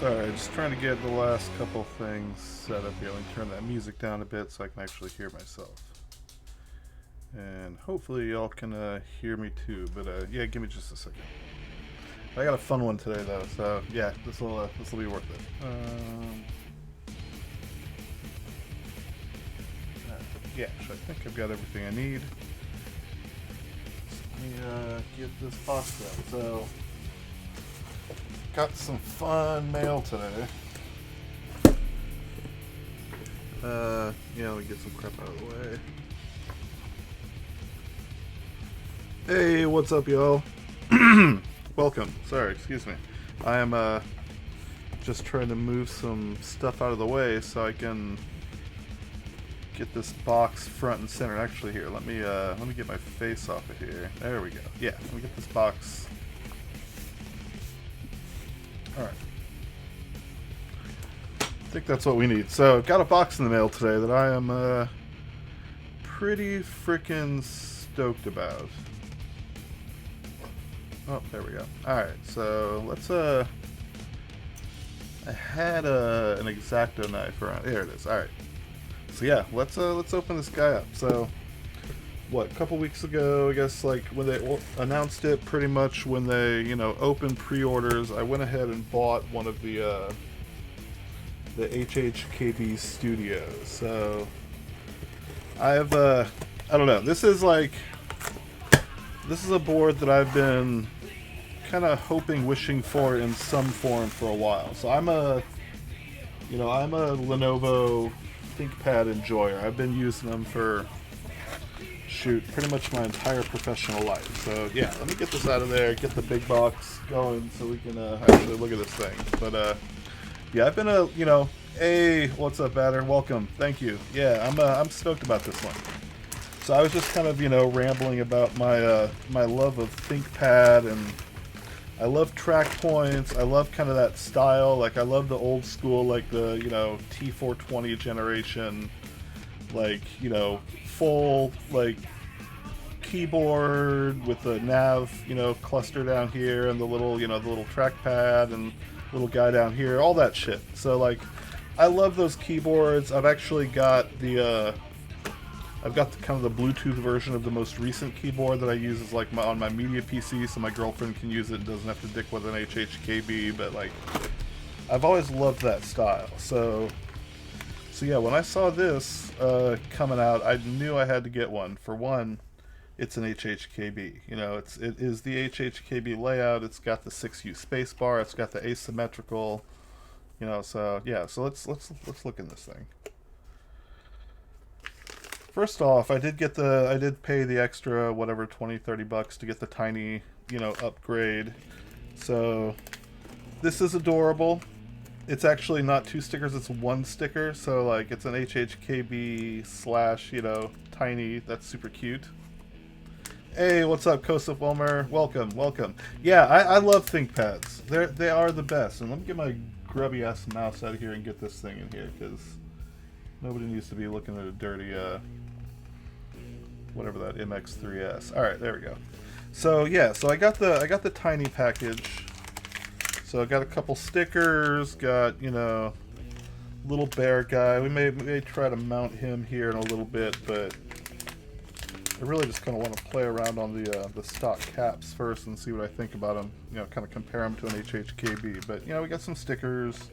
Sorry, just trying to get the last couple things set up here. Let me turn that music down a bit so I can actually hear myself. And hopefully y'all can hear me too, but yeah, give me just a second. I got a fun one today though, so yeah, this will be worth it. Yeah, so I think I've got everything I need. So let me get this box out. So got some fun mail today. Yeah, let me get some crap out of the way. Hey, what's up, y'all? Welcome. Sorry, excuse me. I am just trying to move some stuff out of the way so I can get this box front and center. Actually, here, let me get my face off of here. There we go. Yeah, let me get this box. All right. I think that's what we need. So, got a box in the mail today that I am pretty freaking stoked about. Oh, there we go. Alright, so let's I had an X-Acto knife around. There it is. Alright. So yeah, let's open this guy up. So what, a couple weeks ago, I guess, like when they announced it, pretty much when they, opened pre-orders, I went ahead and bought one of the HHKB Studio. So I have I don't know, this is a board that I've been kind of hoping, wishing for in some form for a while. So I'm a Lenovo ThinkPad enjoyer. I've been using them for, shoot, pretty much my entire professional life. So yeah, let me get this out of there, get the big box going so we can actually look at this thing. But yeah, I've been hey, what's up, Batter? Welcome, thank you. Yeah, I'm stoked about this one. So I was just kind of, rambling about my love of ThinkPad, and I love track points. I love kind of that style. Like, I love the old school, like the, T420 generation, like, full, like, keyboard with the nav, cluster down here, and the little, the little trackpad and little guy down here, all that shit. So, like, I love those keyboards. I've actually got I've got kind of the Bluetooth version of the most recent keyboard that I use is like on my media PC, so my girlfriend can use it and doesn't have to dick with an HHKB. But like, I've always loved that style. So yeah, when I saw this coming out, I knew I had to get one. For one, it's an HHKB. It is the HHKB layout. It's got the 6U spacebar. It's got the asymmetrical. So yeah. So let's look in this thing. First off, I did pay the extra, whatever, $20-30 to get the tiny, upgrade. So this is adorable. It's actually not 2 stickers, it's 1 sticker. So like, it's an HHKB slash, tiny. That's super cute. Hey, what's up, Kosef Wilmer? Welcome. Yeah, I love ThinkPads. They are the best. And let me get my grubby ass mouse out of here and get this thing in here, because nobody needs to be looking at a dirty, whatever that MX3S. All right, there we go. So yeah, so I got the tiny package. So I got a couple stickers. Got little bear guy. We may try to mount him here in a little bit, but I really just kind of want to play around on the stock caps first and see what I think about them. Kind of compare them to an HHKB. But we got some stickers.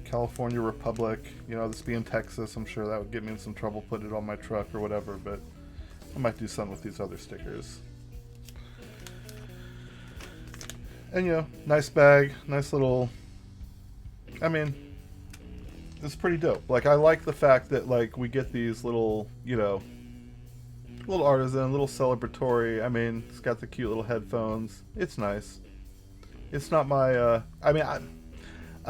California Republic, this being Texas, I'm sure that would get me in some trouble putting it on my truck or whatever, but I might do something with these other stickers. And nice bag, nice little, it's pretty dope. Like, I like the fact that, like, we get these little, little artisan, little celebratory. It's got the cute little headphones. It's nice. It's not my, I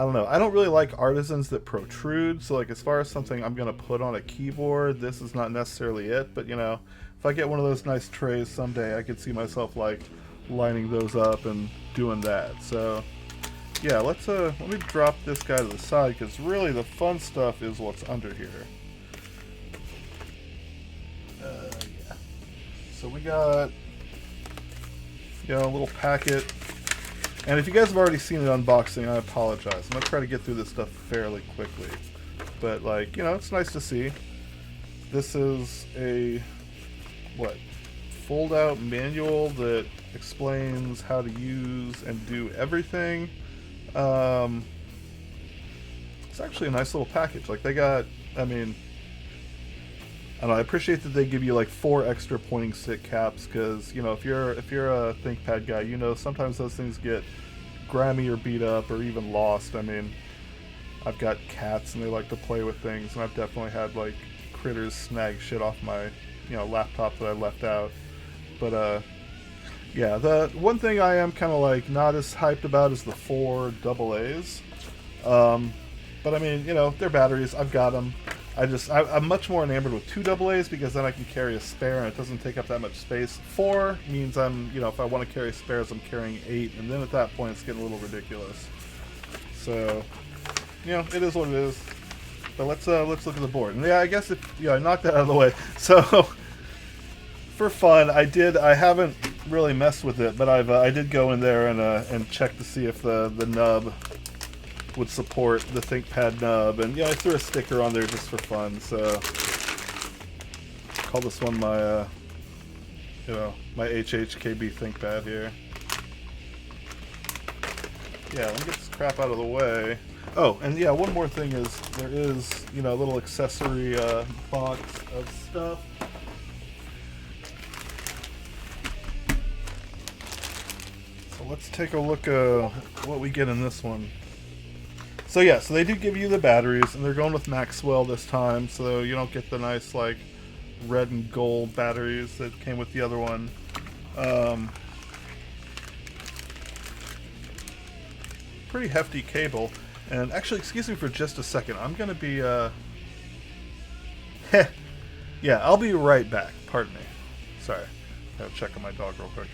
don't know. I don't really like artisans that protrude, so like as far as something I'm going to put on a keyboard, this is not necessarily it, but if I get one of those nice trays someday, I could see myself like lining those up and doing that. So yeah, let me drop this guy to the side, because really the fun stuff is what's under here. Yeah. So we got, a little packet And if you guys have already seen an unboxing, I apologize. I'm going to try to get through this stuff fairly quickly. But, like, you know, it's nice to see. This is a, what, fold-out manual that explains how to use and do everything. It's actually a nice little package. Like, they got, I mean, I don't know, I appreciate that they give you like 4 extra pointing stick caps, because, you know, if you're a ThinkPad guy, you know sometimes those things get grimy or beat up or even lost. I mean, I've got cats and they like to play with things, and I've definitely had like critters snag shit off my, you know, laptop that I left out. But yeah, the one thing I am kind of like not as hyped about is the 4 AA's. But I mean, you know, they're batteries. I've got them. I'm much more enamored with 2 AA's, because then I can carry a spare and it doesn't take up that much space. 4 means I'm, you know, if I want to carry spares, I'm carrying 8, and then at that point it's getting a little ridiculous. So, you know, it is what it is. But let's look at the board. And yeah, I guess I knocked that out of the way. So, for fun, I haven't really messed with it, but I did go in there and check to see if the nub would support the ThinkPad nub, and yeah, I threw a sticker on there just for fun. So call this one my you know, my HHKB ThinkPad here. Yeah, let me get this crap out of the way. Oh, and yeah, one more thing is there is, you know, a little accessory box of stuff. So let's take a look at what we get in this one. So yeah, so they do give you the batteries, and they're going with Maxwell this time, so you don't get the nice like red and gold batteries that came with the other one. Pretty hefty cable. And actually, excuse me for just a second, I'm gonna be yeah, I'll be right back. Pardon me. Sorry, gotta check on my dog real quick.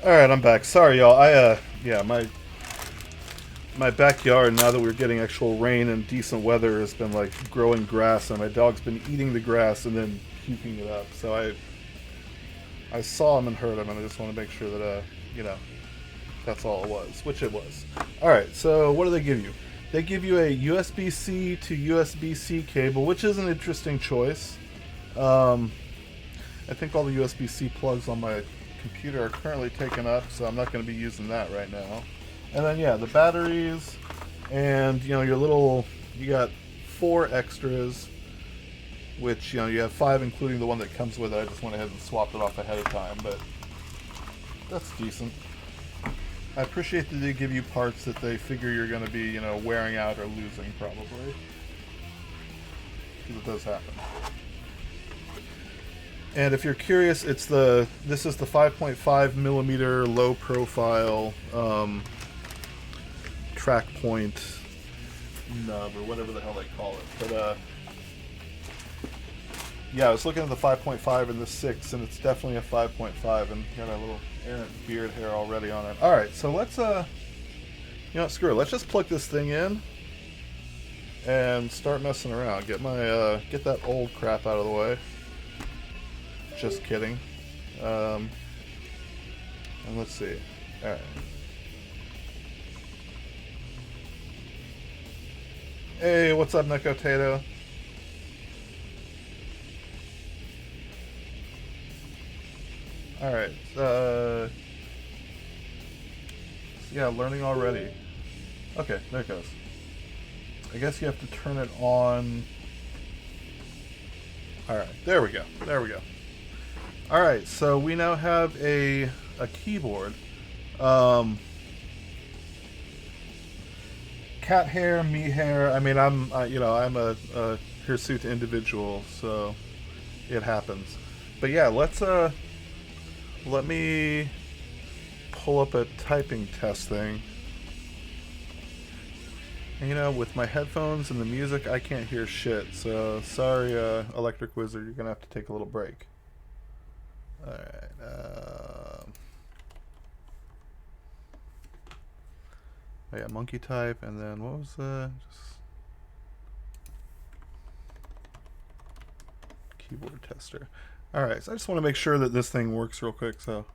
Alright, I'm back. Sorry, y'all. Yeah, my backyard, now that we're getting actual rain and decent weather, has been, like, growing grass, and my dog's been eating the grass and then puking it up. So I saw him and heard him, and I just want to make sure that, you know, that's all it was, which it was. Alright, so what do they give you? They give you a USB-C to USB-C cable, which is an interesting choice. I think all the USB-C plugs on my computer are currently taken up, so I'm not going to be using that right now. And then yeah, the batteries, and you know, you got 4 extras, which, you know, you have 5 including the one that comes with it. I just went ahead and swapped it off ahead of time, but that's decent. I appreciate that they give you parts that they figure you're going to be, you know, wearing out or losing probably, because it does happen. And if you're curious, this is the 5.5 millimeter low profile track point nub, or whatever the hell they call it. But yeah, I was looking at the 5.5 and the 6, and it's definitely a 5.5, and got a little errant beard hair already on it. All right, so let's you know, screw it. Let's just plug this thing in and start messing around. Get that old crap out of the way. Just kidding. And let's see. Alright. Hey, what's up, Neko Tato? All right. Yeah, learning already. Okay, there it goes. I guess you have to turn it on. All right, there we go. There we go. All right, so we now have a keyboard. Cat hair, me hair. I mean, I'm I'm a hirsute individual, so it happens. But yeah, let me pull up a typing test thing. And, you know, with my headphones and the music, I can't hear shit. So sorry, Electric Wizard, you're gonna have to take a little break. All right. Oh yeah, monkey type, and then what was just keyboard tester. All right, so I just want to make sure that this thing works real quick. So.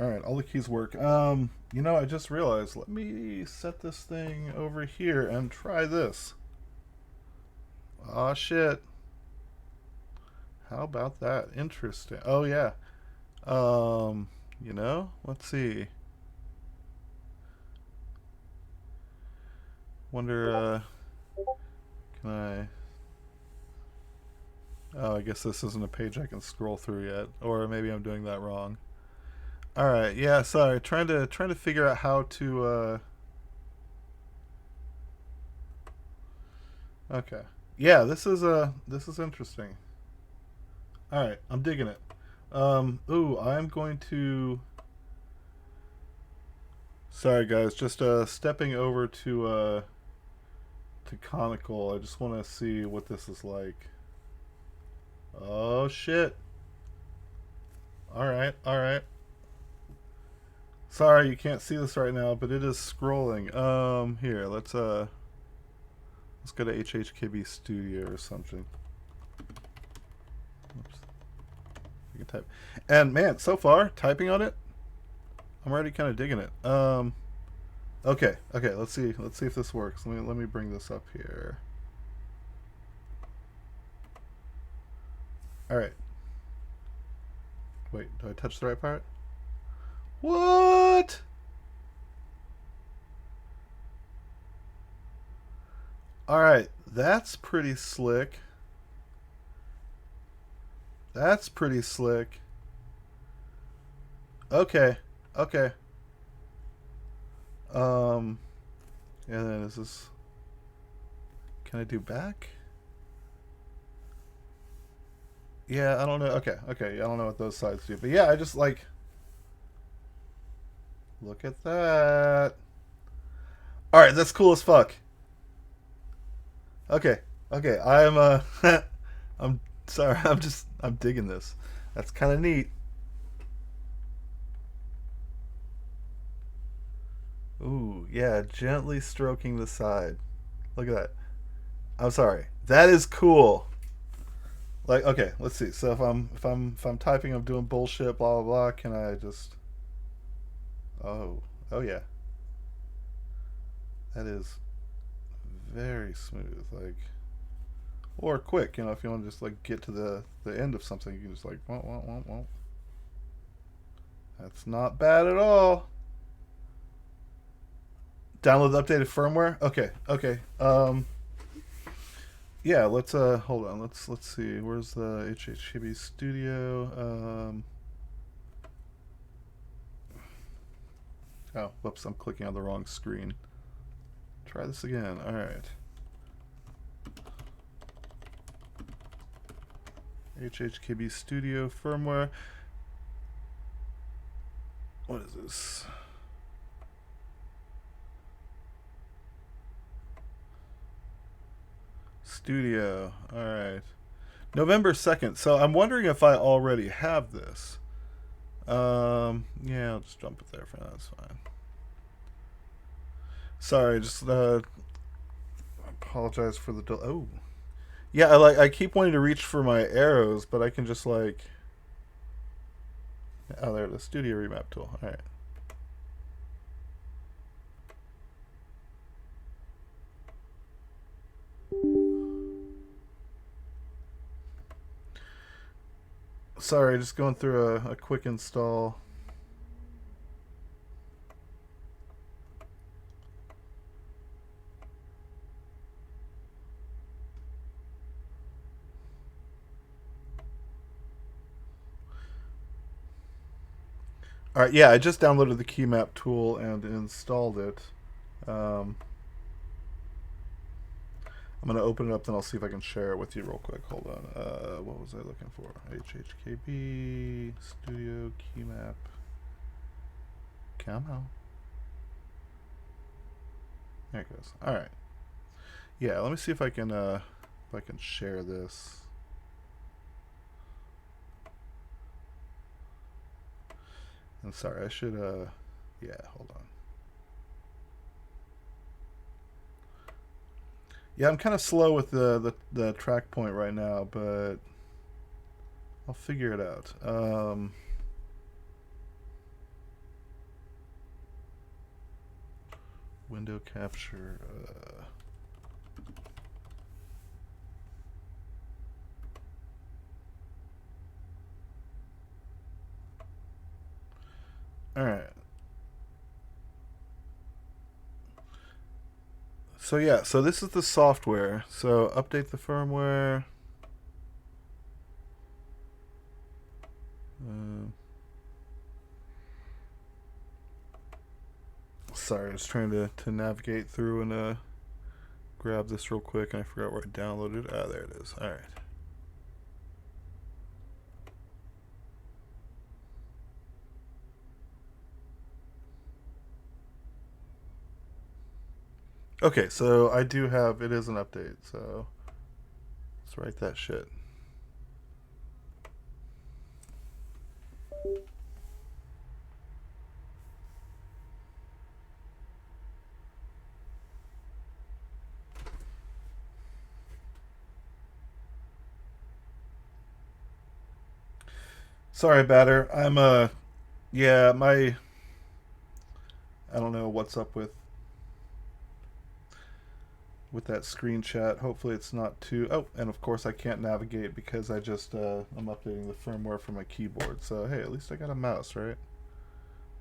All right, all the keys work. You know, I just realized. Let me set this thing over here and try this. Aw, shit. How about that? Interesting. Oh yeah. You know, let's see. Wonder, can I? Oh, I guess this isn't a page I can scroll through yet, or maybe I'm doing that wrong. All right, yeah, sorry. Trying to figure out how to. Okay, yeah, this is interesting. All right, I'm digging it. Ooh, I'm going to. Sorry, guys, just stepping over to Conical. I just want to see what this is like. Oh shit! All right, all right. Sorry, you can't see this right now, but it is scrolling. Here, let's go to HHKB Studio or something. Oops. You can type. And man, so far typing on it, I'm already kind of digging it. Okay, let's see if this works. Let me bring this up here. All right. Wait, do I touch the right part? What? All right, that's pretty slick. That's pretty slick. Okay, okay. And then is this? Can I do back? Yeah, I don't know. Okay, okay. I don't know what those sides do, but yeah, I just like. Look at that. All right, that's cool as fuck. Okay, okay. I'm sorry. I'm digging this. That's kind of neat. Ooh, yeah, gently stroking the side. Look at that. I'm sorry. That is cool. Like, okay, let's see. So if I'm typing, I'm doing bullshit, blah blah blah. Can I just? Oh, oh yeah. That is very smooth. Like, or quick. You know, if you want to just like get to the end of something, you can just like, womp. That's not bad at all. Download the updated firmware. Okay, okay. Yeah, let's hold on. Let's see. Where's the HHKB Studio? Oh, whoops! I'm clicking on the wrong screen. Try this again. All right. HHKB Studio firmware. What is this? Studio. All right. November 2nd. So I'm wondering if I already have this. Yeah, I'll just jump it there for now. That's fine. Sorry, just apologize for the oh. Yeah, I keep wanting to reach for my arrows, but I can just like oh, there, the Studio Remap tool. All right. Sorry, just going through a quick install. All right, yeah, I just downloaded the key map tool and installed it. I'm going to open it up, then I'll see if I can share it with you real quick. Hold on. What was I looking for? HHKB Studio key map. Come on. There it goes. All right. Yeah, let me see if I can share this. I'm sorry, I should yeah, hold on. Yeah, I'm kind of slow with the track point right now, but I'll figure it out. Window capture. All right. So yeah, so this is the software. So update the firmware. Sorry, I was trying to navigate through and grab this real quick, and I forgot where I downloaded it. Ah, there it is. All right. Okay, so I do have, it is an update, so let's write that shit. Sorry, Batter. I'm yeah, I don't know what's up with that screen chat. Hopefully it's not too... Oh, and of course I can't navigate because I just, I'm updating the firmware for my keyboard. So, hey, at least I got a mouse, right?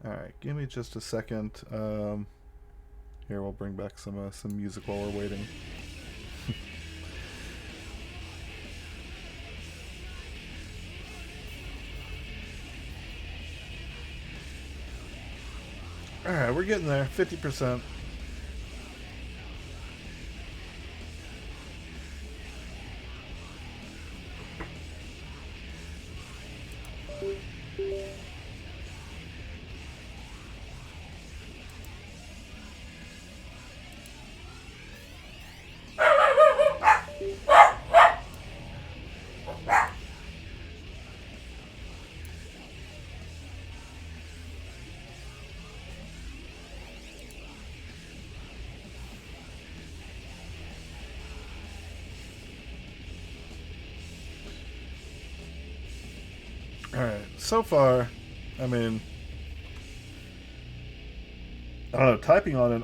Alright, give me just a second. Here, we'll bring back some music while we're waiting. Alright, we're getting there. 50%. Alright, so far, I mean, I don't know, typing on it,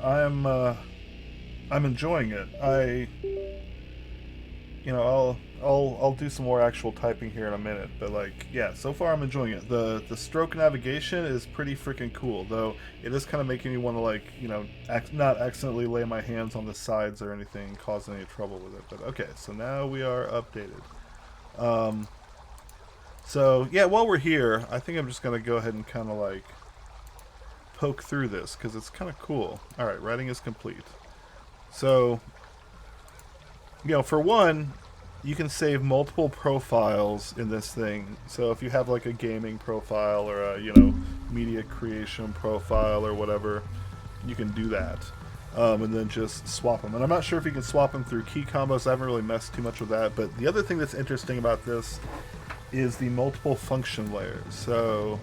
I'm enjoying it. I'll do some more actual typing here in a minute, but like, yeah, so far I'm enjoying it. The stroke navigation is pretty freaking cool, though it is kind of making me want to, like, not accidentally lay my hands on the sides or anything, cause any trouble with it. But okay, so now we are updated. So yeah, while we're here, I think I'm just gonna go ahead and kind of like poke through this because it's kind of cool. All right, writing is complete. So, for one, you can save multiple profiles in this thing. So if you have like a gaming profile or a media creation profile or whatever, you can do that. and then just swap them. And I'm not sure if you can swap them through key combos. I haven't really messed too much with that. But the other thing that's interesting about this is the multiple function layers. So,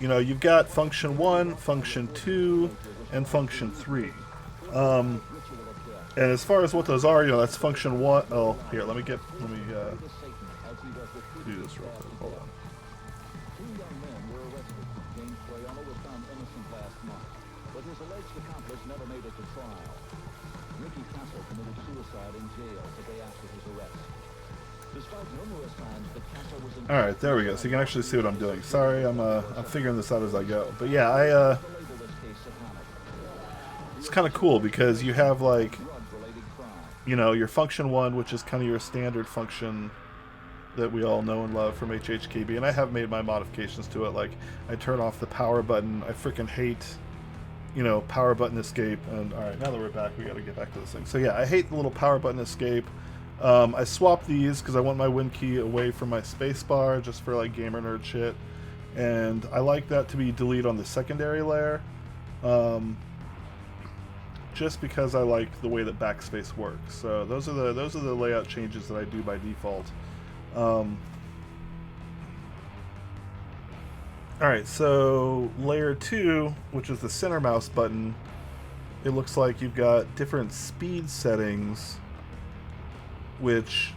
you know, you've got function 1, function 2, and function 3. And as far as what those are, you know, that's function 1. Oh, here, let me do this real quick. Hold on. Alright, there we go. So you can actually see what I'm doing. Sorry, I'm figuring this out as I go. But yeah, it's kind of cool because you have, like, you know, your function 1, which is kind of your standard function that we all know and love from HHKB, and I have made my modifications to it. Like, I turn off the power button. I freaking hate, you know, power button escape. And alright, now that we're back, we got to get back to this thing. So yeah, I hate the little power button escape. I swapped these because I want my Win key away from my spacebar, just for like gamer nerd shit, and I like that to be delete on the secondary layer, just because I like the way that backspace works. So those are the layout changes that I do by default. Alright, so layer 2, which is the center mouse button, it looks like you've got different speed settings, which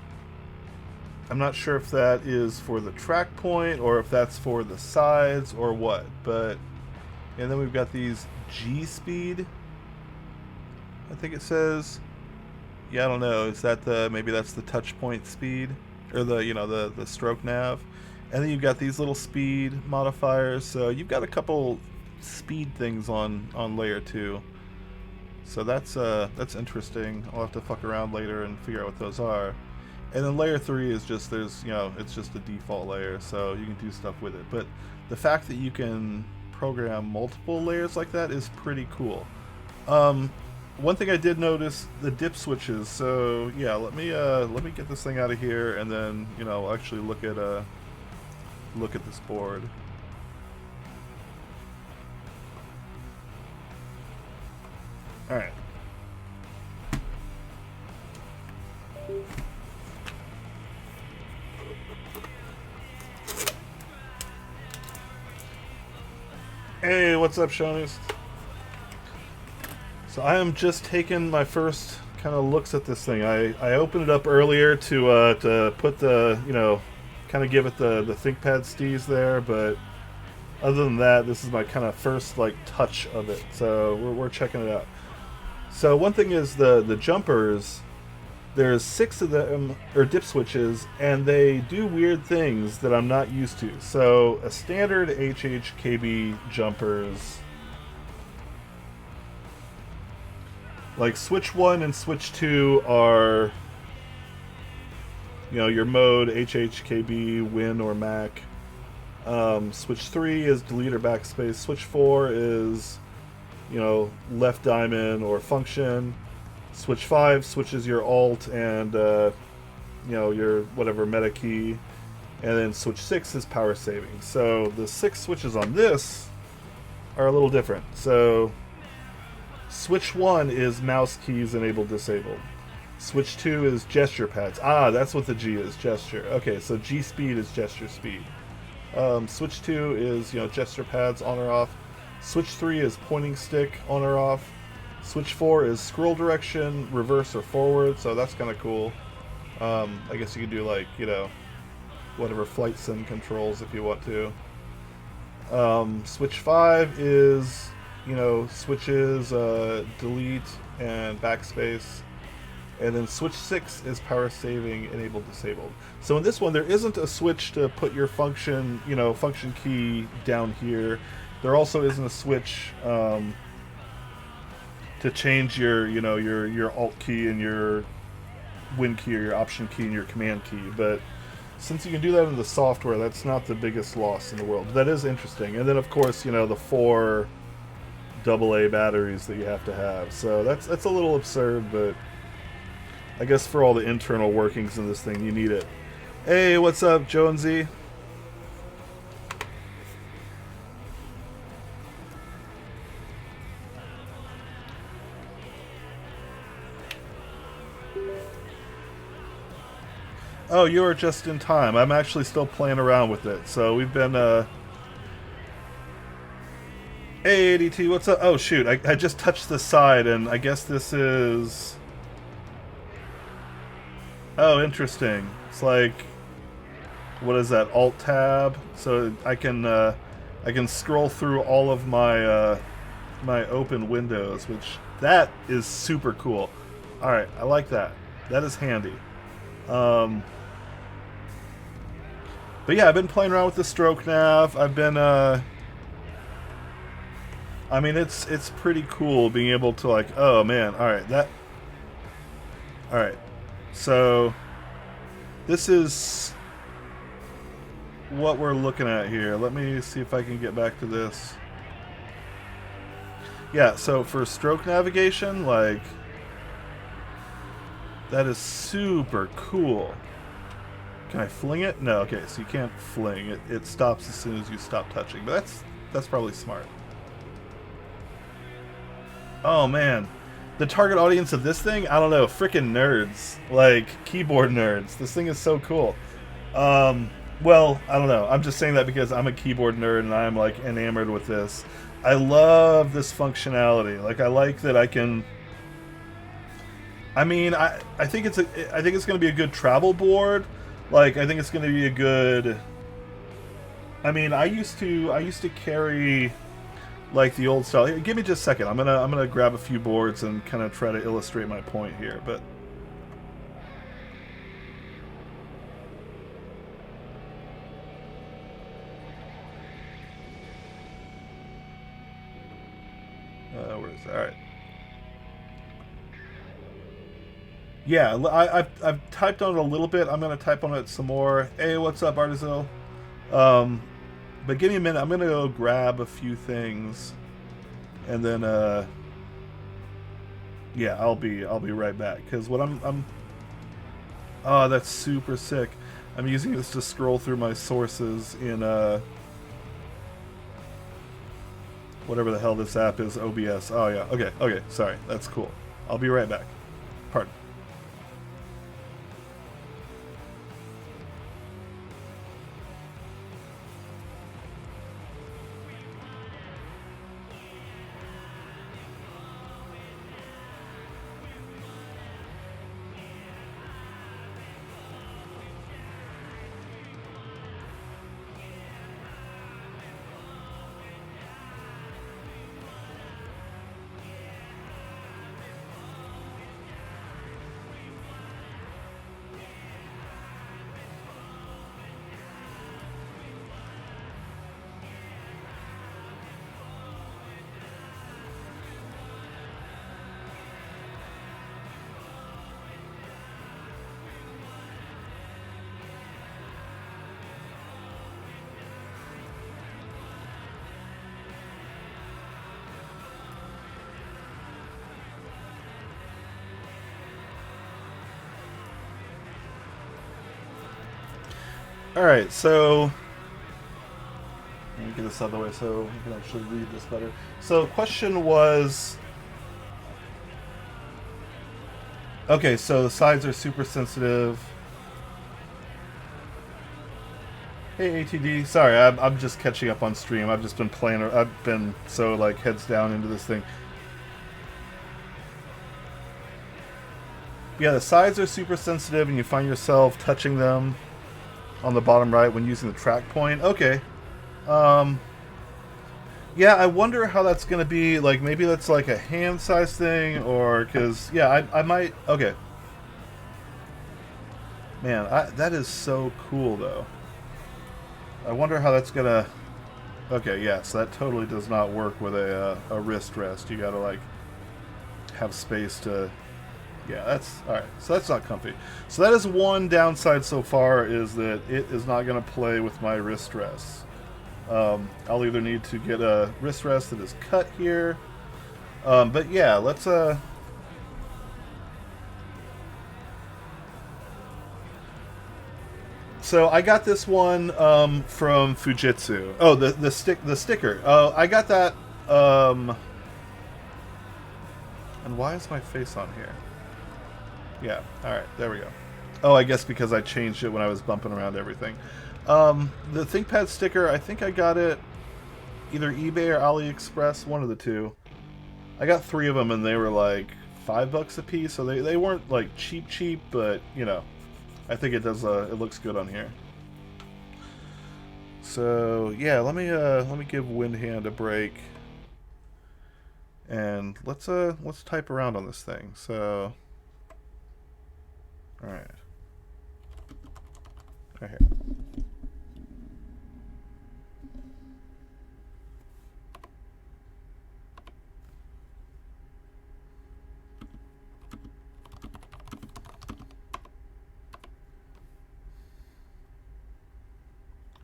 I'm not sure if that is for the track point or if that's for the sides or what, but, and then we've got these G speed, I think it says. Yeah, I don't know, is that maybe that's the touch point speed, or the, you know, the stroke nav. And then you've got these little speed modifiers, so you've got a couple speed things on layer 2. So that's interesting. I'll have to fuck around later and figure out what those are. And then layer 3 is just, there's, you know, it's just a default layer, so you can do stuff with it. But the fact that you can program multiple layers like that is pretty cool. One thing I did notice, the dip switches. So yeah, let me get this thing out of here, and then, you know, actually look at this board. All right. Hey, what's up, Shonies? So I am just taking my first kind of looks at this thing. I opened it up earlier to put the, you know, kind of give it the ThinkPad steez there, but other than that, this is my kind of first like touch of it. So we're checking it out. So one thing is the jumpers, there's 6 of them, or dip switches, and they do weird things that I'm not used to. So a standard HHKB jumpers, like switch 1 and switch 2 are, you know, your mode, HHKB, Win or Mac. Switch 3 is delete or backspace. Switch 4 is, you know, left diamond or function. Switch 5 switches your alt and, you know, your whatever meta key. And then switch 6 is power saving. So the 6 switches on this are a little different. So switch 1 is mouse keys enabled disabled. Switch 2 is gesture pads. Ah, that's what the G is, gesture. Okay, so G speed is gesture speed. Switch 2 is, you know, gesture pads on or off. Switch 3 is pointing stick on or off. Switch 4 is scroll direction, reverse or forward, so that's kind of cool. I guess you could do, like, you know, whatever flight sim controls if you want to. Switch 5 is, you know, switches, delete and backspace. And then switch 6 is power saving enabled disabled. So in this one, there isn't a switch to put your function, you know, function key down here. There also isn't a switch to change your, you know, your alt key and your Win key or your option key and your command key. But since you can do that in the software, that's not the biggest loss in the world. That is interesting. And then of course, you know, the 4 AA batteries that you have to have. So that's a little absurd, but I guess for all the internal workings in this thing, you need it. Hey, what's up, Jonesy? Oh, you are just in time. I'm actually still playing around with it. So we've been, Hey, ADT, what's up? Oh, shoot. I just touched the side, and I guess this is... Oh, interesting. It's like... What is that? Alt-tab? So I can scroll through all of my, my open windows, which... That is super cool. Alright, I like that. That is handy. But yeah, I've been playing around with the stroke nav. I've been, I mean, it's pretty cool being able to, like, oh man, alright, that... Alright, so... This is what we're looking at here. Let me see if I can get back to this. Yeah, so for stroke navigation, like... That is super cool. Can I fling it? No, okay, so you can't fling. It stops as soon as you stop touching, but that's probably smart. Oh man. The target audience of this thing? I don't know, frickin' nerds. Like, keyboard nerds. This thing is so cool. Well, I don't know. I'm just saying that because I'm a keyboard nerd and I'm like enamored with this. I love this functionality. Like, I like that I can... I mean, I think it's going to be a good travel board. Like, I think it's going to be a good... I mean, I used to carry like the old style. Here, give me just a second. I'm gonna grab a few boards and kind of try to illustrate my point here. But where is that? All right. Yeah, I've typed on it a little bit. I'm gonna type on it some more. Hey, what's up, Artizil? But give me a minute. I'm gonna go grab a few things, and then yeah, I'll be right back. Because what I'm oh, that's super sick. I'm using this to scroll through my sources in whatever the hell this app is, OBS. Oh yeah, okay, sorry, that's cool. I'll be right back. Pardon. Alright, so let me get this out of the way so we can actually read this better. So question was... Okay, so the sides are super sensitive. Hey ATD, sorry, I'm just catching up on stream. I've just been playing, I've been so like heads down into this thing. Yeah, the sides are super sensitive and you find yourself touching them on the bottom right when using the track point. Okay. Yeah, I wonder how that's going to be. Like, maybe that's like a hand size thing, or... Because, yeah, I might... Okay. Man, that is so cool, though. I wonder how that's going to... Okay, yeah, so that totally does not work with a wrist rest. You got to, like, have space to... Yeah, that's... Alright, so that's not comfy. So that is one downside so far, is that it is not going to play with my wrist rests. I'll either need to get a wrist rest that is cut here. But yeah, let's... So I got this one from Fujitsu. Oh, the sticker. I got that... And why is my face on here? Yeah, alright, there we go. Oh, I guess because I changed it when I was bumping around everything. The ThinkPad sticker, I think I got it either eBay or AliExpress, one of the two. I got 3 of them and they were like $5 a piece, so they weren't like cheap, but you know, I think it does. It looks good on here. So yeah, let me give Windhand a break, and let's type around on this thing. So, all right, right here.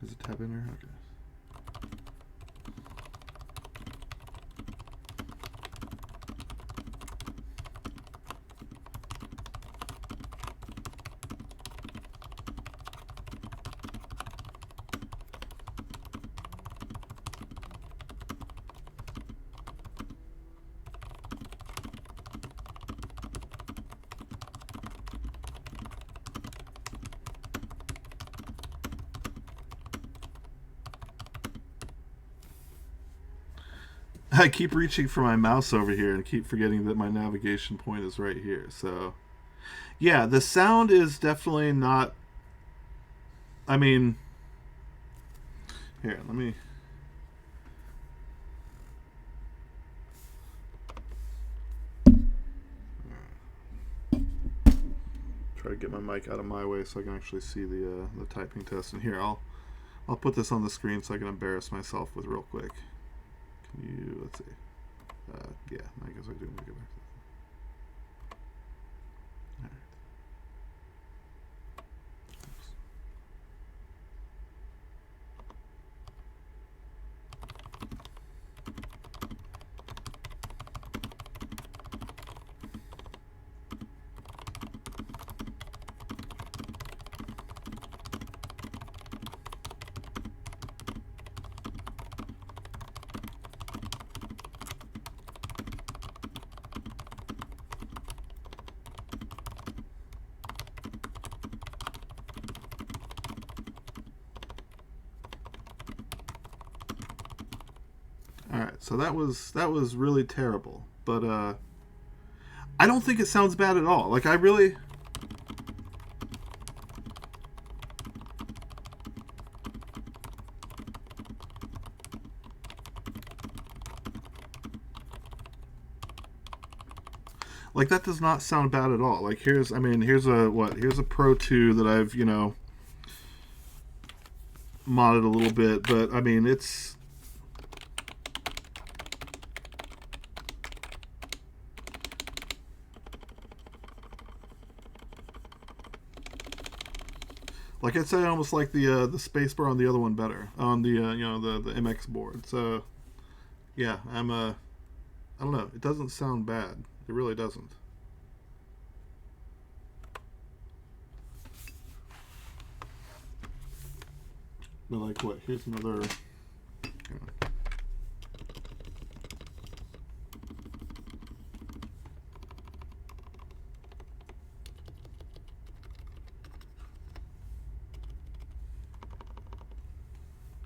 Is it tab in there? Okay. I keep reaching for my mouse over here and keep forgetting that my navigation point is right here. So, yeah, the sound is definitely not. I mean, here, let me. Try to get my mic out of my way so I can actually see the typing test. And here, I'll put this on the screen so I can embarrass myself with real quick. Can you, let's see. Yeah, I guess I do need to go back to that. All right. Alright, so that was really terrible. But I don't think it sounds bad at all. Like I really like that does not sound bad at all. Like here's here's a Pro 2 that I've, you know, modded a little bit, but I mean it's like I'd say I almost like the spacebar on the other one better, on the you know, the MX board. So yeah, I don't know. It doesn't sound bad. It really doesn't. But like what? Here's another.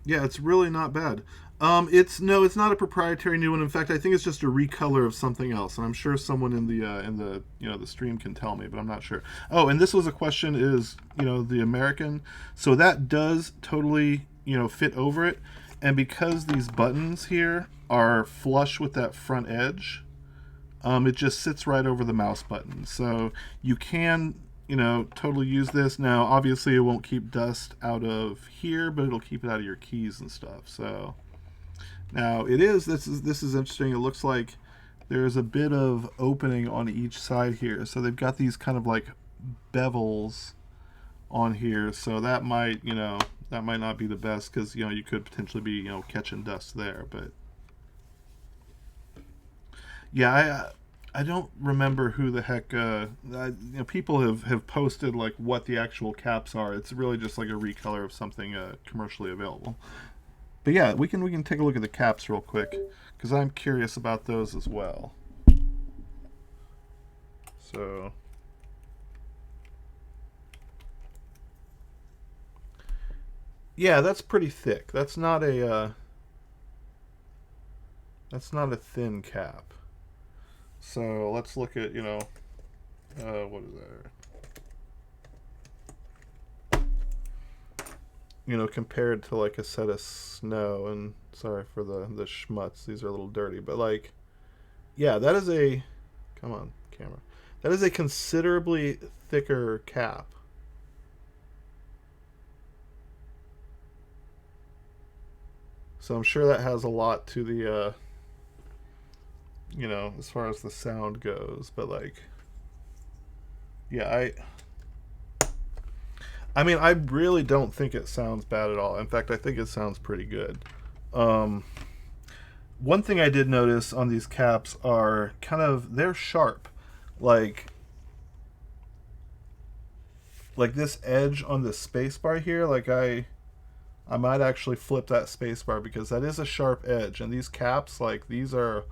Yeah, it's really not bad. It's not a proprietary new one. In fact, I think it's just a recolor of something else, and I'm sure someone in the you know, the stream can tell me, but I'm not sure. Oh, and this was a question: is, you know, the American? So that does totally, you know, fit over it, and because these buttons here are flush with that front edge, it just sits right over the mouse button. So you can, you know, totally use this. Now, obviously, it won't keep dust out of here, but it'll keep it out of your keys and stuff. So now this is interesting. It looks like there's a bit of opening on each side here. So they've got these kind of like bevels on here. So that might, you know, that might not be the best, because, you know, you could potentially be, you know, catching dust there. But yeah, I don't remember who the heck. You know, people have posted like what the actual caps are. It's really just like a recolor of something commercially available. But yeah, we can take a look at the caps real quick, because I'm curious about those as well. So Yeah, that's pretty thick. That's not a thin cap. So let's look at, what is there? Compared to like a set of snow, and sorry for the schmutz, these are a little dirty, but like, yeah, that is a, come on, camera. That is a considerably thicker cap. So I'm sure that has a lot to the, as far as the sound goes, but like, yeah, I mean, I really don't think it sounds bad at all. In fact, I think it sounds pretty good. Um, One thing I did notice on these caps are they're sharp. Like like this edge on the spacebar here, like I might actually flip that spacebar because that is a sharp edge, and these caps, like these are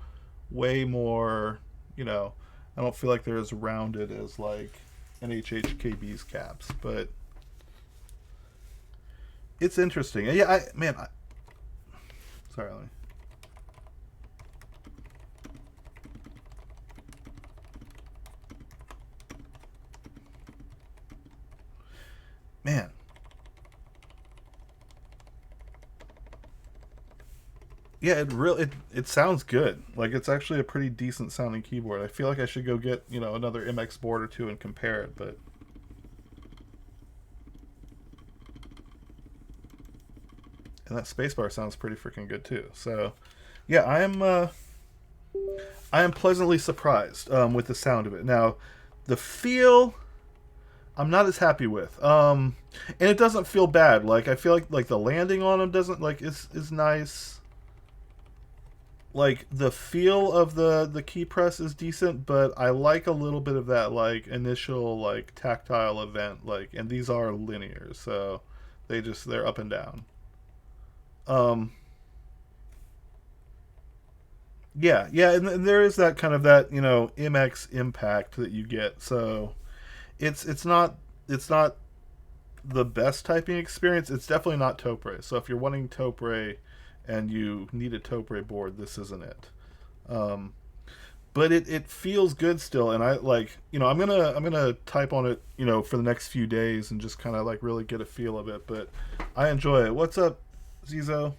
way more, I don't feel like they're as rounded as like an HHKB's caps, but it's interesting. Yeah, sorry, Ellie. Man, yeah, it sounds good. Like it's actually a pretty decent sounding keyboard. I feel like I should go get another MX board or two and compare it, but and that spacebar sounds pretty freaking good too. So, yeah, I am pleasantly surprised with the sound of it. Now, the feel I'm not as happy with, and it doesn't feel bad. Like I feel like the landing on them doesn't like is nice. Like the feel of the key press is decent, but I like a little bit of that like initial like tactile event, like, and these are linear, so they're up and down. Um, yeah, and there is that kind of that MX impact that you get. So it's not the best typing experience. It's definitely not Topre. So if you're wanting Topre and you need a Topre board, this isn't it. Um, but it feels good still, and I like I'm gonna type on it for the next few days and just kind of like really get a feel of it. But I enjoy it. What's up, Zizo?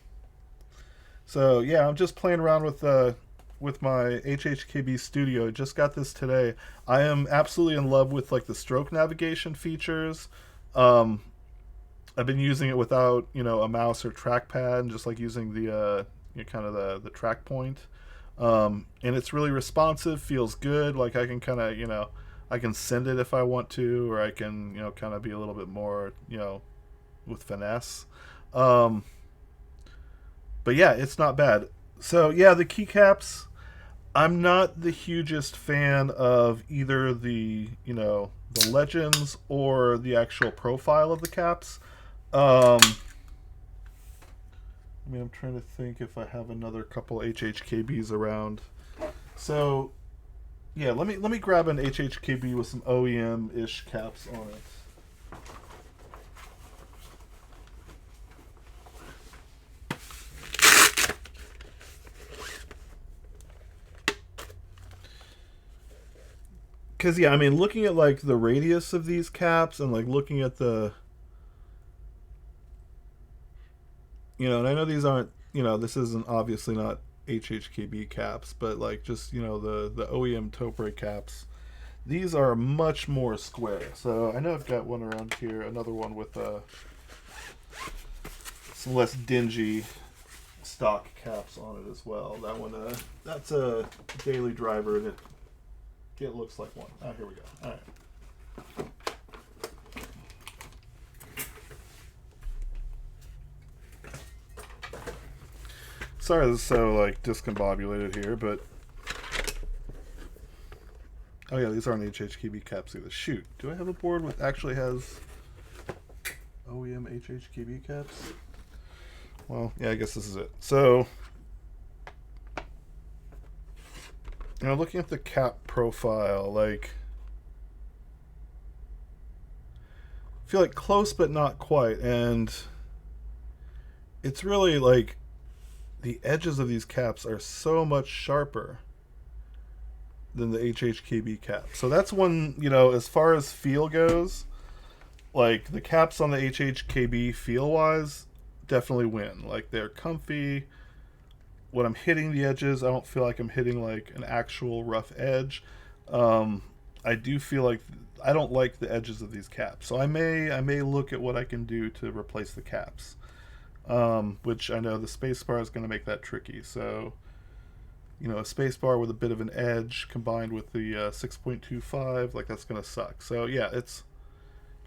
So yeah, I'm just playing around with my HHKB Studio. I just got this today. I am absolutely in love with like the stroke navigation features. Um, I've been using it without a mouse or trackpad, and just like using the kind of the track point. And it's really responsive, feels good. Like I can kind of I can send it if I want to, or I can kind of be a little bit more with finesse. Um, but yeah, it's not bad. So yeah, the keycaps. I'm not the hugest fan of either the legends or the actual profile of the caps. I mean, I'm trying to think if I have another couple HHKBs around. So yeah, let me grab an HHKB with some OEM ish caps on it. Because yeah, I mean, looking at like the radius of these caps and like looking at the and I know these aren't this isn't obviously not HHKB caps, but like just the OEM Topre caps, these are much more square. So I know I've got one around here, another one with some less dingy stock caps on it as well. That one, that's a daily driver, and it looks like one. Oh, here we go. All right. Sorry, this is so like discombobulated here, but oh yeah, these aren't HHKB caps either. Shoot, do I have a board with actually has OEM HHKB caps? Well, yeah, I guess this is it. So, looking at the cap profile, like, I feel like close but not quite, and it's really like the edges of these caps are so much sharper than the HHKB cap. So that's one, as far as feel goes, like the caps on the HHKB feel wise definitely win. Like they're comfy. When I'm hitting the edges, I don't feel like I'm hitting like an actual rough edge. I do feel like I don't like the edges of these caps, so I may look at what I can do to replace the caps. Which I know the spacebar is going to make that tricky. So, a spacebar with a bit of an edge combined with the 6.25, like that's going to suck. So yeah, it's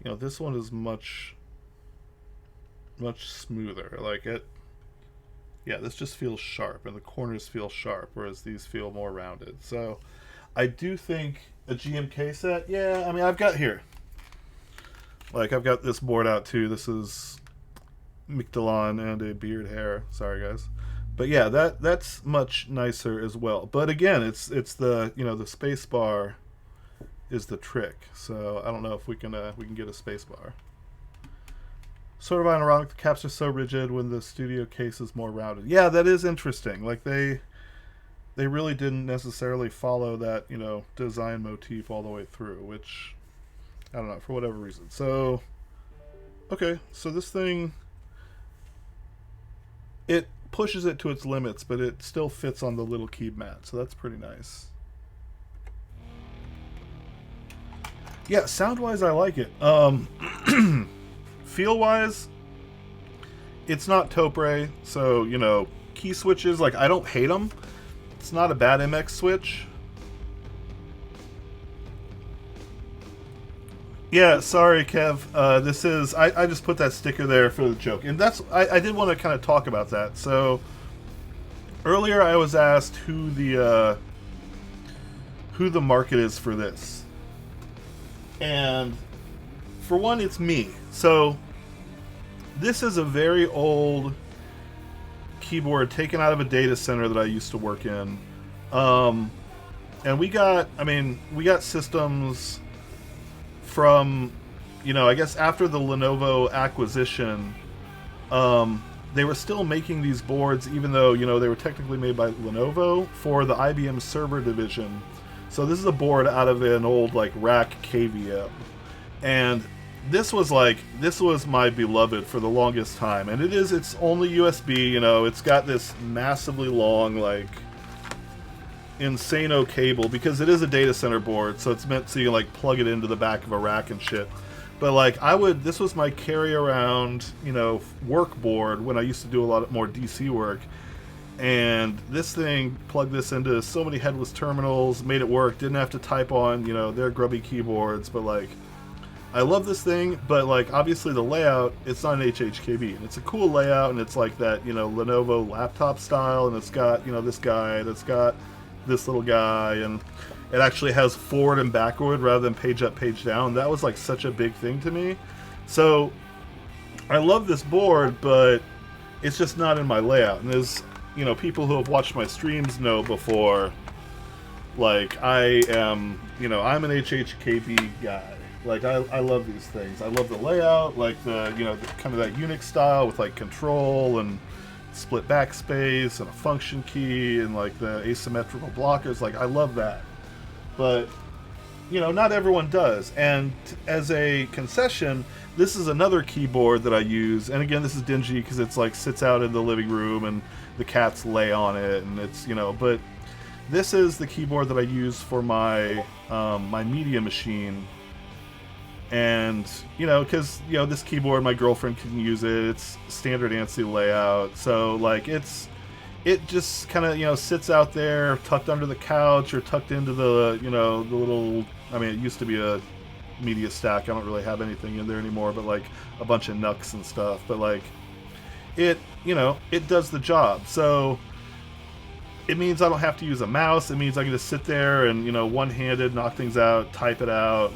this one is much smoother. Like it. Yeah, this just feels sharp, and the corners feel sharp, whereas these feel more rounded. So, I do think a GMK set. Yeah, I mean, I've got here. Like, I've got this board out too. This is Mictlan and a beard hair. Sorry, guys. But yeah, that's much nicer as well. But again, it's the the space bar is the trick. So I don't know if we can get a space bar. Sort of ironic, the caps are so rigid when the studio case is more rounded. Yeah, that is interesting. Like they really didn't necessarily follow that, design motif all the way through, which I don't know, for whatever reason. So okay, so this thing, it pushes it to its limits, but it still fits on the little key mat, so that's pretty nice. Yeah, sound wise I like it. Feel wise, it's not Topre, so key switches, like, I don't hate them. It's not a bad MX switch. Yeah, sorry, Kev. This is I just put that sticker there for the joke, and that's I did want to kind of talk about that. So earlier I was asked who the market is for this, and for one, it's me. So this is a very old keyboard taken out of a data center that I used to work in, and we got systems from, I guess after the Lenovo acquisition, they were still making these boards, even though, they were technically made by Lenovo for the IBM server division. So this is a board out of an old, rack KVM. And this was my beloved for the longest time. And it's only USB, it's got this massively long, insano cable, because it is a data center board, so it's meant so you can plug it into the back of a rack and shit. But this was my carry around work board when I used to do a lot more DC work, and this thing plugged this into so many headless terminals, made it work, didn't have to type on their grubby keyboards. But I love this thing, but obviously the layout, it's not an HHKB, and it's a cool layout, and it's that Lenovo laptop style, and it's got this guy, and it's got this little guy, and it actually has forward and backward rather than page up, page down. That was such a big thing to me. So I love this board, but it's just not in my layout. And as people who have watched my streams know before, I am, I'm an HHKB guy. I love these things. I love the layout, the kind of that Unix style with control and split backspace and a function key and the asymmetrical blockers. I love that. But not everyone does. And as a concession, this is another keyboard that I use. And again, this is dingy because it's sits out in the living room and the cats lay on it, and it's but this is the keyboard that I use for my my media machine. And because this keyboard, my girlfriend can use it. It's standard ANSI layout, so it just kind of sits out there, tucked under the couch or tucked into the the little. I mean, it used to be a media stack. I don't really have anything in there anymore, but a bunch of NUCs and stuff. But it it does the job. So it means I don't have to use a mouse. It means I can just sit there and one-handed knock things out, type it out.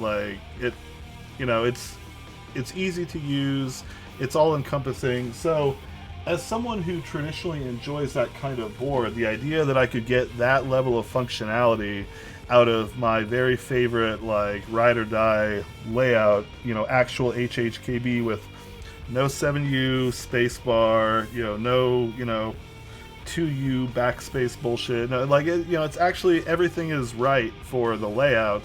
It's easy to use. It's all encompassing. So as someone who traditionally enjoys that kind of board, the idea that I could get that level of functionality out of my very favorite ride or die layout, actual HHKB with no 7U spacebar, you know, no, you know, 2U backspace bullshit. No, like, it, you know, it's actually, everything is right for the layout.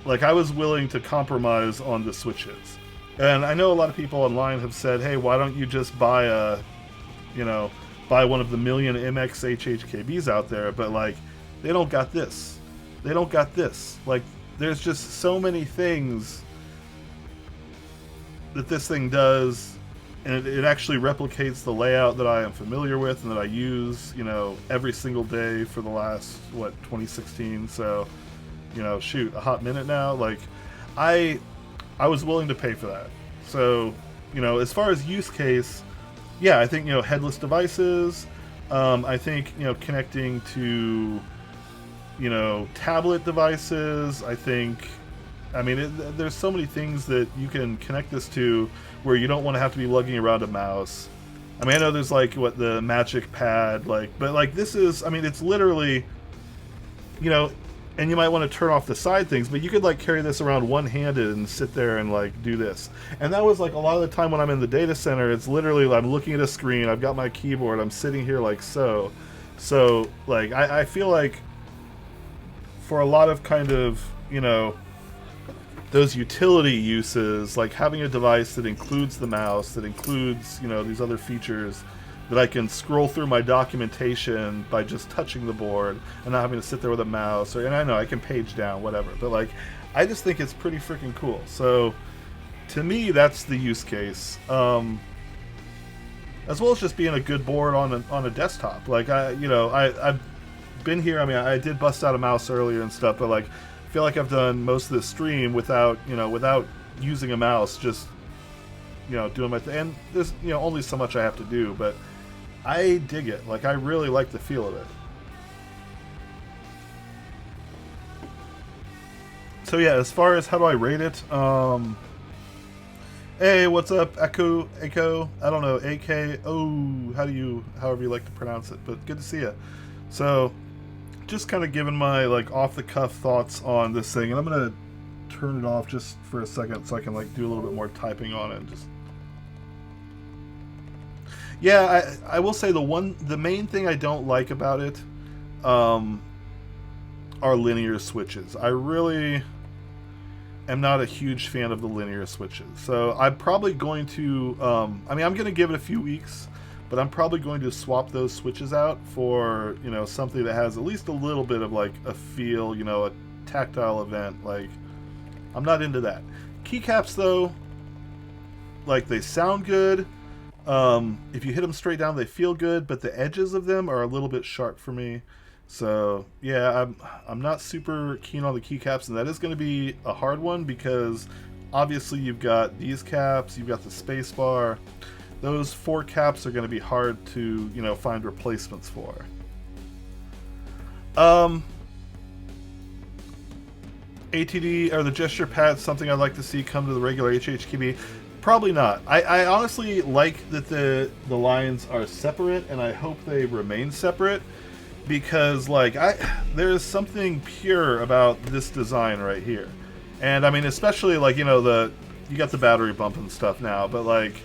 Like, I was willing to compromise on the switches. And I know a lot of people online have said, hey, why don't you just buy a, you know, buy one of the million MX HHKBs out there, but, like, they don't got this. They don't got this. Like, there's just so many things that this thing does, and it actually replicates the layout that I am familiar with and that I use, you know, every single day for the last, what, 2016, so, you know, shoot, a hot minute now. Like, I was willing to pay for that. So, you know, as far as use case, yeah, I think, you know, headless devices, I think, you know, connecting to, you know, tablet devices, I think, I mean, there's so many things that you can connect this to where you don't want to have to be lugging around a mouse. I mean, I know there's, like, what, the Magic Pad, like, but, like, this is, I mean, it's literally, you know, and you might want to turn off the side things, but you could, like, carry this around one-handed and sit there and, like, do this. And that was, like, a lot of the time when I'm in the data center, it's literally, I'm looking at a screen, I've got my keyboard, I'm sitting here like so. So, like, I feel like for a lot of kind of, you know, those utility uses, like having a device that includes the mouse, that includes, you know, these other features, that I can scroll through my documentation by just touching the board and not having to sit there with a mouse, or, and I know I can page down, whatever, but, like, I just think it's pretty freaking cool. So to me, that's the use case, as well as just being a good board on a desktop. Like, I've been here, I mean, I did bust out a mouse earlier and stuff, but, like, I feel like I've done most of this stream without using a mouse, just, you know, doing my thing. And there's, you know, only so much I have to do, but I dig it. Like, I really like the feel of it. So yeah, as far as how do I rate it, hey, what's up, Echo? I don't know, A-K-O, however you like to pronounce it, but good to see you. So, just kind of giving my, like, off-the-cuff thoughts on this thing, and I'm gonna turn it off just for a second so I can, like, do a little bit more typing on it. Just, yeah, I will say the main thing I don't like about it, are linear switches. I really am not a huge fan of the linear switches, so I'm probably going to, I mean, I'm gonna give it a few weeks, but I'm probably going to swap those switches out for, you know, something that has at least a little bit of, like, a feel, you know, a tactile event. Like, I'm not into that. Keycaps, though, like, they sound good. If you hit them straight down, they feel good, but the edges of them are a little bit sharp for me. So, yeah, I'm not super keen on the keycaps, and that is going to be a hard one because, obviously, you've got these caps, you've got the space bar. Those 4 caps are going to be hard to, you know, find replacements for. ATD, or the gesture pad, something I'd like to see come to the regular HHKB? Probably not. I honestly like that the lines are separate, and I hope they remain separate, because, like, there's something pure about this design right here. And, I mean, especially, like, you know, you got the battery bump and stuff now, but, like,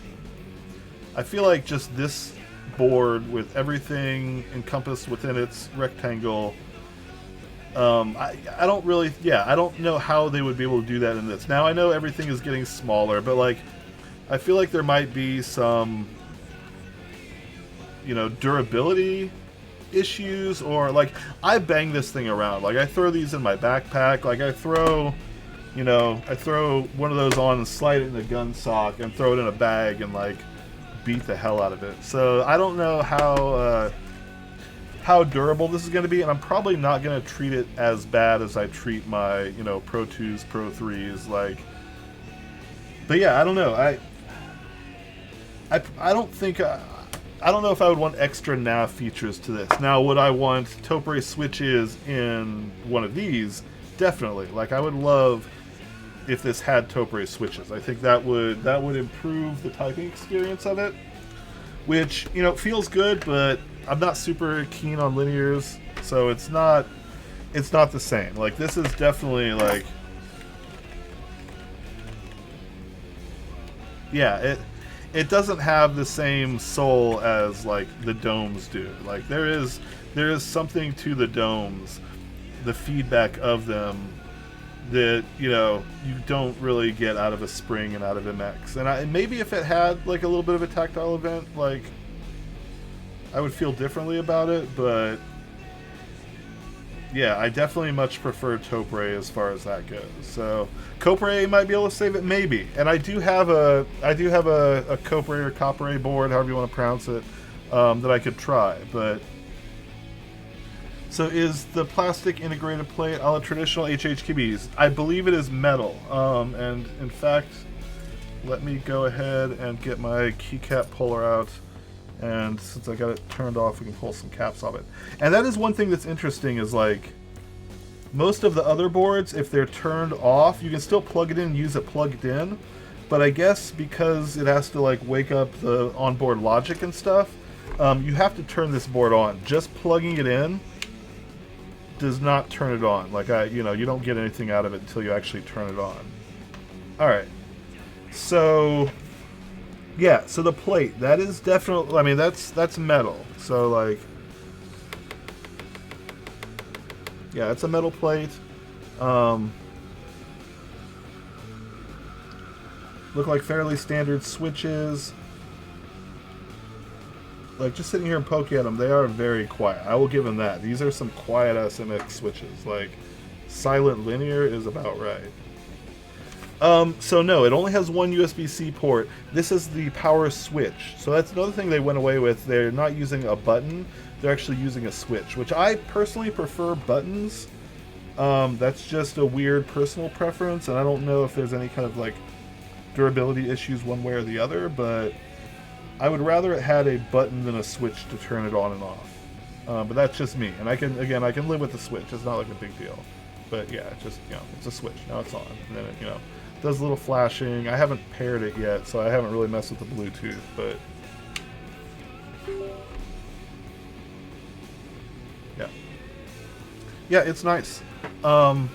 I feel like just this board with everything encompassed within its rectangle, I don't really, yeah, I don't know how they would be able to do that in this. Now, I know everything is getting smaller, but, like, I feel like there might be some, you know, durability issues, or, like, I bang this thing around. Like, I throw these in my backpack. Like, I throw one of those on and slide it in a gun sock and throw it in a bag and, like, beat the hell out of it. So I don't know how durable this is going to be, and I'm probably not going to treat it as bad as I treat my, you know, Pro 2s, Pro 3s, like. But yeah, I don't know. I don't think I don't know if I would want extra nav features to this. Now, would I want Topre switches in one of these? Definitely. Like, I would love if this had Topre switches. I think that would improve the typing experience of it, which, you know, feels good, but I'm not super keen on linears, so it's not the same. Like, this is definitely, like, yeah, it doesn't have the same soul as like the domes do. Like there is something to the domes, the feedback of them, that you don't really get out of a Spring and out of MX. And maybe if it had like a little bit of a tactile event, like I would feel differently about it. But yeah, I definitely much prefer Topre as far as that goes. So Copre might be able to save it, maybe. And I do have a Copre or Copre board, however you want to pronounce it, that I could try. But so is the plastic integrated plate a la traditional HHKBs? I believe it is metal. And in fact, let me go ahead and get my keycap puller out. And since I got it turned off, we can pull some caps off it. And that is one thing that's interesting, is like most of the other boards, if they're turned off, you can still plug it in and use it plugged in. But I guess because it has to like wake up the onboard logic and stuff, you have to turn this board on. Just plugging it in does not turn it on. Like you don't get anything out of it until you actually turn it on. All right. So yeah, so the plate, that is definitely, I mean, that's metal. So like, yeah, it's a metal plate. Look like fairly standard switches. Like, just sitting here and poking at them, they are very quiet. I will give them that. These are some quiet SMX switches. Like, silent linear is about right. So no, it only has one USB-C port. This is the power switch. So that's another thing they went away with. They're not using a button. They're actually using a switch, which I personally prefer buttons. That's just a weird personal preference, and I don't know if there's any kind of like durability issues one way or the other, but I would rather it had a button than a switch to turn it on and off. But that's just me, and I can live with the switch. It's not like a big deal. But yeah, it's just, it's a switch. Now it's on, and then it, does a little flashing. I haven't paired it yet, so I haven't really messed with the Bluetooth, but yeah, it's nice. And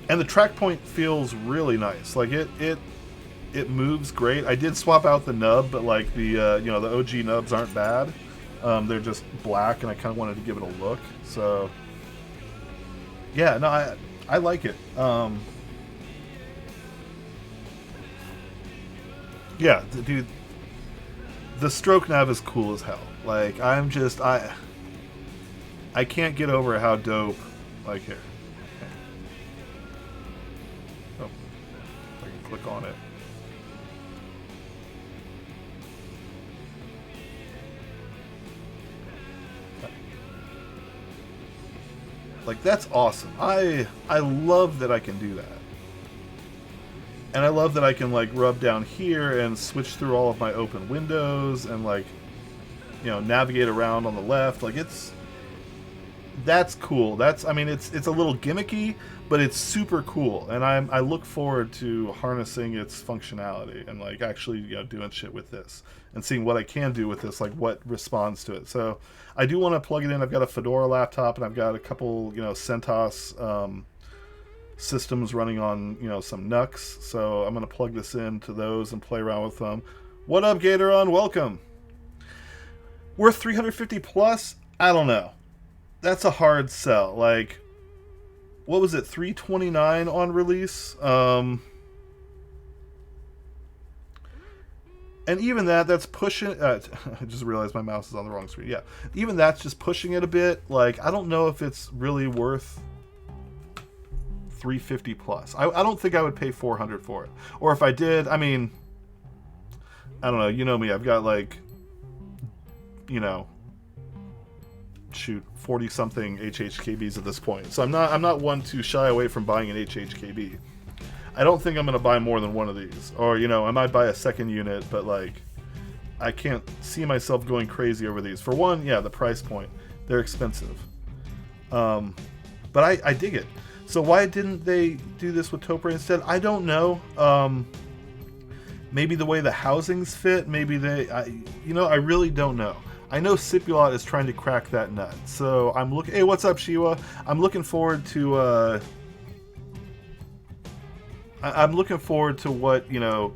the track point feels really nice. Like it moves great. I did swap out the nub, but like the the OG nubs aren't bad. They're just black, and I kind of wanted to give it a look. So yeah, no, I like it. Yeah, dude, the stroke nav is cool as hell. Like, I can't get over how dope. Like, here. Okay. Oh, I can click on it. Like, that's awesome. I love that I can do that. And I love that I can like rub down here and switch through all of my open windows and like, navigate around on the left. Like that's cool. It's a little gimmicky, but it's super cool. And I look forward to harnessing its functionality and like actually, doing shit with this and seeing what I can do with this, like what responds to it. So I do want to plug it in. I've got a Fedora laptop and I've got a couple, CentOS, systems running on some NUCs, so I'm gonna plug this into those and play around with them. What up, Gatoron? Welcome. Worth 350 plus? I don't know. That's a hard sell. Like, what was it, 329 on release? And even that's pushing. I just realized my mouse is on the wrong screen. Yeah, even that's just pushing it a bit. Like, I don't know if it's really worth 350 plus. I don't think I would pay 400 for it. Or if I did, I don't know, you know me, I've got like, 40 something HHKBs at this point. So I'm not one to shy away from buying an HHKB. I don't think I'm going to buy more than one of these. Or, I might buy a second unit, but like, I can't see myself going crazy over these. For one, yeah, the price point. They're expensive. But I dig it. So why didn't they do this with Topre instead? I don't know. Maybe the way the housings fit. Maybe I really don't know. I know Sipulot is trying to crack that nut. So I'm looking. Hey, what's up, Shiwa? I'm looking forward to. I'm looking forward to what, you know,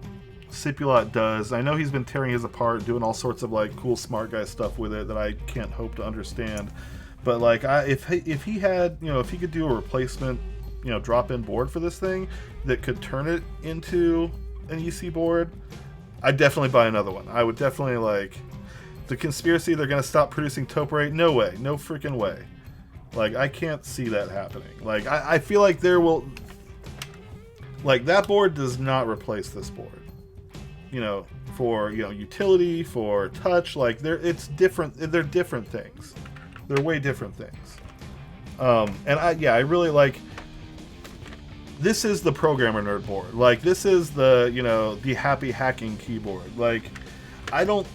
Sipulot does. I know he's been tearing his apart, doing all sorts of like cool smart guy stuff with it that I can't hope to understand. But like, if he had, you know, if he could do a replacement, you know, drop-in board for this thing that could turn it into an EC board, I'd definitely buy another one. I would definitely, like, the conspiracy they're going to stop producing Topre, no way, no freaking way. Like, I can't see that happening. Like, I feel like there will, like, that board does not replace this board. You know, for, you know, utility, for touch, like, it's different, they're different things. They're way different things. And I really like, this is the programmer nerd board. Like, this is the, you know, the happy hacking keyboard. Like, I don't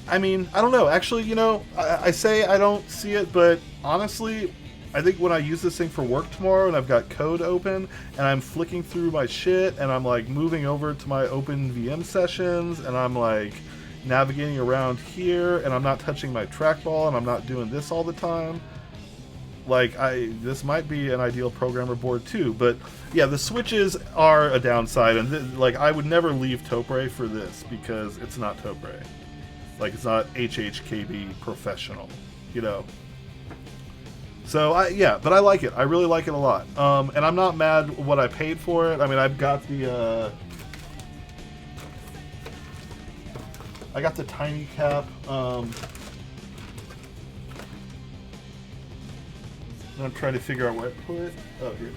know. Actually, you know, I say I don't see it, but honestly, I think when I use this thing for work tomorrow and I've got code open and I'm flicking through my shit and I'm like moving over to my open VM sessions and I'm like navigating around here and I'm not touching my trackball and I'm not doing this all the time, like, this might be an ideal programmer board too. But yeah, the switches are a downside, and like, I would never leave Topre for this because it's not Topre. Like, it's not HHKB professional, you know. So but I like it. I really like it a lot. And I'm not mad what I paid for it. I mean, I've got the tiny cap. I'm trying to figure out where I put it. Oh, here it is.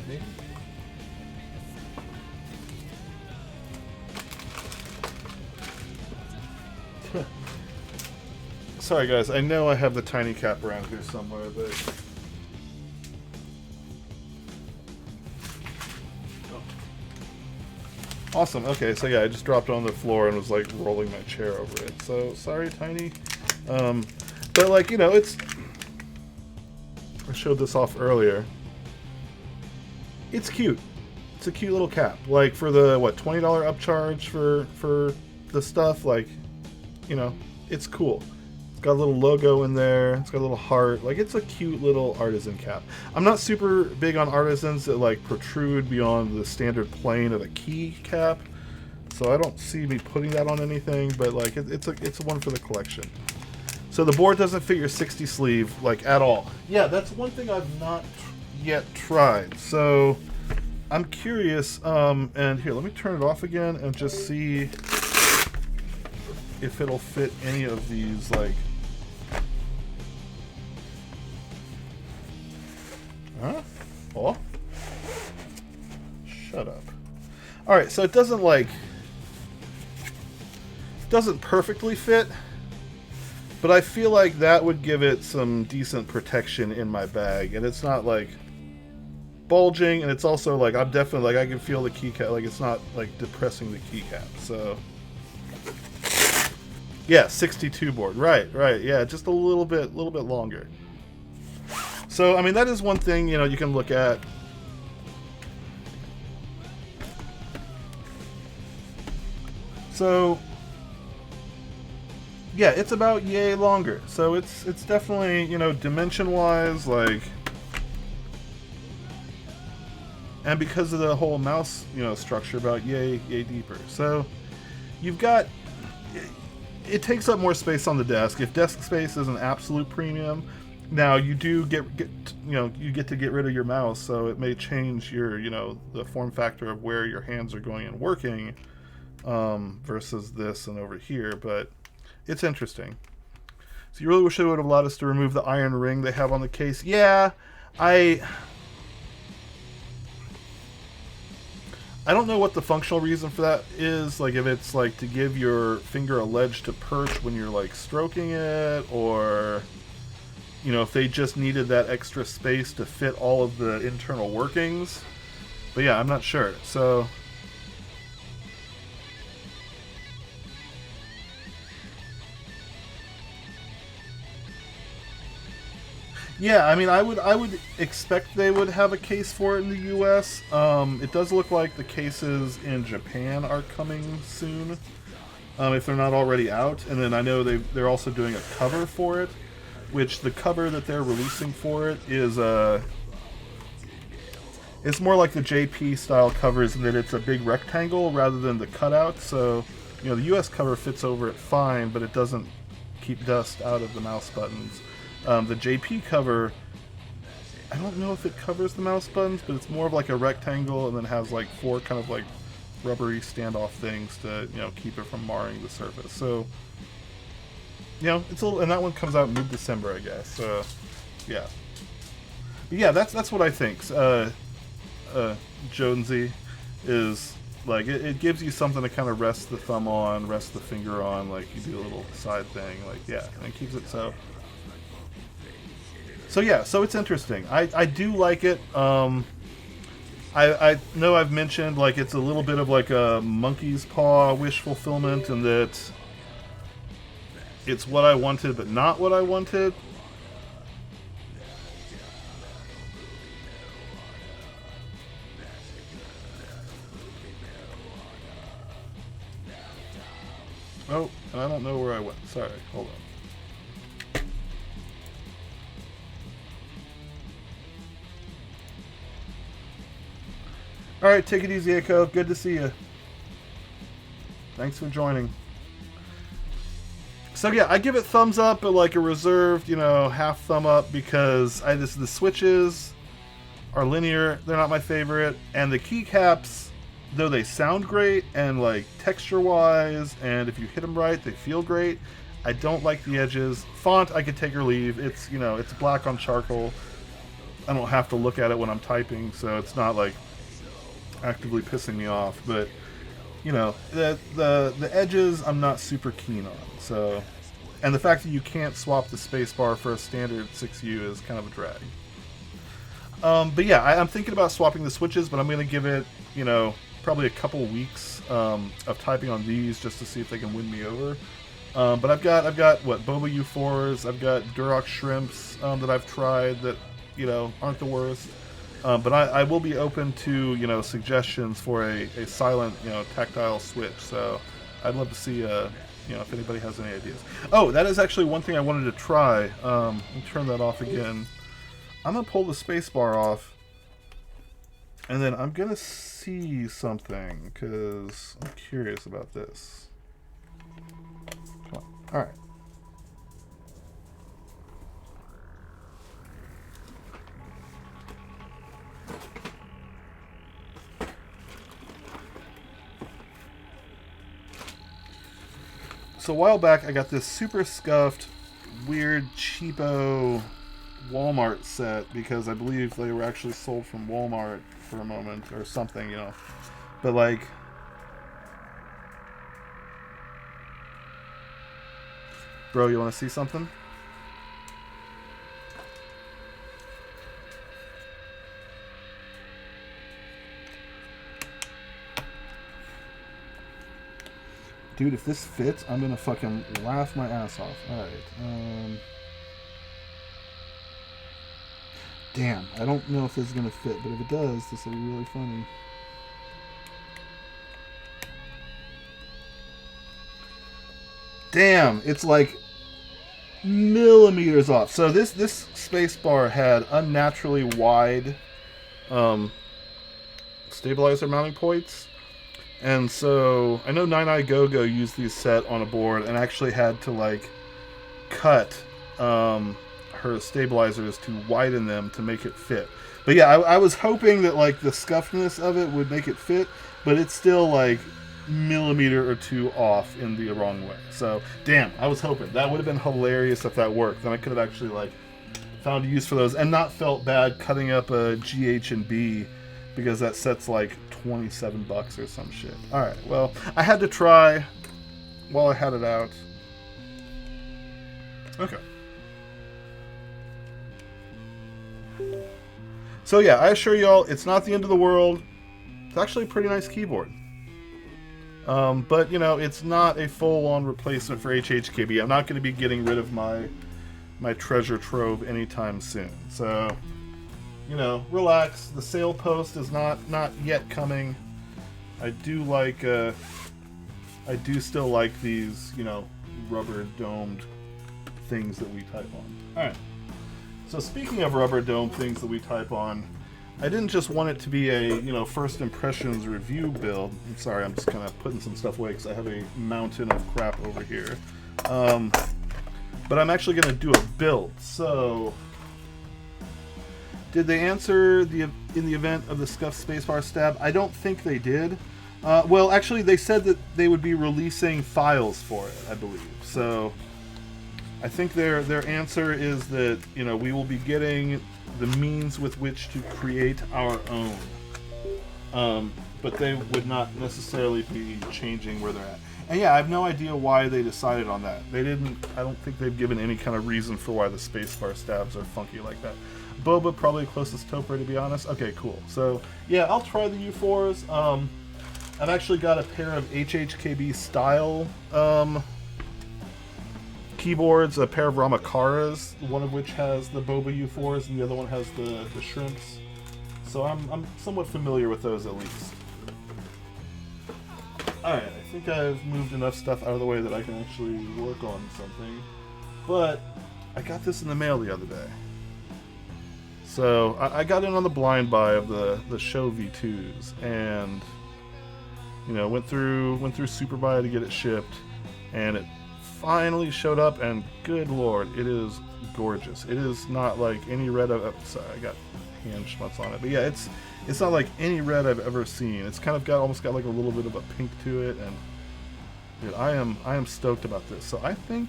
Maybe? Sorry, guys. I know I have the tiny cap around here somewhere, but... Oh. Awesome. Okay, so yeah, I just dropped it on the floor and was, like, rolling my chair over it. So, sorry, Tiny. But, like, you know, it's... I showed this off earlier. It's cute. It's a cute little cap. Like, for the, what, $20 upcharge for the stuff, like, you know, it's cool. It's got a little logo in there. It's got a little heart. Like, it's a cute little artisan cap. I'm not super big on artisans that, like, protrude beyond the standard plane of a key cap. So I don't see me putting that on anything, but, like, it's a one for the collection. So the board doesn't fit your 60 sleeve, like, at all. Yeah, that's one thing I've not yet tried. So I'm curious, and here, let me turn it off again and just see if it'll fit any of these, like... Huh? Oh? Shut up. Alright, so it doesn't, like... It doesn't perfectly fit. But I feel like that would give it some decent protection in my bag, and it's not like bulging, and it's also like I'm definitely like I can feel the keycap, like it's not like depressing the keycap. So yeah, 62 board, right, yeah, just a little bit longer. So I mean, that is one thing, you know, you can look at. So yeah, it's about yay longer. So it's definitely, you know, dimension-wise, like, and because of the whole mouse, you know, structure, about yay deeper. So you've got, it takes up more space on the desk. If desk space is an absolute premium, now you do get you know, you get to get rid of your mouse, so it may change your, you know, the form factor of where your hands are going and working, versus this and over here, but it's interesting. So you really wish it would have allowed us to remove the iron ring they have on the case. Yeah, I don't know what the functional reason for that is. Like, if it's like to give your finger a ledge to perch when you're like stroking it, or, you know, if they just needed that extra space to fit all of the internal workings. But yeah, I'm not sure. So yeah, I mean, I would expect they would have a case for it in the U.S. It does look like the cases in Japan are coming soon, if they're not already out. And then I know they're also doing a cover for it, which the cover that they're releasing for it is It's more like the JP style covers in that it's a big rectangle rather than the cutout. So, you know, the US cover fits over it fine, but it doesn't keep dust out of the mouse buttons. The JP cover, I don't know if it covers the mouse buttons, but it's more of like a rectangle and then has like 4 kind of like rubbery standoff things to, you know, keep it from marring the surface. So, you know, it's a little, and that one comes out mid-December, I guess. Yeah. But yeah, that's what I think. Jonesy is like it gives you something to kind of rest the thumb on, rest the finger on, like you do a little side thing, like yeah, and it keeps it so yeah, so it's interesting. I do like it. I know I've mentioned like it's a little bit of like a monkey's paw wish fulfillment, and that it's what I wanted but not what I wanted. Oh, and I don't know where I went. Sorry, hold on. Alright, take it easy, Echo. Good to see you. Thanks for joining. So yeah, I give it thumbs up, but like a reserved, you know, half thumb up, because the switches are linear. They're not my favorite. And the keycaps, though they sound great and like texture-wise, and if you hit them right, they feel great, I don't like the edges. Font, I could take or leave. It's, you know, it's black on charcoal. I don't have to look at it when I'm typing, so it's not like actively pissing me off. But you know, the edges I'm not super keen on. So, and the fact that you can't swap the spacebar for a standard 6U is kind of a drag. But yeah, I'm thinking about swapping the switches, but I'm going to give it, you know, probably a couple weeks of typing on these just to see if they can win me over. But I've got what, Boba U4s, I've got Duroc Shrimps that I've tried that, you know, aren't the worst. But I will be open to, you know, suggestions for a silent, you know, tactile switch. So I'd love to see, you know, if anybody has any ideas. Oh, that is actually one thing I wanted to try. Let me turn that off again. I'm going to pull the spacebar off, and then I'm going to see something, because I'm curious about this. Come on. All right. So a while back, I got this super scuffed, weird, cheapo Walmart set, because I believe they were actually sold from Walmart for a moment or something, you know. But like, bro, you want to see something? Dude, if this fits, I'm gonna fucking laugh my ass off. Alright, damn, I don't know if this is gonna fit, but if it does, this will be really funny. Damn, it's like millimeters off. So this spacebar had unnaturally wide stabilizer mounting points. And so I know Nine Eye Go-Go used these set on a board and actually had to like cut her stabilizers to widen them to make it fit. But yeah, I was hoping that like the scuffness of it would make it fit, but it's still like millimeter or two off in the wrong way. So damn, I was hoping that would have been hilarious if that worked. Then I could have actually like found a use for those and not felt bad cutting up a GH and B, because that set's like $27 or some shit. Alright, well, I had to try while I had it out. Okay. So yeah, I assure y'all, it's not the end of the world. It's actually a pretty nice keyboard. But, you know, it's not a full-on replacement for HHKB. I'm not going to be getting rid of my treasure trove anytime soon. So, you know, relax. The sale post is not yet coming. I do still like these, you know, rubber domed things that we type on. Alright. So speaking of rubber dome things that we type on, I didn't just want it to be a, you know, first impressions review build. I'm sorry, I'm just kind of putting some stuff away because I have a mountain of crap over here. But I'm actually going to do a build. So, did they answer in the event of the scuffed spacebar stab? I don't think they did. Well, actually, they said that they would be releasing files for it, I believe. So, I think their answer is that, you know, we will be getting the means with which to create our own. But they would not necessarily be changing where they're at. And yeah, I have no idea why they decided on that. They didn't, I don't think they've given any kind of reason for why the spacebar stabs are funky like that. Boba, probably closest Topher, to be honest. Okay, cool. So, yeah, I'll try the U4s. I've actually got a pair of HHKB style keyboards, a pair of Ramakaras, one of which has the Boba U4s and the other one has the shrimps. So I'm somewhat familiar with those at least. Alright, I think I've moved enough stuff out of the way that I can actually work on something. But I got this in the mail the other day. So I got in on the blind buy of the Sho V2s and, you know, went through Super Buy to get it shipped, and it finally showed up, and good lord, it is gorgeous. It is not like any red sorry, I got hand schmutz on it, but yeah, it's not like any red I've ever seen. It's kind of almost got like a little bit of a pink to it, and dude, I am stoked about this. So I think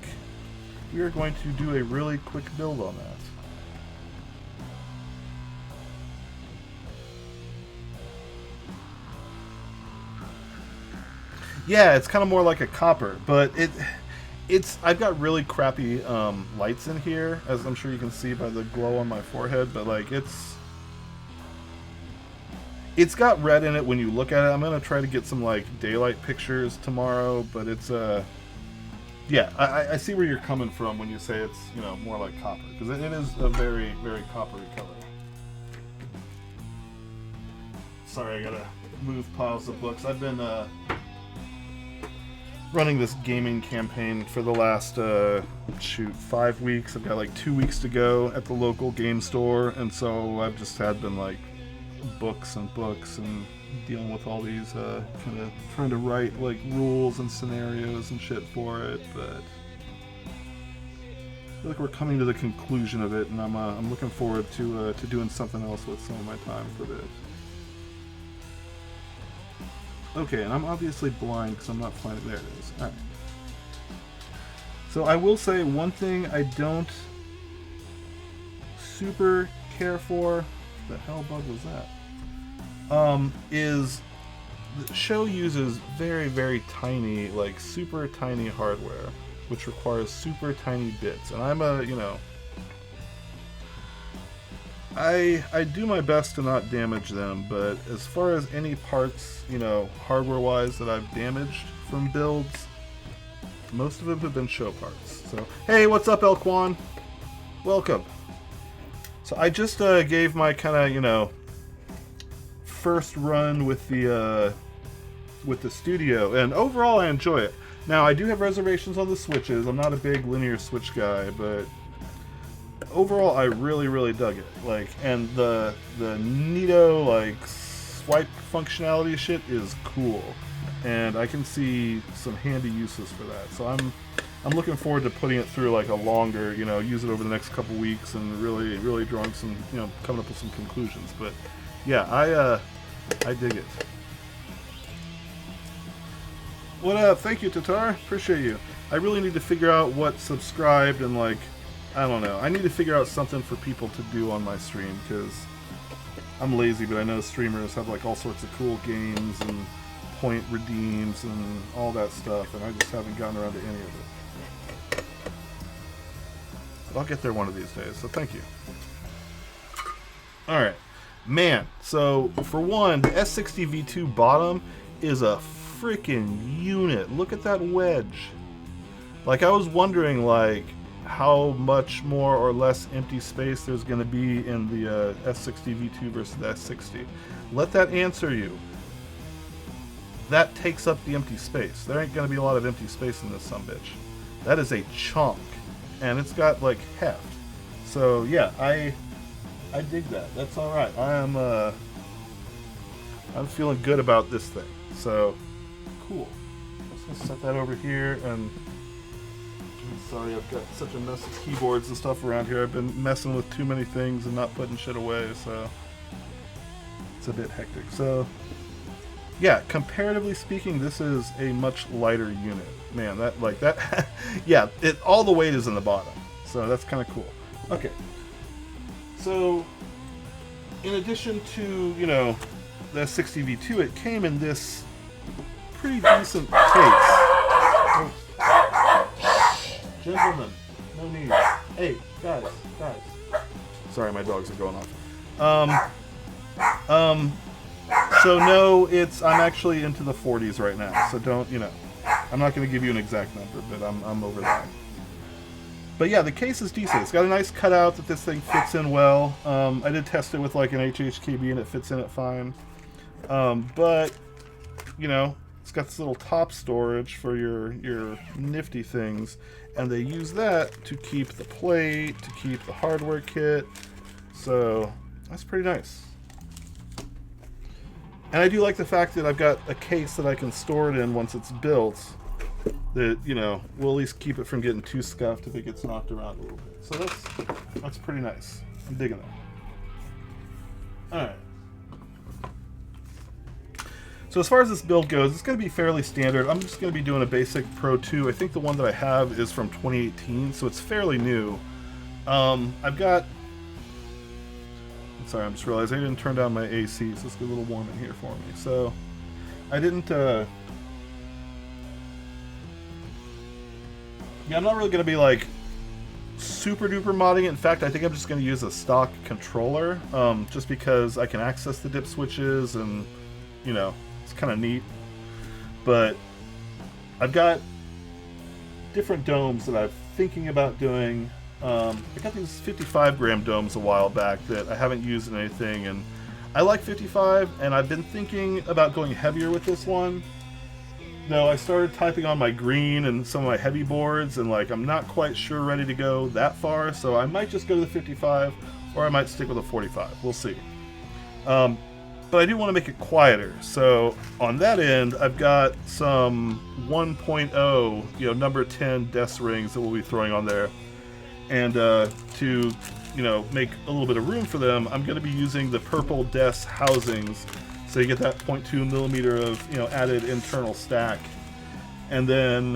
we are going to do a really quick build on that. Yeah, it's kind of more like a copper, but it's I've got really crappy lights in here, as I'm sure you can see by the glow on my forehead, but like it's got red in it when you look at it. I'm gonna try to get some like daylight pictures tomorrow, but it's yeah, I see where you're coming from when you say it's, you know, more like copper, because it is a very, very coppery color. Sorry, I gotta move piles of books. I've been running this gaming campaign for the last 5 weeks. I've got like 2 weeks to go at the local game store, and so I've just been like books and books and dealing with all these kind of trying to write like rules and scenarios and shit for it. But I feel like we're coming to the conclusion of it, and I'm looking forward to doing something else with some of my time for a bit. Okay, and I'm obviously blind because I'm not finding. There it is. Alright. So I will say one thing I don't super care for. What the hell bug was that? Is the Sho uses very, very tiny, like super tiny hardware, which requires super tiny bits. And I'm a, you know, I do my best to not damage them, but as far as any parts, you know, hardware-wise that I've damaged from builds, most of them have been Sho parts. So, hey, what's up, Elquan? Welcome. So I just gave my kind of, you know, first run with the studio, and overall I enjoy it. Now I do have reservations on the switches. I'm not a big linear switch guy, but overall, I really, really dug it. Like, and the neato like swipe functionality shit is cool, and I can see some handy uses for that. So I'm looking forward to putting it through like a longer, you know, use it over the next couple weeks and really, really drawing some, you know, coming up with some conclusions. But yeah, I dig it. What up? Thank you, Tatar. Appreciate you. I really need to figure out what subscribed and like, I don't know. I need to figure out something for people to do on my stream, because I'm lazy, but I know streamers have like all sorts of cool games and point redeems and all that stuff, and I just haven't gotten around to any of it. But I'll get there one of these days, so thank you. Alright. Man, so for one, the S60v2 bottom is a freaking unit. Look at that wedge. Like, I was wondering, like, how much more or less empty space there's going to be in the S60v2 versus the S60. Let that answer you. That takes up the empty space. There ain't going to be a lot of empty space in this sumbitch. That is a chunk, and it's got like heft. So yeah, I I dig that. That's all right. I'm feeling good about this thing. So cool. Let's just set that over here. And I'm sorry, I've got such a mess of keyboards and stuff around here. I've been messing with too many things and not putting shit away, so it's a bit hectic. So yeah, comparatively speaking, this is a much lighter unit. Man, that like that. Yeah, all the weight is in the bottom, so that's kind of cool. Okay. So, in addition to, you know, the S60v2, it came in this pretty decent case. Oh. Gentlemen, no need. Hey, guys. Sorry, my dogs are going off. So no, I'm actually into the 40s right now, so don't, you know, I'm not going to give you an exact number, but I'm over that. But yeah, the case is decent. It's got a nice cutout that this thing fits in well. I did test it with like an HHKB and it fits in it fine. But, you know, it's got this little top storage for your nifty things. And they use that to keep the plate, to keep the hardware kit. So that's pretty nice. And I do like the fact that I've got a case that I can store it in once it's built. That, you know, will at least keep it from getting too scuffed if it gets knocked around a little bit. So that's pretty nice. I'm digging that. Alright. So as far as this build goes, it's going to be fairly standard. I'm just going to be doing a basic Pro 2. I think the one that I have is from 2018, so it's fairly new. I've got... Sorry, I'm just realizing I didn't turn down my AC, so it's a little warm in here for me. So, I didn't... Yeah, I'm not really going to be, like, super duper modding it. In fact, I think I'm just going to use a stock controller, just because I can access the dip switches and, you know, it's kind of neat. But I've got different domes that I'm thinking about doing. I got these 55-gram domes a while back that I haven't used in anything, and I like 55, and I've been thinking about going heavier with this one. No, I started typing on my green and some of my heavy boards, and like I'm not quite sure ready to go that far, so I might just go to the 55, or I might stick with a 45. We'll see. But I do want to make it quieter, so on that end, I've got some 1.0, you know, number 10 desk rings that we'll be throwing on there, and to, you know, make a little bit of room for them, I'm going to be using the purple desk housings. So you get that 0.2 millimeter of, you know, added internal stack, and then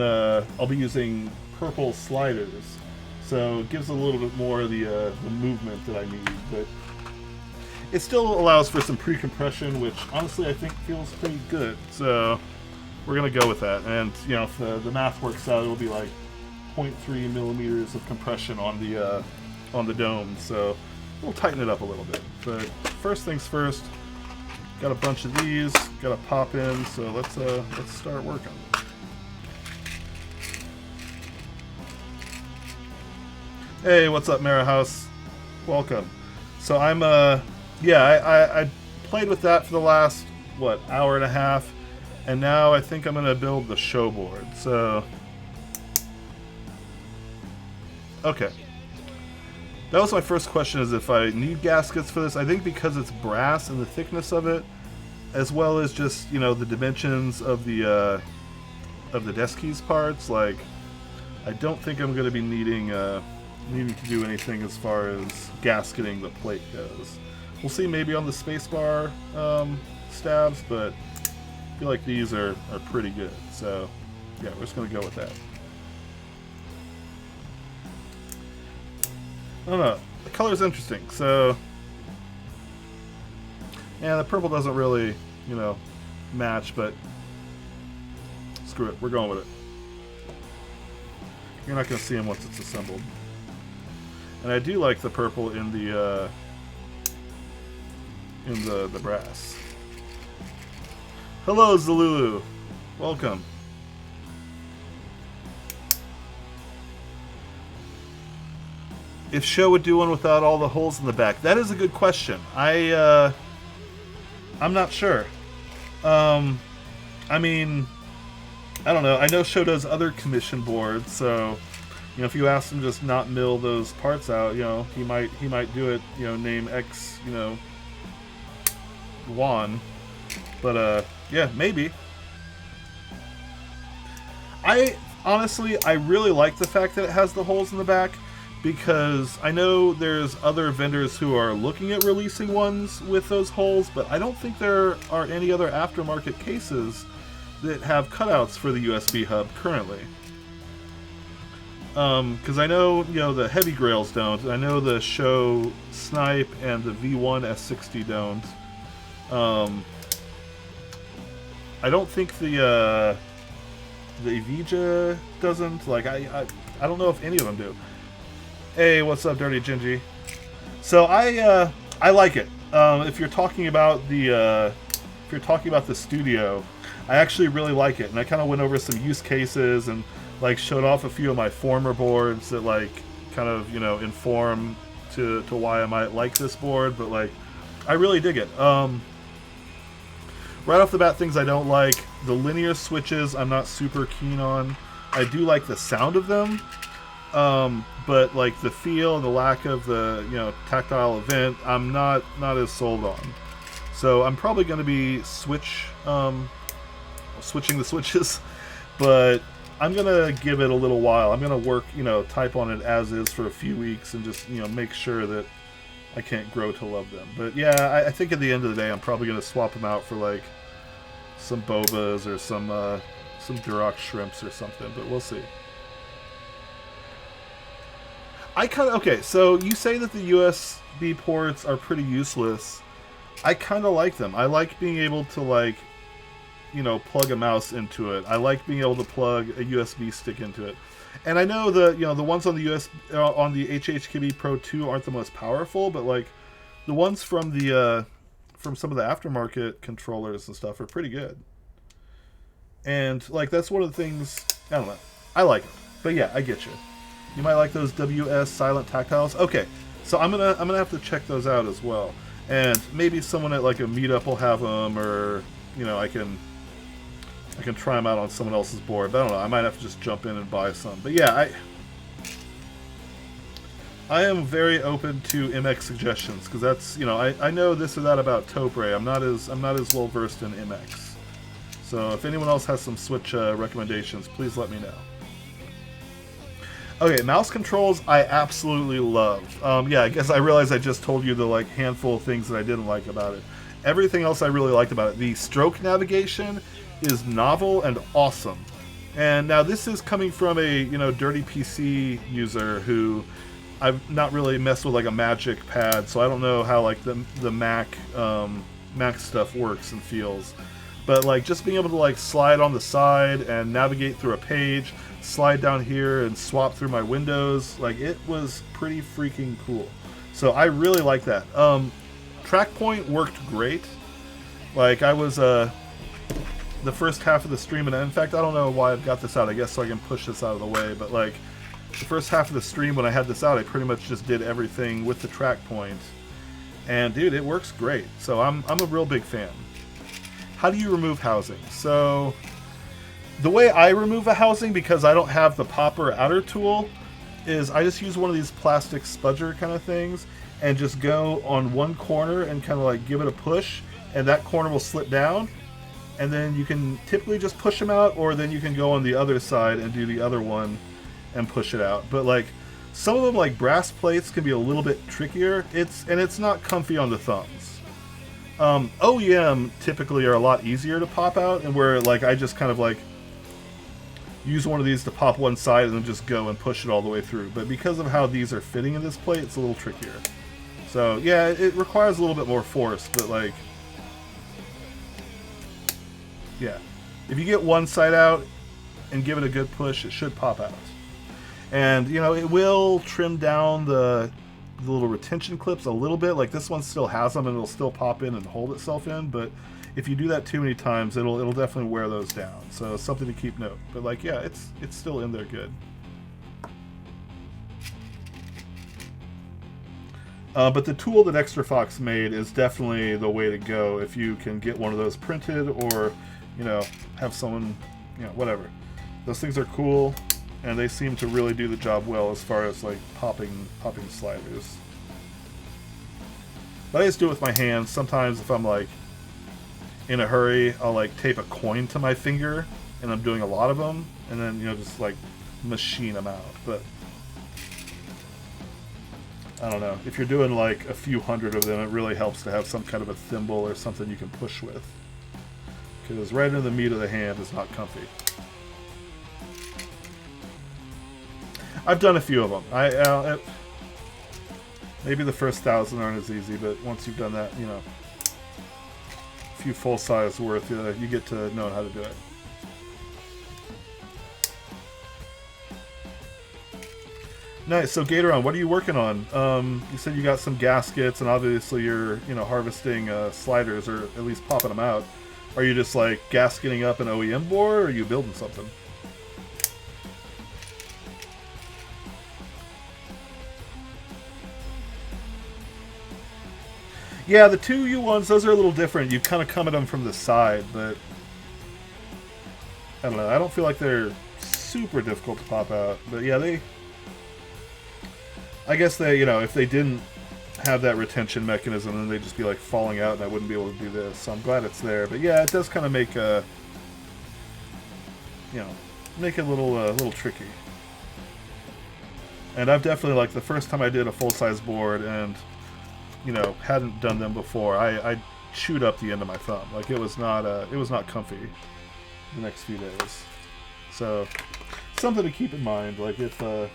I'll be using purple sliders, so it gives a little bit more of the movement that I need. But it still allows for some pre-compression, which honestly I think feels pretty good. So we're gonna go with that, and you know, if the math works out, it'll be like 0.3 millimeters of compression on the dome. So we'll tighten it up a little bit. But first things first. Got a bunch of these, got to pop in, so let's start working. Hey, what's up, Mara House? Welcome. So I'm yeah, I played with that for the last hour and a half, and now I think I'm gonna build the show board. So okay. That was my first question, is if I need gaskets for this. I think because it's brass and the thickness of it, as well as just, you know, the dimensions of the desk keys parts, like, I don't think I'm going to be needing to do anything as far as gasketing the plate goes. We'll see maybe on the spacebar stabs, but I feel like these are pretty good. So, yeah, we're just going to go with that. I don't know. The color's interesting, so yeah, the purple doesn't really, you know, match, but screw it. We're going with it. You're not going to see them once it's assembled. And I do like the purple in the brass. Hello, Zalulu. Welcome. If Sho would do one without all the holes in the back, that is a good question. I'm not sure. I mean, I don't know. I know Sho does other commission boards, so You know, if you ask him to just not mill those parts out, you know, he might do it. You know, name X, you know, Juan. But yeah, maybe. Honestly, I really like the fact that it has the holes in the back, because I know there's other vendors who are looking at releasing ones with those holes, but I don't think there are any other aftermarket cases that have cutouts for the USB hub currently. Because I know, you know, the heavy grails don't. I know the Sho Snipe and the V1 S60 don't. I don't think the Evija doesn't. Like, I don't know if any of them do. Hey, what's up, Dirty Gingy? So I like it. If you're talking about the studio, I actually really like it, and I kind of went over some use cases and like showed off a few of my former boards that like kind of, you know, inform to why I might like this board. But like, I really dig it. Right off the bat, things I don't like: the linear switches I'm not super keen on. I do like the sound of them, but like the feel and the lack of the, you know, tactile event, I'm not as sold on. So I'm probably going to be switching the switches, but I'm going to give it a little while. I'm going to work, you know, type on it as is for a few weeks and just, you know, make sure that I can't grow to love them. But yeah, I think at the end of the day, I'm probably going to swap them out for like some Bobas or some Duroc shrimps or something, but we'll see. Okay, so you say that the USB ports are pretty useless. I kind of like them. I like being able to, like, you know, plug a mouse into it. I like being able to plug a USB stick into it. And I know the, you know, the ones on the on the HHKB Pro 2 aren't the most powerful, but like the ones from the from some of the aftermarket controllers and stuff are pretty good. And like, that's one of the things, I don't know, I like it. But yeah, I get you. You might like those WS silent tactiles. Okay, so I'm gonna have to check those out as well. And maybe someone at like a meetup will have them, or, you know, I can try them out on someone else's board. But I don't know, I might have to just jump in and buy some. But yeah, I am very open to MX suggestions, because that's, you know, I know this or that about Topre. I'm not as well versed in MX. So if anyone else has some Switch recommendations, please let me know. Okay, mouse controls I absolutely love. Yeah, I guess I realized I just told you the like handful of things that I didn't like about it. Everything else I really liked about it. The stroke navigation is novel and awesome. And now this is coming from a, you know, dirty PC user who I've not really messed with like a Magic Pad, so I don't know how like the Mac stuff works and feels. But like, just being able to like slide on the side and navigate through a page, slide down here and swap through my windows, like, it was pretty freaking cool. So I really like that. Track point worked great. Like, I was the first half of the stream, and in fact I don't know why I've got this out, I guess so I can push this out of the way, but like the first half of the stream when I had this out, I pretty much just did everything with the track point, and dude, it works great. So I'm a real big fan. How do you remove housing? So the way I remove a housing, because I don't have the popper outer tool, is I just use one of these plastic spudger kind of things and just go on one corner and kind of like give it a push, and that corner will slip down, and then you can typically just push them out, or then you can go on the other side and do the other one and push it out. But like, some of them, like brass plates, can be a little bit trickier. It's not comfy on the thumbs. OEM typically are a lot easier to pop out, and where like I just kind of like use one of these to pop one side and then just go and push it all the way through. But because of how these are fitting in this plate, it's a little trickier. So yeah, it requires a little bit more force, but like, yeah, if you get one side out and give it a good push, it should pop out. And you know, it will trim down the little retention clips a little bit. Like, this one still has them and it'll still pop in and hold itself in, but if you do that too many times, it'll definitely wear those down. So something to keep note. But like, yeah, it's still in there good. But the tool that Extra Fox made is definitely the way to go if you can get one of those printed, or, you know, have someone, you know, whatever. Those things are cool. and they seem to really do the job well as far as like popping sliders. But I just do it with my hands. Sometimes if I'm like in a hurry, I'll like tape a coin to my finger, and I'm doing a lot of them, and then, you know, just like machine them out. But I don't know, if you're doing like a few hundred of them, it really helps to have some kind of a thimble or something you can push with, because right into the meat of the hand is not comfy. I've done a few of them. Maybe the first 1,000 aren't as easy, but once you've done that, you know, a few full size worth, you get to know how to do it. Nice. So Gatoron, what are you working on? You said you got some gaskets, and obviously you're, you know, harvesting sliders, or at least popping them out. Are you just like gasketing up an OEM board, or are you building something? Yeah, the 2U ones, those are a little different. You kind of come at them from the side, but I don't know. I don't feel like they're super difficult to pop out. But yeah, I guess they, you know, if they didn't have that retention mechanism, then they'd just be like falling out, and I wouldn't be able to do this. So I'm glad it's there. But yeah, it does kind of make a, you know, make it a little tricky. And I've definitely, like, the first time I did a full-size board and, you know, hadn't done them before, I chewed up the end of my thumb. Like, it was not comfy the next few days. So something to keep in mind. Like, if you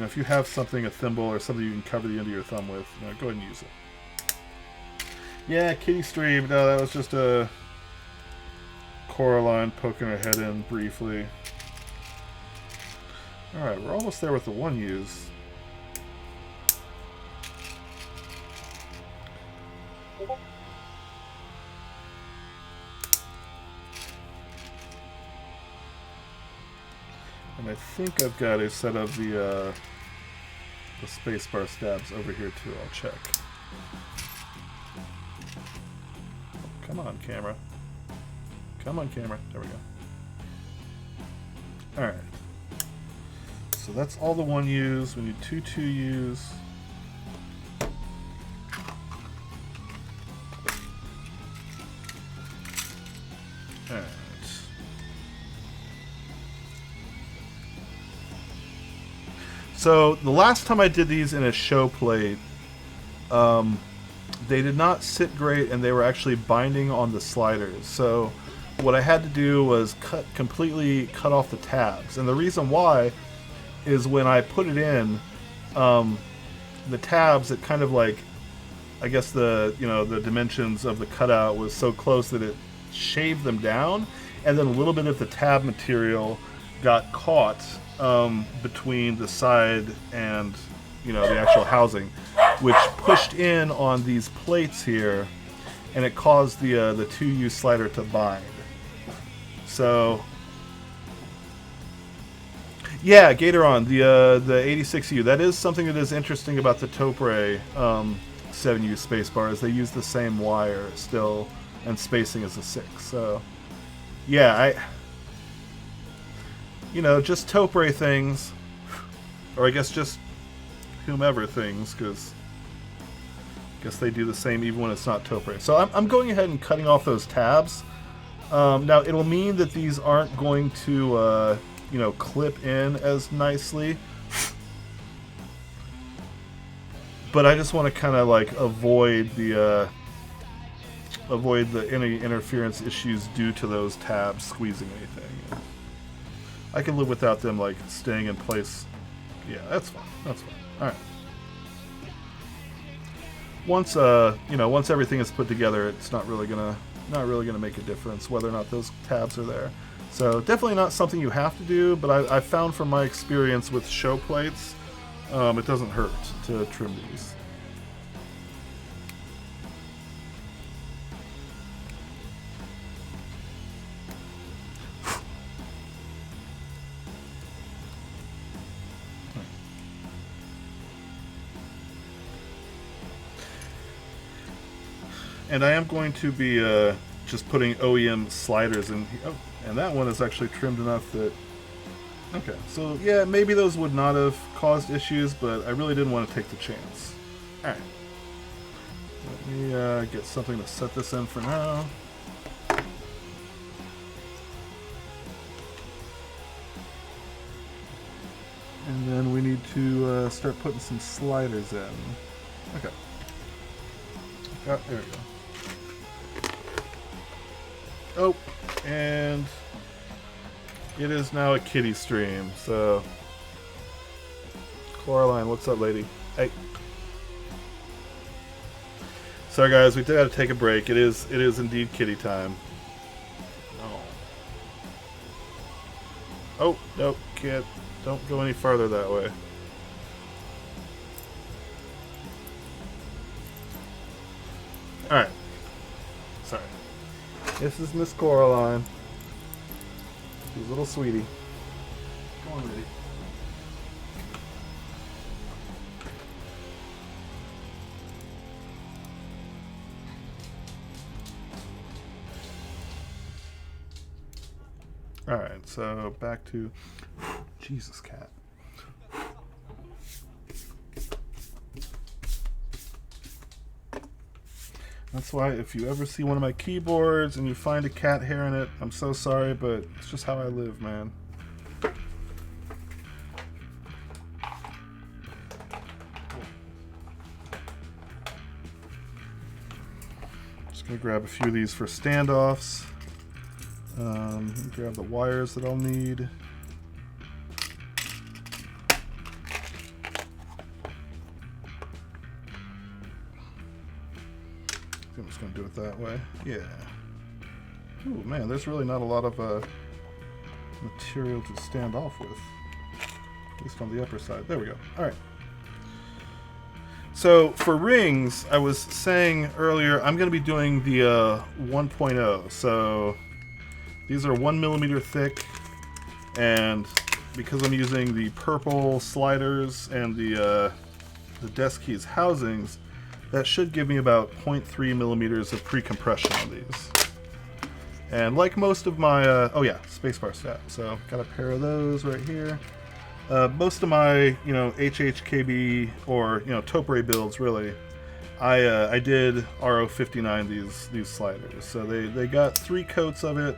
know, if you have something, a thimble or something you can cover the end of your thumb with, you know, go ahead and use it. Yeah, Kitty streamed. No, that was just a Coraline poking her head in briefly. Alright, we're almost there with the 1Us. And I think I've got a set of the spacebar stabs over here too. I'll check. Come on, camera. Come on, camera. There we go. Alright. So that's all the 1Us. We need 2 2Us. Alright. So the last time I did these in a show plate, they did not sit great, and they were actually binding on the sliders. So what I had to do was completely cut off the tabs. And the reason why is when I put it in, the tabs, it kind of like, I guess the dimensions of the cutout was so close that it shaved them down, and then a little bit of the tab material got caught between the side and, you know, the actual housing, which pushed in on these plates here, and it caused the 2U slider to bind. So yeah, Gatoron, the 86U, that is something that is interesting about the Topre 7U spacebar, is they use the same wire still, and spacing is a 6. So yeah, you know, just Topre things, or I guess just whomever things, because I guess they do the same even when it's not Topre. So I'm going ahead and cutting off those tabs. Now it'll mean that these aren't going to you know, clip in as nicely, but I just want to kind of like avoid any interference issues due to those tabs squeezing anything. I can live without them like staying in place. Yeah, that's fine. That's fine. All right. Once you know, once everything is put together, it's not really gonna make a difference whether or not those tabs are there. So definitely not something you have to do, but I've found from my experience with show plates, it doesn't hurt to trim these. And I am going to be just putting OEM sliders in. Oh, And that one is actually trimmed enough that... Okay, so yeah, maybe those would not have caused issues, but I really didn't want to take the chance. Alright. Let me get something to set this in for now. And then we need to start putting some sliders in. Okay. Oh, there we go. Oh, and it is now a kitty stream, so... Coraline, what's up, lady? Hey. Sorry guys, we did have to take a break. It is indeed kitty time. Oh, nope, can't. Don't go any farther that way. Alright. Sorry. This is Miss Coraline. She's a little sweetie. Come on, lady. Alright, so back to... Jesus, cat. That's why if you ever see one of my keyboards and you find a cat hair in it, I'm so sorry, but it's just how I live, man. Just gonna grab a few of these for standoffs. Grab the wires that I'll need. I'm just going to do it that way. Yeah. Ooh, man, there's really not a lot of material to stand off with. At least on the upper side. There we go. Alright. So, for rings, I was saying earlier, I'm going to be doing the 1.0. So, these are 1mm thick, and because I'm using the purple sliders and the desk keys housings, that should give me about 0.3mm of pre-compression on these. And like most of my, oh yeah, spacebar stat. So got a pair of those right here. Most of my, HHKB or Topre builds really, I did RO59 these sliders. So they got 3 coats of it,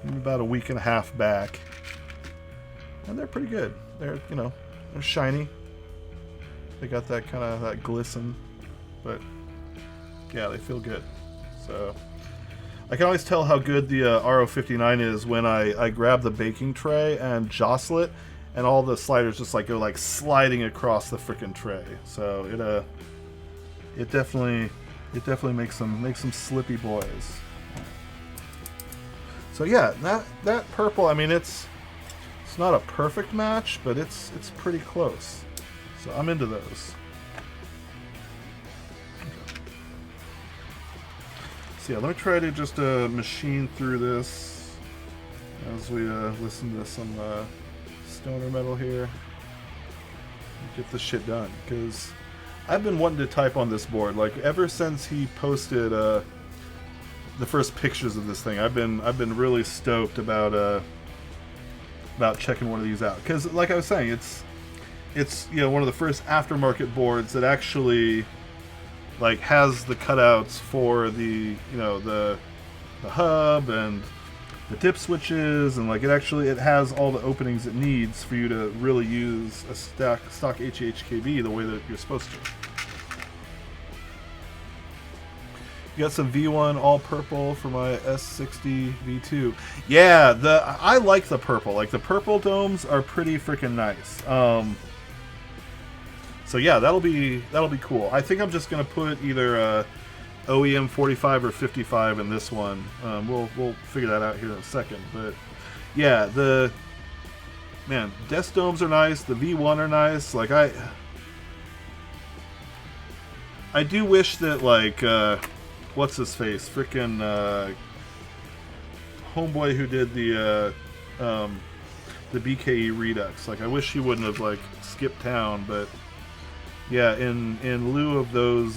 about a week and a half back, and they're pretty good. They're they're shiny. They got that kind of that glisten, but yeah, they feel good. So I can always tell how good the RO59 is when I grab the baking tray and jostle it, and all the sliders just go sliding across the frickin' tray. So it definitely makes some slippy boys. So yeah, that purple, I mean it's not a perfect match, but it's pretty close. So I'm into those. Okay. So yeah, let me try to just machine through this as we listen to some stoner metal here. Get this shit done, because I've been wanting to type on this board ever since he posted the first pictures of this thing. I've been really stoked about checking one of these out, because like I was saying, it's one of the first aftermarket boards that actually has the cutouts for the the hub and the dip switches, and it has all the openings it needs for you to really use a stock HHKB the way that you're supposed to. You got some V1 all purple for my S60v2. Yeah, I like the purple. The purple domes are pretty freaking nice. So yeah, that'll be cool. I think I'm just gonna put either OEM 45 or 55 in this one. We'll figure that out here in a second. But yeah, desk domes are nice. The V1 are nice. I do wish that what's his face? Frickin' homeboy who did the BKE Redux. I wish he wouldn't have skipped town, but yeah, in lieu of those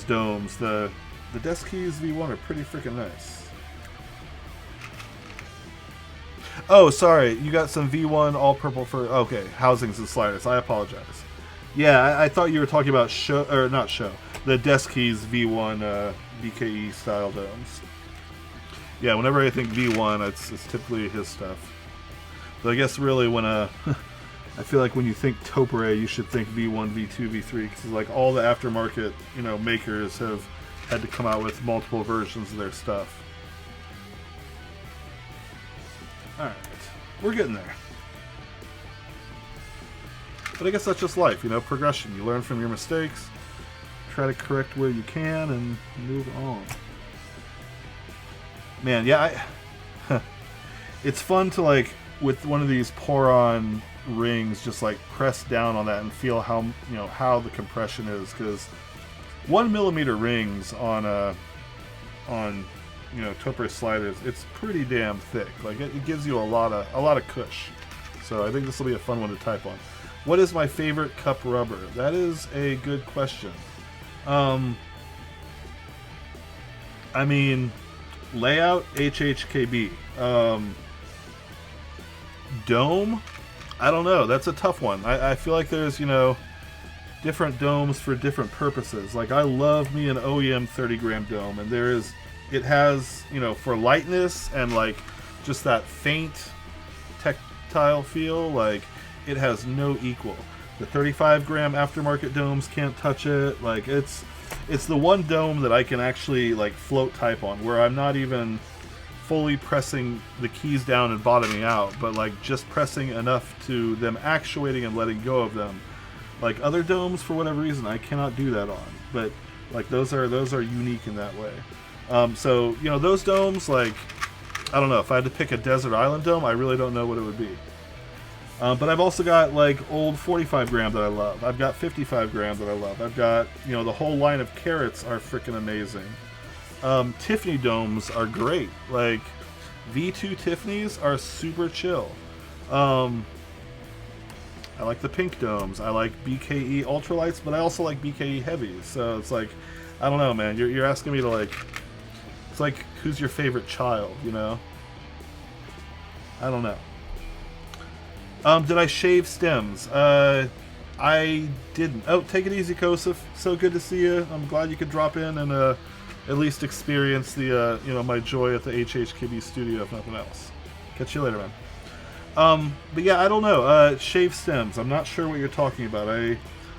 domes, the The desk keys V1 are pretty freaking nice. Oh, sorry. You got some V1 all purple for... Okay, housings and sliders. I apologize. Yeah, I thought you were talking about Sho... Or not Sho. The desk keys V1 BKE style domes. Yeah, whenever I think V1, it's typically his stuff. But I guess really when... I feel like when you think Topere, you should think V1, V2, V3. Because like all the aftermarket, you know, makers have had to come out with multiple versions of their stuff. Alright, we're getting there. But I guess that's just life, you know, progression. You learn from your mistakes, try to correct where you can, and move on. Man, yeah, it's fun to, like, with one of these pour-on rings, just, like, press down on that and feel how, you know, how the compression is, because 1mm rings on you know, Topere sliders, it's pretty damn thick. Like it gives you a lot of cush. So I think this will be a fun one to type on. What is my favorite cup rubber? That is a good question. I mean, layout HHKB. Dome? I don't know. That's a tough one. I feel like there's, you know, different domes for different purposes. Like I love me an OEM 30-gram dome, and it has, you know, for lightness and like just that faint tactile feel, like it has no equal. The 35-gram aftermarket domes can't touch it. Like it's the one dome that I can actually like float type on, where I'm not even fully pressing the keys down and bottoming out, but like just pressing enough to them actuating and letting go of them. Like other domes, for whatever reason, I cannot do that on. But like those are unique in that way. So, you know, those domes, like, I don't know, if I had to pick a desert island dome, I really don't know what it would be. But I've also got, like, old 45-gram that I love. I've got 55-gram that I love. I've got, you know, the whole line of carrots are freaking amazing. Tiffany domes are great. Like, V2 Tiffany's are super chill. I like the pink domes. I like BKE ultralights, but I also like BKE heavies. So it's like, I don't know, man. You're asking me to, like... It's like, who's your favorite child, you know? I don't know. Did I shave stems? I didn't. Oh, take it easy, Kosif. So good to see you. I'm glad you could drop in and at least experience the, you know, my joy at the HHKB Studio, if nothing else. Catch you later, man. But yeah, I don't know. Shave stems. I'm not sure what you're talking about. I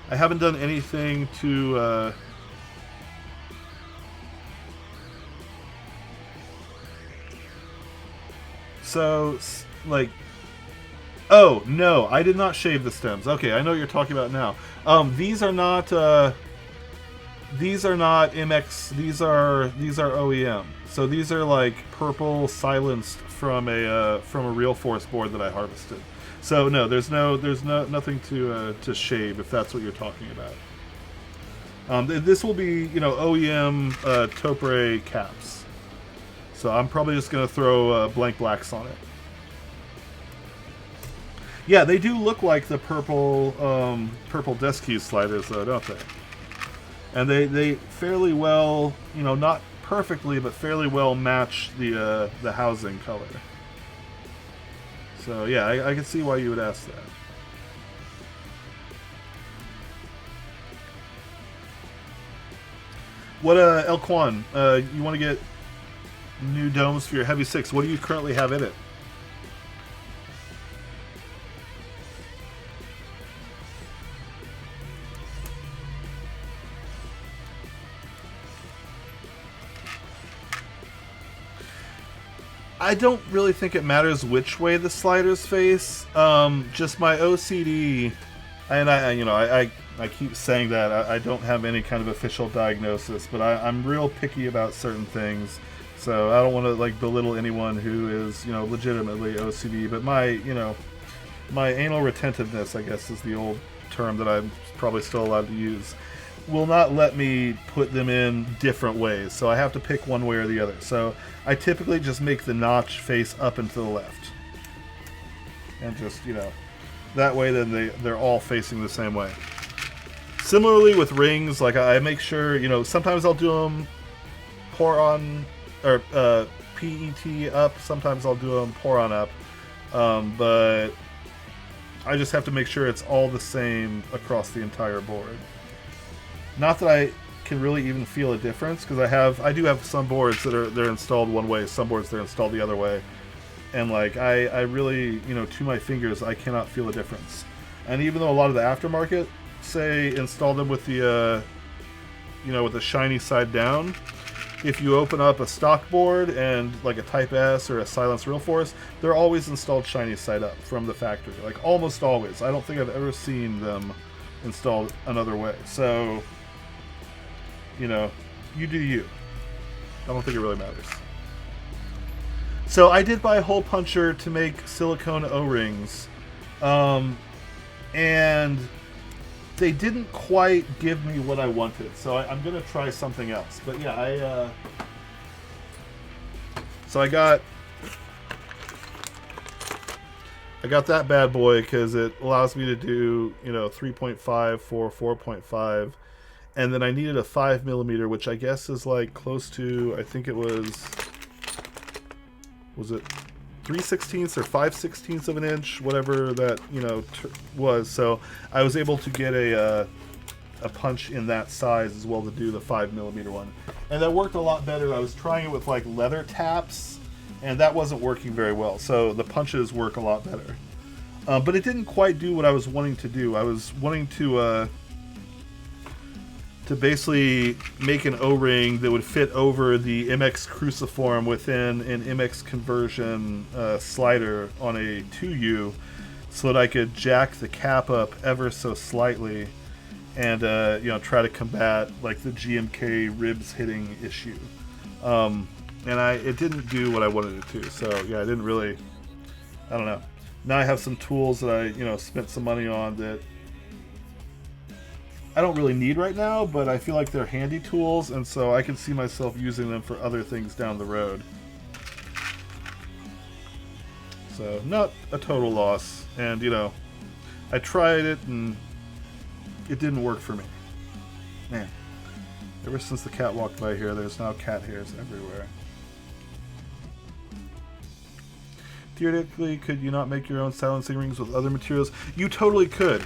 haven't done anything to... So, like, oh, no, I did not shave the stems. Okay, I know what you're talking about now. These are not MX, these are OEM. So these are like purple silenced from a real force board that I harvested. So no, there's nothing to shave if that's what you're talking about. This will be, you know, OEM Topere caps. So I'm probably just going to throw blank blacks on it. Yeah, they do look like the purple desk keys sliders, though, don't they? And they fairly well, you know, not perfectly, but fairly well match the housing color. So yeah, I can see why you would ask that. What El Quan, you want to get new domes for your Heavy 6. What do you currently have in it? I don't really think it matters which way the sliders face. Just my OCD, and I keep saying that I don't have any kind of official diagnosis, but I'm real picky about certain things. So I don't want to like belittle anyone who is, you know, legitimately OCD, but my anal retentiveness, I guess is the old term that I'm probably still allowed to use, will not let me put them in different ways. So I have to pick one way or the other. So I typically just make the notch face up and to the left. And just, you know, that way then they're all facing the same way. Similarly with rings, like I make sure, you know, sometimes I'll do them pour on or PET up. Sometimes I'll do them pour on up, but I just have to make sure it's all the same across the entire board. Not that I can really even feel a difference, because I do have some boards that they're installed one way, some boards they're installed the other way, and like I really, you know, to my fingers, I cannot feel a difference. And even though a lot of the aftermarket say install them with the you know, with the shiny side down, if you open up a stock board and like a Type S or a Silence Real Force, they're always installed shiny side up from the factory, like almost always. I don't think I've ever seen them installed another way. So, you know, you do you. I don't think it really matters. So I did buy a hole puncher to make silicone O-rings, and they didn't quite give me what I wanted, so I'm gonna try something else. But yeah, so I got that bad boy because it allows me to do, you know, 3.5 for 4.5, and then I needed a 5mm, which I guess is like close to, I think it was it 3/16 or 5/16 of an inch, whatever that, you know, was. So I was able to get a punch in that size as well to do the 5mm one, and that worked a lot better. I was trying it with like leather taps, and that wasn't working very well. So the punches work a lot better, but it didn't quite do what I was wanting to do. I was wanting to basically make an O-ring that would fit over the MX cruciform within an MX conversion slider on a 2U, so that I could jack the cap up ever so slightly and you know, try to combat like the GMK ribs hitting issue. And it didn't do what I wanted it to. So yeah, I didn't really, I don't know. Now I have some tools that I, you know, spent some money on that I don't really need right now, but I feel like they're handy tools, and so I can see myself using them for other things down the road. So, not a total loss. And, you know, I tried it, and it didn't work for me. Man, ever since the cat walked by here, there's now cat hairs everywhere. Theoretically, could you not make your own silencing rings with other materials? You totally could.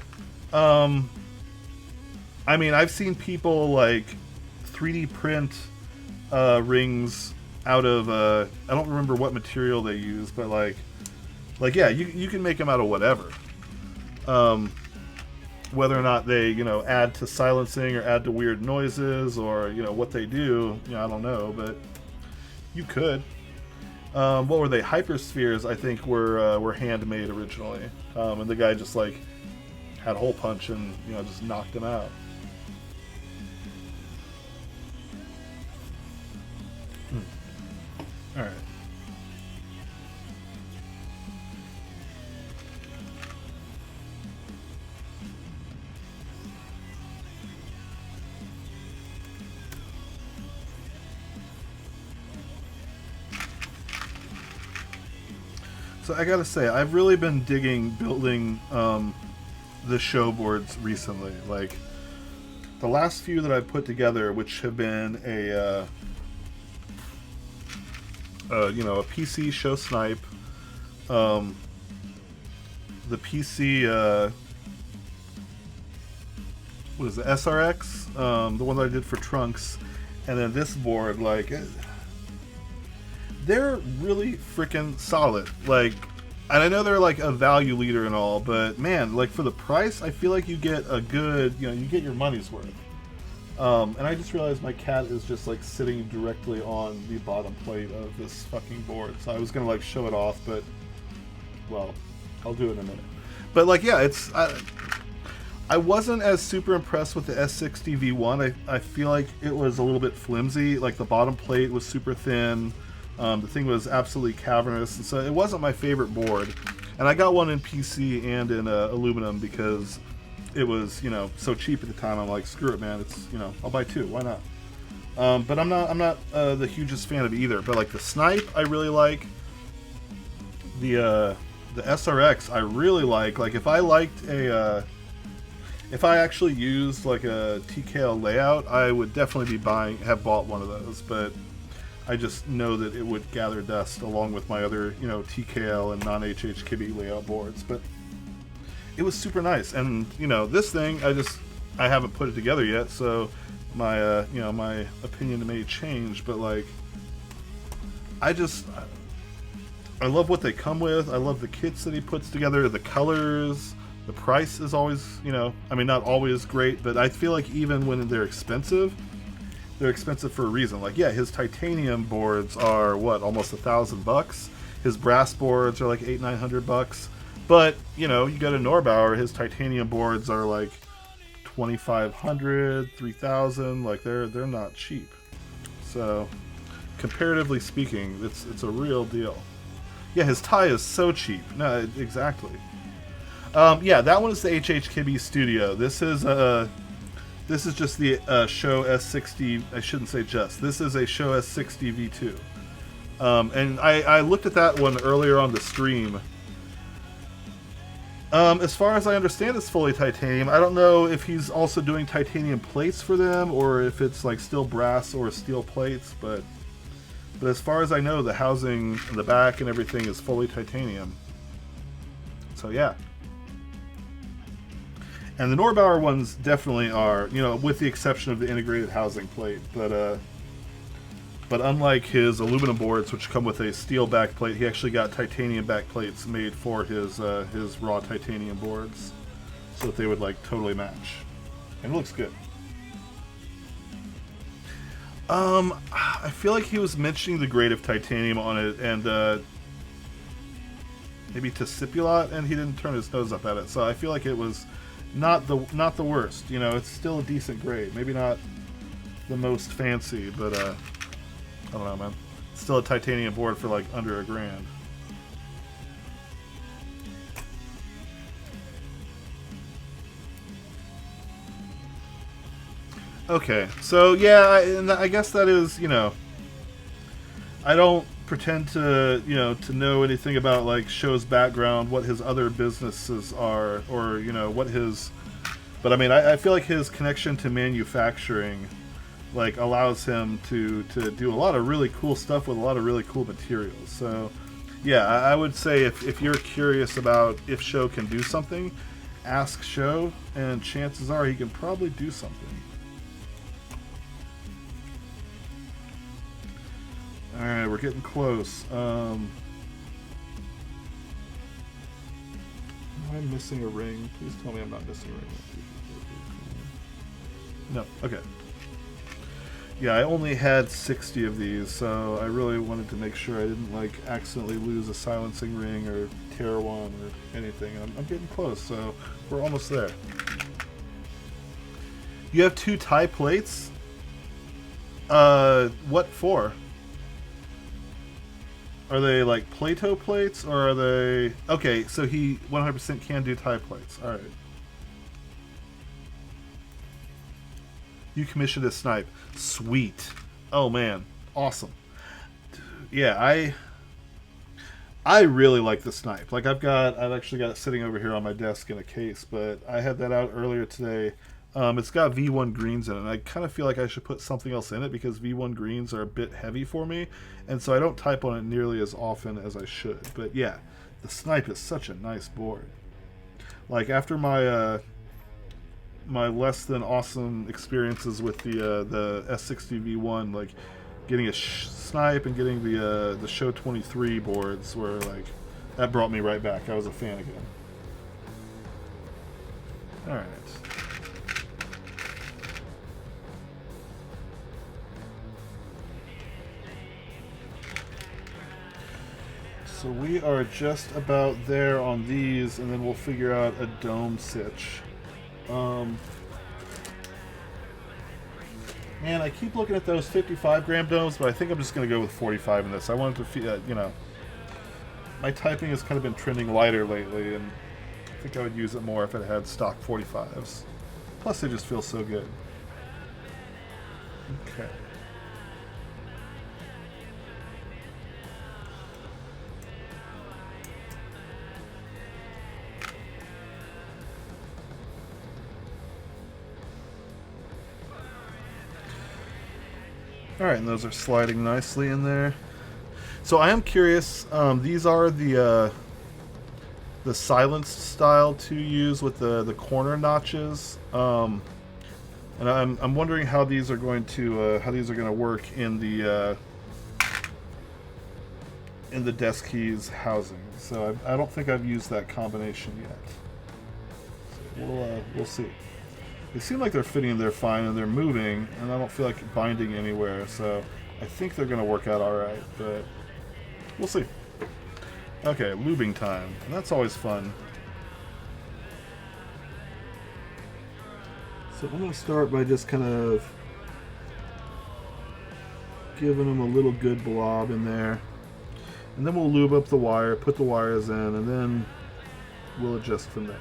I mean, I've seen people like 3D print rings out of I don't remember what material they use, but like yeah, you can make them out of whatever. Whether or not they, you know, add to silencing or add to weird noises, or, you know, what they do, you know, I don't know, but you could. What were they? Hyperspheres, I think, were handmade originally, and the guy just like had a hole punch and, you know, just knocked them out. All right. So I gotta say, I've really been digging building the show boards recently. Like, the last few that I've put together, which have been a you know, a PC Sho Snipe, the PC, what is it, SRX, the one that I did for trunks, and then this board, like, they're really freaking solid. Like, and I know they're like a value leader and all, but man, like, for the price, I feel like you get a good, you know, you get your money's worth. And I just realized my cat is just like sitting directly on the bottom plate of this fucking board. So I was gonna like show it off, but, well, I'll do it in a minute. But like, yeah, it's, I wasn't as super impressed with the S60v1. I feel like it was a little bit flimsy. Like, the bottom plate was super thin. The thing was absolutely cavernous, and so it wasn't my favorite board. And I got one in PC and in aluminum because it was, you know, so cheap at the time. I'm like, screw it, man. It's, you know, I'll buy two. Why not? But I'm not the hugest fan of either. But like the Snipe, I really like. The SRX, I really like. Like, if I liked a, if I actually used like a TKL layout, I would definitely be have bought one of those. But I just know that it would gather dust along with my other, you know, TKL and non-HHKB layout boards. But it was super nice. And, you know, this thing, I haven't put it together yet, so my, you know, my opinion may change. But, like, I love what they come with. I love the kits that he puts together, the colors. The price is always, you know, I mean, not always great, but I feel like even when they're expensive for a reason. Like, yeah, his titanium boards are what, almost $1,000. His brass boards are like $800-900. But you know, you go to Norbauer, his titanium boards are like $2,500, $3,000. Like they're not cheap. So comparatively speaking, it's a real deal. Yeah, his tie is so cheap. No, exactly. Yeah, that one is the HHKB Studio. This is just the Sho S60. I shouldn't say just. This is a Sho S60v2. And I looked at that one earlier on the stream. As far as I understand, it's fully titanium. I don't know if he's also doing titanium plates for them, or if it's like still brass or steel plates. But as far as I know, the housing in the back and everything is fully titanium. So yeah. And the Norbauer ones definitely are, you know, with the exception of the integrated housing plate. But unlike his aluminum boards, which come with a steel back plate, he actually got titanium back plates made for his raw titanium boards, so that they would like totally match. And it looks good. I feel like he was mentioning the grade of titanium on it, and maybe Tessipilat, and he didn't turn his nose up at it. So I feel like it was not the worst. You know, it's still a decent grade. Maybe not the most fancy, but I don't know, man. It's still a titanium board for like under $1,000. Okay, so yeah, and I guess that is, you know, I don't pretend to, you know, to know anything about like Sho's background, what his other businesses are, or you know what his, but I mean, I feel like his connection to manufacturing like allows him to do a lot of really cool stuff with a lot of really cool materials. So yeah, I would say if you're curious about if Sho can do something, ask Sho, and chances are he can probably do something. Alright, we're getting close. Am I missing a ring? Please tell me I'm not missing a ring. No, okay. Yeah, I only had 60 of these, so I really wanted to make sure I didn't like accidentally lose a silencing ring or tear one or anything. I'm getting close, so we're almost there. You have 2 tie plates? What for? Are they like Plato plates, or are they... Okay, so he 100% can do tie plates. Alright. You commissioned a snipe. Sweet. Oh man. Awesome. Yeah, I really like the snipe. Like I've actually got it sitting over here on my desk in a case, but I had that out earlier today. It's got V1 greens in it, and I kind of feel like I should put something else in it because V1 greens are a bit heavy for me, and so I don't type on it nearly as often as I should. But yeah, the snipe is such a nice board. Like after my my less than awesome experiences with the S60v1, like getting a snipe and getting the Sho 23 boards, were like, that brought me right back. I was a fan again. All right. So we are just about there on these, and then we'll figure out a dome sitch. Man, I keep looking at those 55-gram domes, but I think I'm just going to go with 45 in this. I wanted to feel, you know, my typing has kind of been trending lighter lately, and I think I would use it more if it had stock 45s. Plus, they just feel so good. Okay. Alright, and those are sliding nicely in there. So I am curious, these are the silenced style to use with the corner notches. And I'm wondering how these are going to work in the desk keys housing. So I don't think I've used that combination yet. So we'll see. They seem like they're fitting in there fine and they're moving, and I don't feel like binding anywhere. So I think they're going to work out all right, but we'll see. Okay, lubing time. And that's always fun. So I'm going to start by just kind of giving them a little good blob in there. And then we'll lube up the wire, put the wires in, and then we'll adjust from there.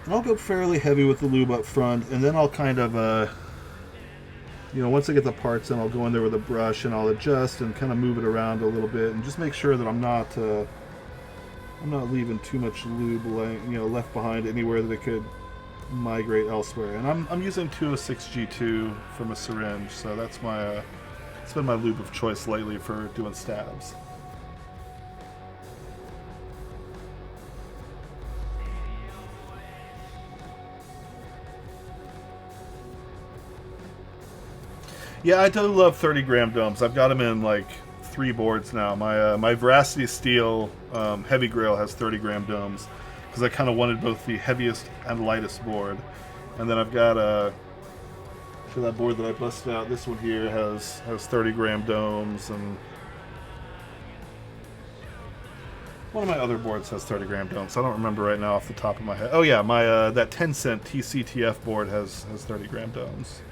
And I'll go fairly heavy with the lube up front, and then I'll kind of, once I get the parts in, I'll go in there with a brush and I'll adjust and kind of move it around a little bit, and just make sure that I'm not leaving too much lube, left behind anywhere that it could migrate elsewhere. And I'm using 206G2 from a syringe, so that's it's been my lube of choice lately for doing stabs. Yeah, I do love 30-gram domes. I've got them in like 3 boards now. My Veracity Steel heavy grail has 30-gram domes because I kind of wanted both the heaviest and lightest board. And then I've got for that board that I busted out, this one here has 30-gram domes, and one of my other boards has 30-gram domes. I don't remember right now off the top of my head. Oh yeah, my that 10-cent TCTF board has 30-gram domes.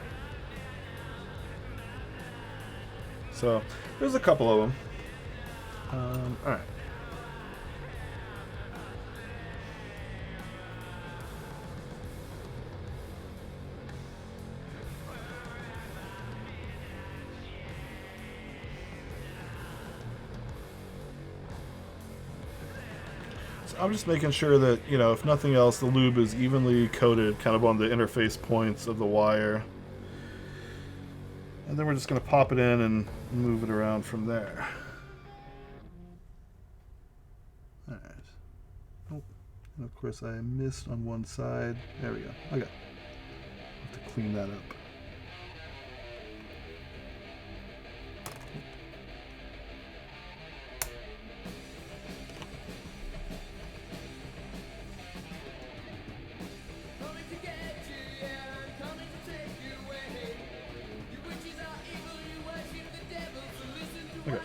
So there's a couple of them. All right. So I'm just making sure that, if nothing else, the lube is evenly coated kind of on the interface points of the wire. And then we're just going to pop it in and move it around from there. Alright. Oh, and of course I missed on one side. There we go. Okay. Have to clean that up. Okay.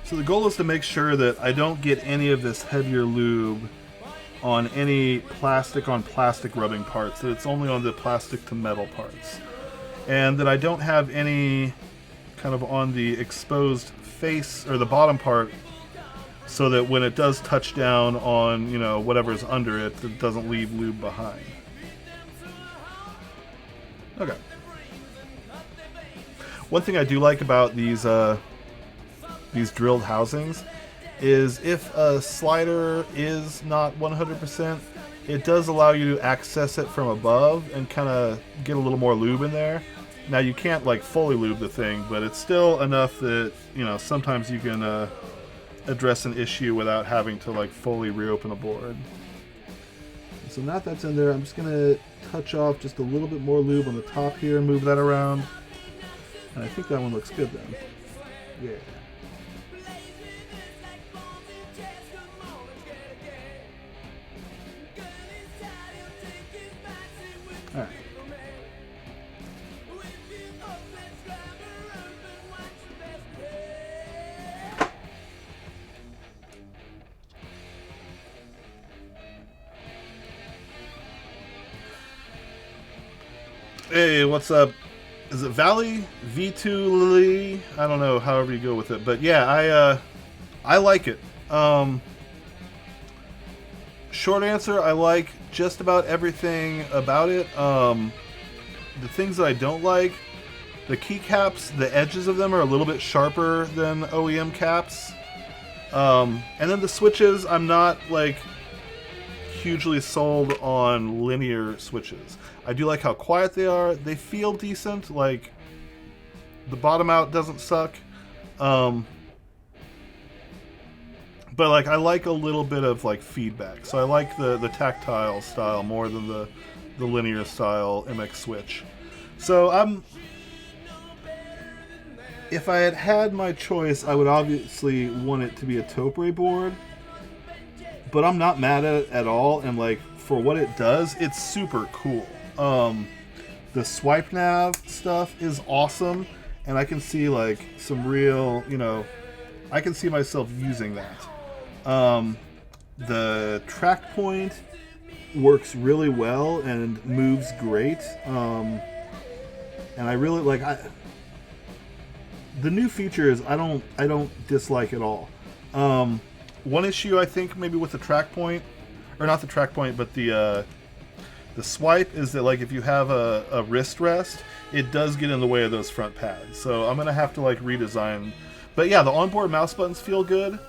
So the goal is to make sure that I don't get any of this heavier lube on any plastic on plastic rubbing parts, that it's only on the plastic to metal parts. And that I don't have any kind of on the exposed face or the bottom part, so that when it does touch down on, whatever's under it, it doesn't leave lube behind. Okay. One thing I do like about these drilled housings is if a slider is not 100%, it does allow you to access it from above and kind of get a little more lube in there. Now you can't like fully lube the thing, but it's still enough that, sometimes you can address an issue without having to like fully reopen a board. So now that's in there, I'm just going to touch off just a little bit more lube on the top here, move that around. And I think that one looks good then. Yeah. Alright. Hey, what's up, is it Valley V2? I don't know, however you go with it, but yeah, I like it. Short answer, I like just about everything about it. The things that I don't like, the keycaps, the edges of them are a little bit sharper than OEM caps. And then the switches, I'm not like hugely sold on linear switches. I do like how quiet they are. They feel decent. Like the bottom out doesn't suck. But like I like a little bit of like feedback. So I like the tactile style more than the linear style MX switch. So if I had had my choice, I would obviously want it to be a Topre board. But I'm not mad at it at all, and like for what it does, it's super cool. The swipe nav stuff is awesome, and I can see like some real, I can see myself using that. The track point works really well and moves great, and I really like the new features. I don't dislike at all. One issue I think maybe with the track point, or not the track point, but the swipe is that like if you have a wrist rest, it does get in the way of those front pads. So I'm gonna have to like redesign. But yeah, the onboard mouse buttons feel good.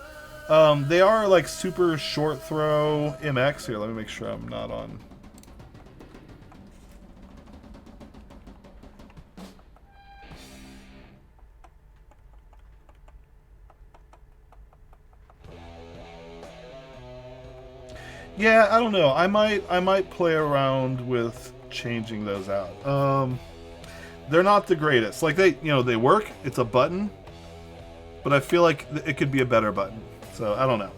They are like super short throw MX. Here, let me make sure I'm not on. Yeah, I don't know. I might play around with changing those out. They're not the greatest. Like they work. It's a button, but I feel like it could be a better button. So I don't know.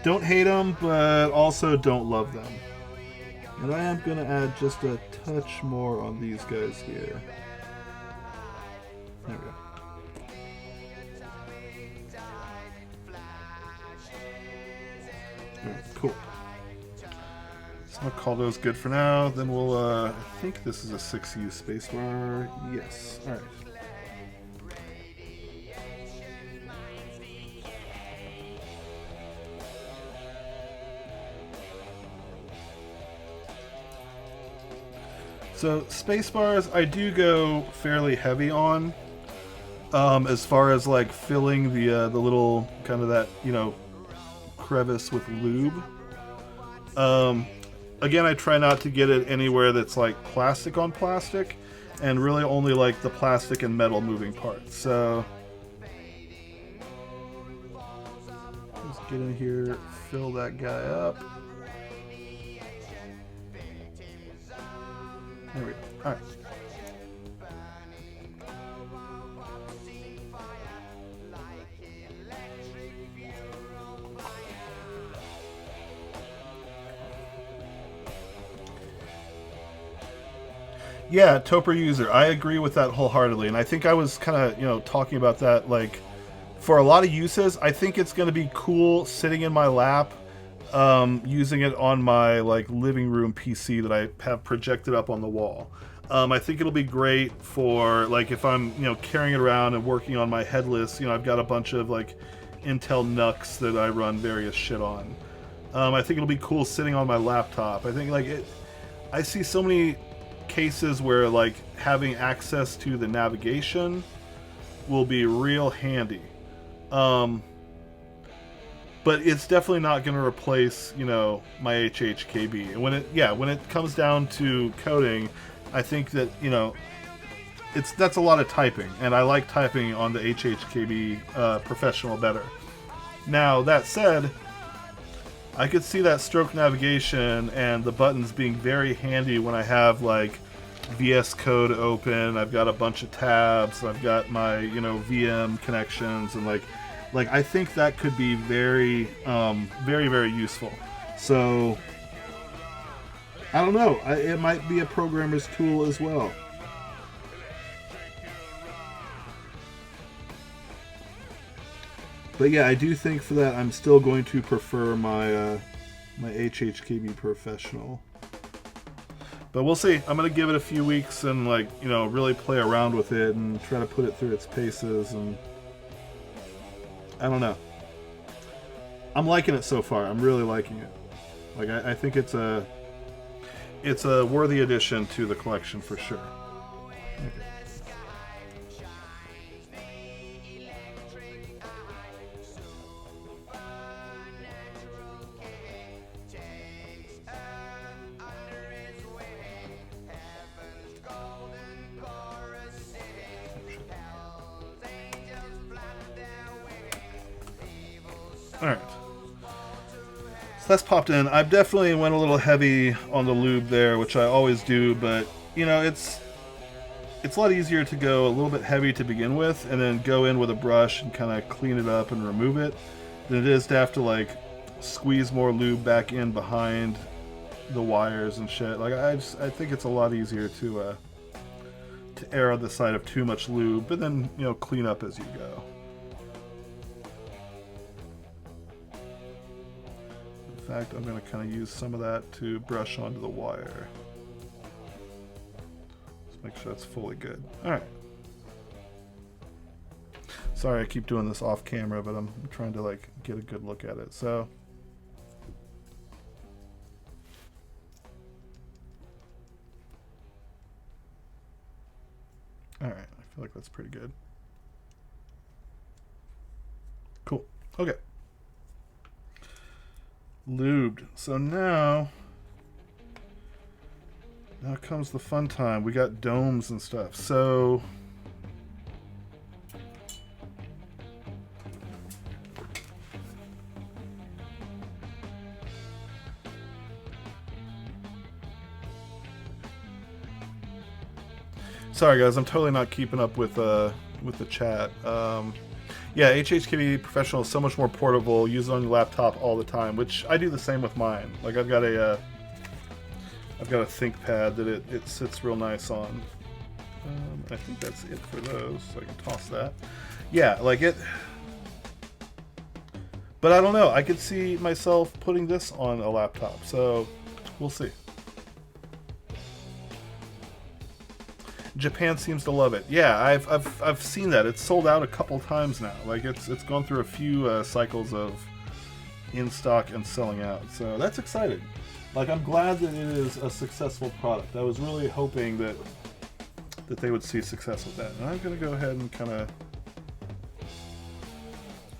Don't hate them, but also don't love them. And I am gonna add just a touch more on these guys here. There we go. Cool. So I'll call those good for now. Then we'll, I think this is a 6U spacebar. Yes. All right. So spacebars, I do go fairly heavy on, as far as like filling the little kind of that crevice with lube. Again, I try not to get it anywhere that's like plastic on plastic, and really only like the plastic and metal moving parts. So just get in here, fill that guy up. There we go. All right. Yeah, Topper user. I agree with that wholeheartedly, and I think I was kind of, talking about that. Like, for a lot of uses, I think it's going to be cool sitting in my lap, using it on my like living room PC that I have projected up on the wall. I think it'll be great for like if I'm carrying it around and working on my headless. I've got a bunch of like Intel NUCs that I run various shit on. I think it'll be cool sitting on my laptop. I think like I see so many cases where like having access to the navigation will be real handy. But it's definitely not going to replace, my HHKB. And when it comes down to coding, I think that, that's a lot of typing, and I like typing on the HHKB Professional better. Now, that said, I could see that stroke navigation and the buttons being very handy when I have like VS Code open. I've got a bunch of tabs. I've got my VM connections, and like I think that could be very very, very useful. So I don't know. It might be a programmer's tool as well. But yeah, I do think for that I'm still going to prefer my my HHKB Professional. But we'll see. I'm gonna give it a few weeks and like, you know, really play around with it and try to put it through its paces, and I don't know. I'm liking it so far. I'm really liking it. Like I think it's a worthy addition to the collection for sure. Okay. Alright. So that's popped in. I definitely went a little heavy on the lube there, which I always do, but, you know, it's a lot easier to go a little bit heavy to begin with, and then go in with a brush and kind of clean it up and remove it, than it is to have to, like, squeeze more lube back in behind the wires and shit. Like, I think it's a lot easier to err on the side of too much lube, but then, you know, clean up as you go. In fact, I'm going to kind of use some of that to brush onto the wire. Let's make sure that's fully good. Alright. Sorry I keep doing this off camera, but I'm trying to like get a good look at it. So alright, I feel like that's pretty good. Cool. Okay. Lubed. So now comes the fun time. We got domes and stuff. So sorry guys, I'm totally not keeping up with the chat. Yeah, HHKB Professional is so much more portable. Use it on your laptop all the time, which I do the same with mine. Like I've got a ThinkPad that it sits real nice on. I think that's it for those, so I can toss that. Yeah, like it. But I don't know. I could see myself putting this on a laptop, so we'll see. Japan seems to love it. Yeah, I've seen that. It's sold out a couple times now. Like it's gone through a few cycles of in stock and selling out. So that's exciting. Like I'm glad that it is a successful product. I was really hoping that they would see success with that. And I'm gonna go ahead and kind of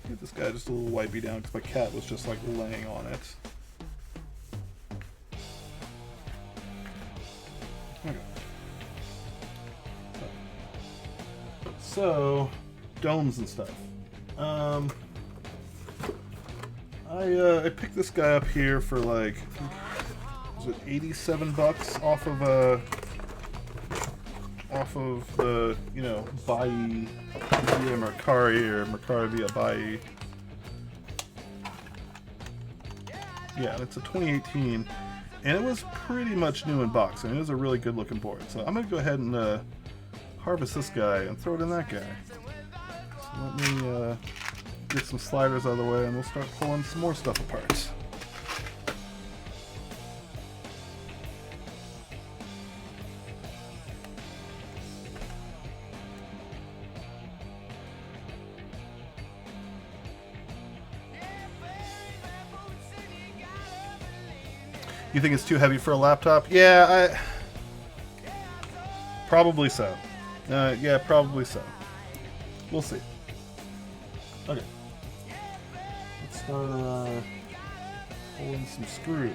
give this guy just a little wipey down because my cat was just like laying on it. Okay. So, domes and stuff. I picked this guy up here for like, was it $87 off of the, you know, Bai via Mercari or Mercari via Bai. Yeah, and it's a 2018, and it was pretty much new in box. I mean, it was a really good looking board. So I'm gonna go ahead and harvest this guy and throw it in that guy. So let me get some sliders out of the way and we'll start pulling some more stuff apart. You think it's too heavy for a laptop? Yeah, probably so. Yeah, probably so. We'll see. Okay. Let's start pulling some screws.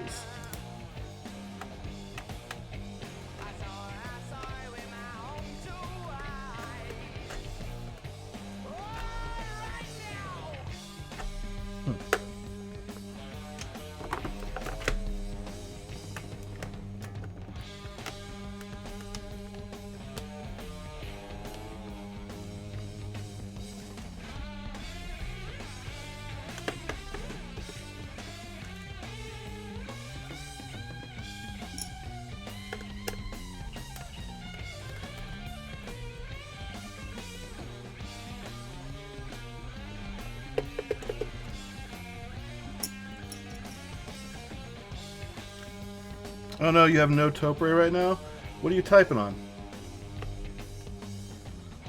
Oh no, you have no Topre right now? What are you typing on?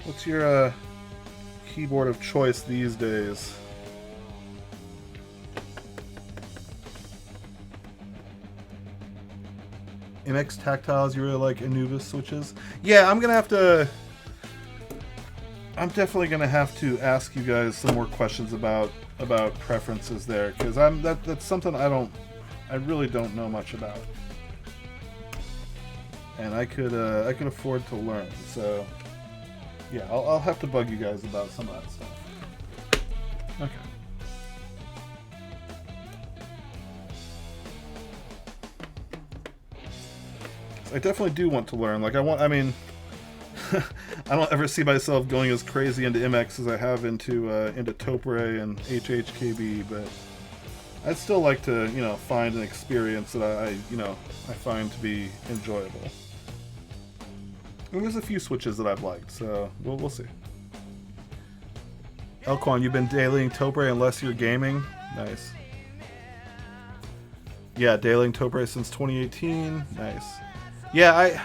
What's your keyboard of choice these days? MX Tactiles, you really like Anubis switches? Yeah, I'm definitely gonna have to ask you guys some more questions about preferences there, because that's something I really don't know much about, and I could afford to learn. So yeah, I'll have to bug you guys about some of that stuff. Okay. I definitely do want to learn. Like I mean, I don't ever see myself going as crazy into MX as I have into Topre and HHKB, but I'd still like to, you know, find an experience that I find to be enjoyable. And there's a few switches that I've liked, so we'll see. Elquan, you've been dailying Topre unless you're gaming? Nice. Yeah, dailying Topre since 2018. Nice. Yeah,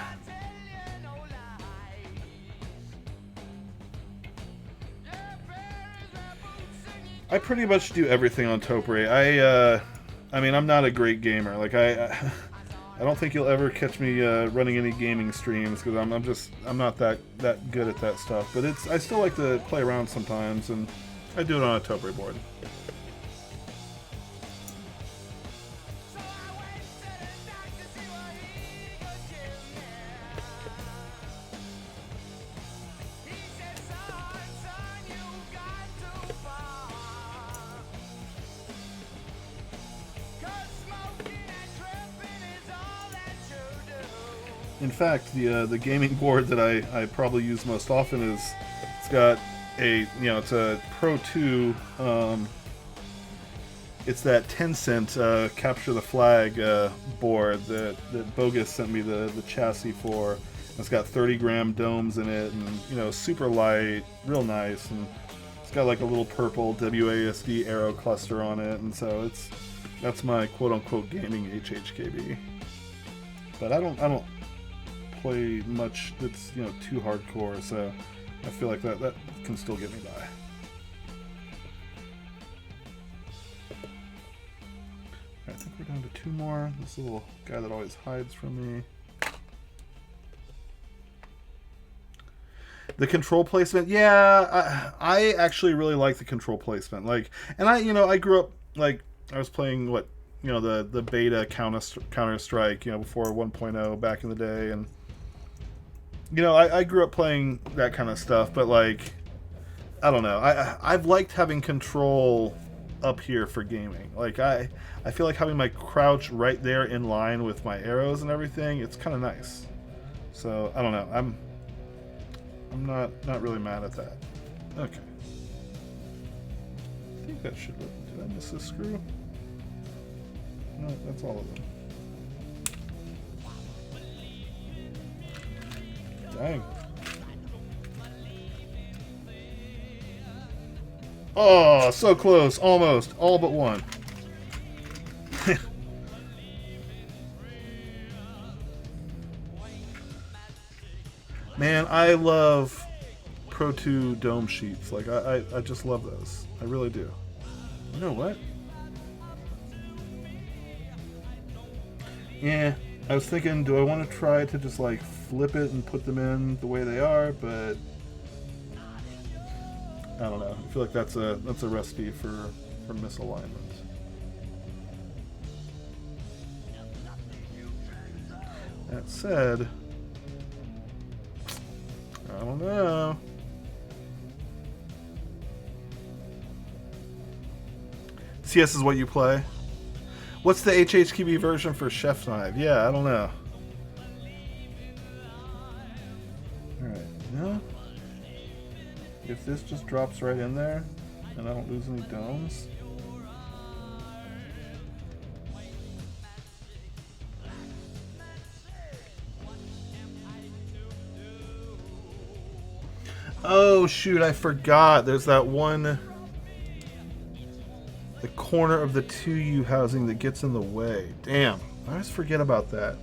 I pretty much do everything on Topre. I mean, I'm not a great gamer. Like I don't think you'll ever catch me running any gaming streams because I'm not that good at that stuff. But I still like to play around sometimes, and I do it on a Topre board. In fact, the gaming board that I probably use most often it's got it's a Pro 2. It's that Tencent capture the flag board that Bogus sent me the chassis for. It's got 30-gram domes in it, and super light, real nice, and it's got like a little purple WASD arrow cluster on it, and so that's my quote-unquote gaming HHKB. But I don't play much that's too hardcore, so I feel like that can still get me by. I think we're down to 2 more. This little guy that always hides from me. The control placement, yeah, I actually really like the control placement. Like, and I grew up, like, I was playing the beta Counter-Strike, before 1.0 back in the day, and I grew up playing that kind of stuff, but like, I don't know, I've liked having control up here for gaming. Like, I feel like having my crouch right there in line with my arrows and everything, it's kind of nice. So I don't know, I'm not really mad at that. Okay, I think that should work. Did I miss this screw? No, that's all of them. Dang. Oh, so close. Almost. All but one. Man, I love Pro 2 dome sheets. Like, I just love those. I really do. You know what? Yeah, I was thinking, do I want to try to just like flip it and put them in the way they are, but I don't know. I feel like that's a recipe for misalignment. That said, I don't know. CS is what you play? What's the HHKB version for Chef's Knife? Yeah, I don't know. Alright, if this just drops right in there and I don't lose any domes. Oh shoot, I forgot. There's that one, the corner of the 2U housing that gets in the way. Damn, I always forget about that.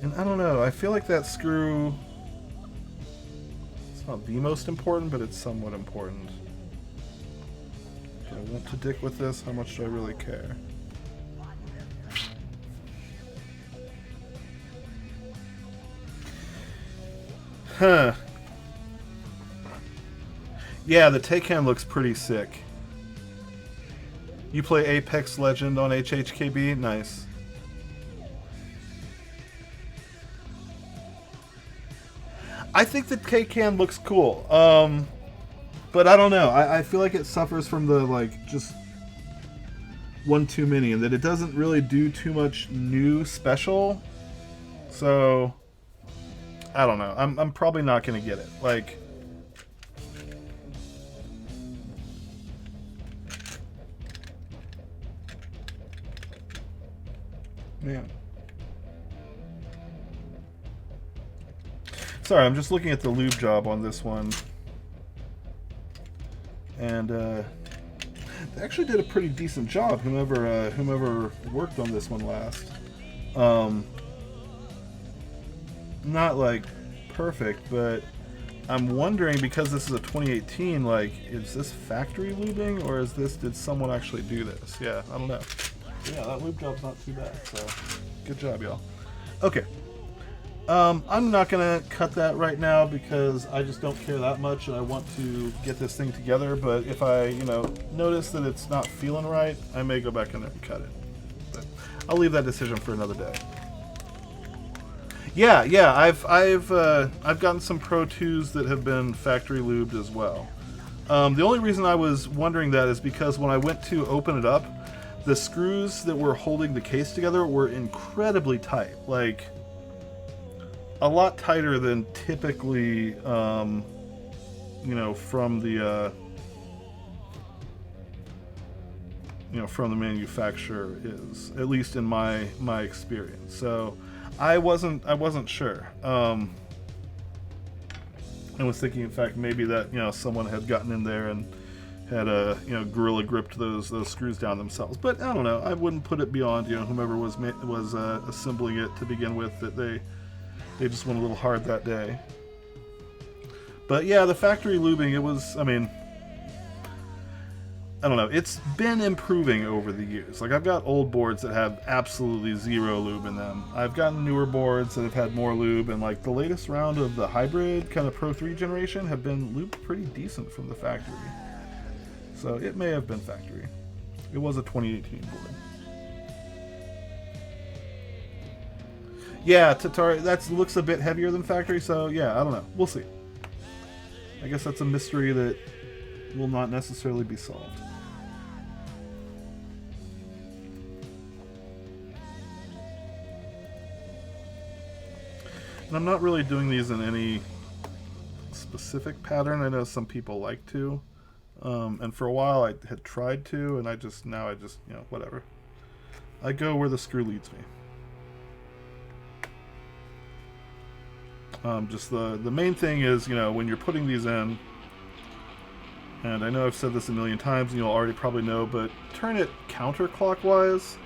And I don't know, I feel like that screw, it's not the most important, but it's somewhat important. Do I want to dick with this? How much do I really care? Huh. Yeah, the Taycan looks pretty sick. You play Apex Legend on HHKB? Nice. I think the Taycan looks cool. But I don't know. I feel like it suffers from the, like, just one too many, and that it doesn't really do too much new special. So I don't know. I'm probably not gonna get it. Like, yeah. Sorry, I'm just looking at the lube job on this one, and they actually did a pretty decent job. Whomever worked on this one last. Not like perfect, but I'm wondering, because this is a 2018, like, is this factory lubing, or is this, did someone actually do this? Yeah, I don't know. Yeah, that lube job's not too bad, so good job, y'all. Okay. I'm not gonna cut that right now because I just don't care that much and I want to get this thing together, but if I, notice that it's not feeling right, I may go back in there and cut it. But I'll leave that decision for another day. Yeah, I've gotten some Pro 2s that have been factory lubed as well. The only reason I was wondering that is because when I went to open it up, the screws that were holding the case together were incredibly tight, like a lot tighter than typically, from the from the manufacturer is, at least in my experience. So I wasn't sure. I was thinking, in fact, maybe that someone had gotten in there and had gorilla gripped those screws down themselves. But I don't know. I wouldn't put it beyond whomever was assembling it to begin with, that they just went a little hard that day. But yeah, the factory lubing, it was, I don't know, it's been improving over the years. Like, I've got old boards that have absolutely zero lube in them. I've gotten newer boards that have had more lube, and like the latest round of the hybrid kind of Pro 3 generation have been lubed pretty decent from the factory. So it may have been factory. It was a 2018 board. Yeah, Tatari, that looks a bit heavier than factory, so yeah, I don't know. We'll see. I guess that's a mystery that will not necessarily be solved. And I'm not really doing these in any specific pattern. I know some people like to. And for a while I had tried to, and now I just, whatever. I go where the screw leads me. Just the main thing is, when you're putting these in, and I know I've said this a million times and you'll already probably know, but turn it counterclockwise,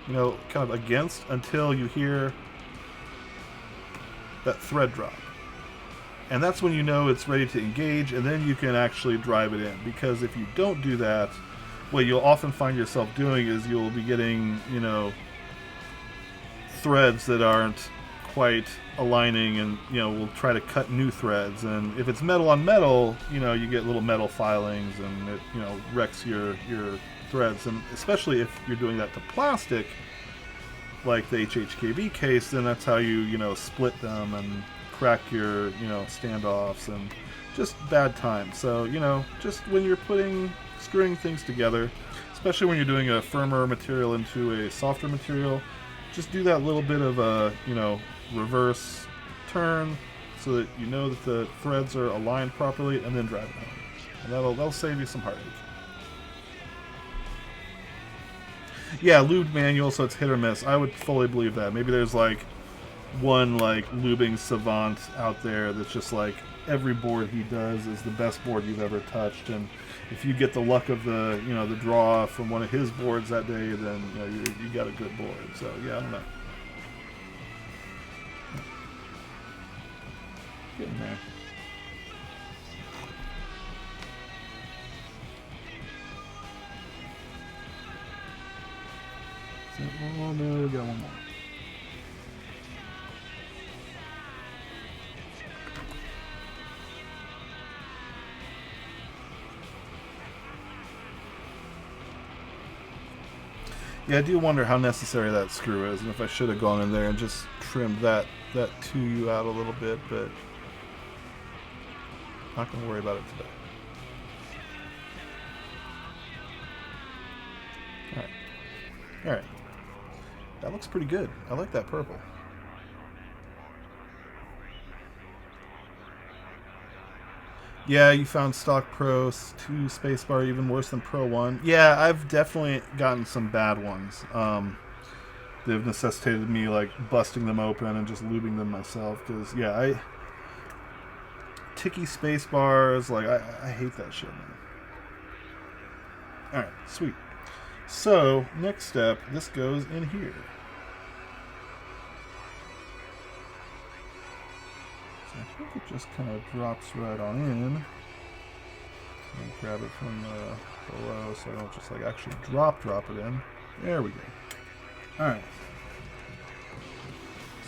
kind of against, until you hear that thread drop. And that's when you know it's ready to engage, and then you can actually drive it in. Because if you don't do that, what you'll often find yourself doing is you'll be getting, threads that aren't quite aligning, and we'll try to cut new threads, and if it's metal on metal, you get little metal filings, and it wrecks your threads. And especially if you're doing that to plastic, like the HHKB case, then that's how you split them and crack your standoffs, and just bad time. So just when you're screwing things together, especially when you're doing a firmer material into a softer material, just do that little bit of a reverse turn so that that the threads are aligned properly, and then drive it home. And that'll save you some heartache. Yeah, lubed manual, so it's hit or miss. I would fully believe that. Maybe there's like one lubing savant out there that's just like, every board he does is the best board you've ever touched, and if you get the luck of the the draw from one of his boards that day, then you got a good board. So yeah, I don't know. getting there. So, oh no, we got one more. Yeah, I do wonder how necessary that screw is, and if I should have gone in there and just trimmed that 2U out a little bit, but not going to worry about it today. Alright. Alright. That looks pretty good. I like that purple. Yeah, you found stock Pro 2 spacebar even worse than Pro 1. Yeah, I've definitely gotten some bad ones. They've necessitated me like busting them open and just lubing them myself. Because, yeah, ticky spacebars, like, I hate that shit, man. Alright, sweet. So, next step, this goes in here. I think it just kind of drops right on in. And grab it from below so I don't just like actually drop it in. There we go. Alright.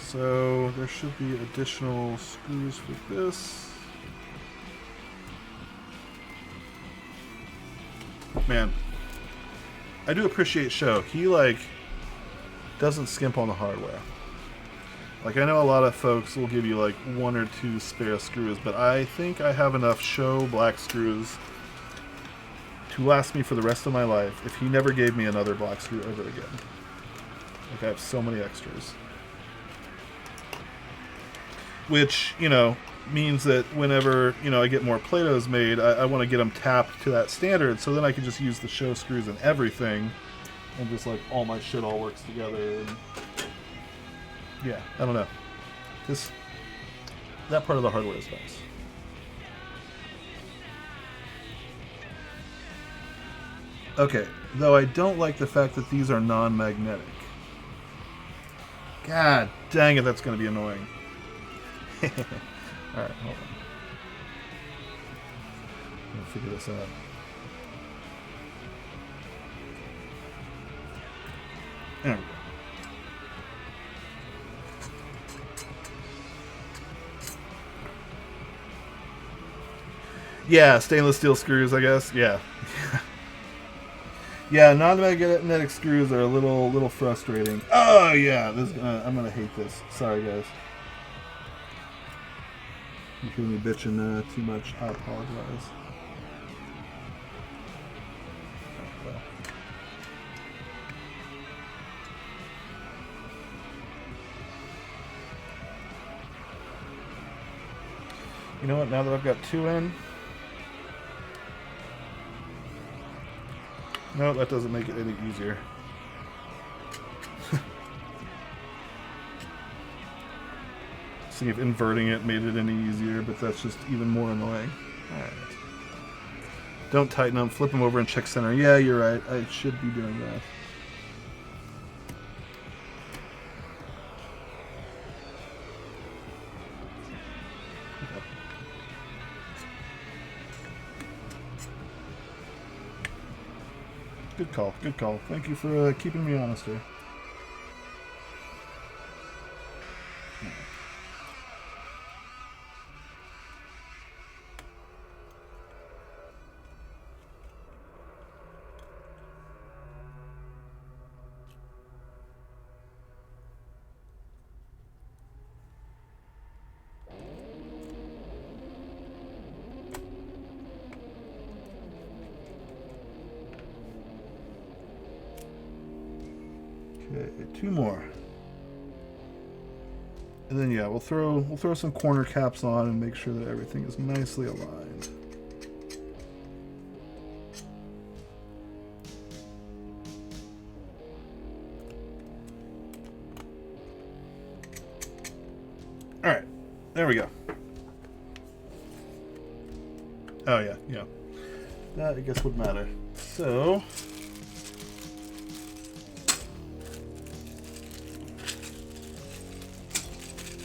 So there should be additional screws for this. Man, I do appreciate Sho. He like doesn't skimp on the hardware. Like, I know a lot of folks will give you, like, 1 or 2 spare screws, but I think I have enough Sho black screws to last me for the rest of my life if he never gave me another black screw ever again. Like, I have so many extras. Which, you know, means that whenever, you know, I get more Play-Dohs made, I want to get them tapped to that standard, so then I can just use the Sho screws and everything, and just, like, all my shit all works together, and... yeah, I don't know. That part of the hardware is nice. Okay, though I don't like the fact that these are non-magnetic. God dang it, that's going to be annoying. Alright, hold on. I'm going to figure this out. There we go. Yeah, stainless steel screws, I guess. Yeah. Yeah, non-magnetic screws are a little frustrating. Oh yeah, I'm gonna hate this. Sorry guys. You hear me bitching too much. I apologize. Well. You know what? Now that I've got 2 in. No, that doesn't make it any easier. See if inverting it made it any easier, but that's just even more annoying. Alright. Don't tighten them, flip them over and check center. Yeah, you're right. I should be doing that. Good call, good call. Thank you for keeping me honest here. Okay, 2 more. And then yeah, we'll throw some corner caps on and make sure that everything is nicely aligned. All right, there we go. Oh yeah, yeah. That I guess would matter. So.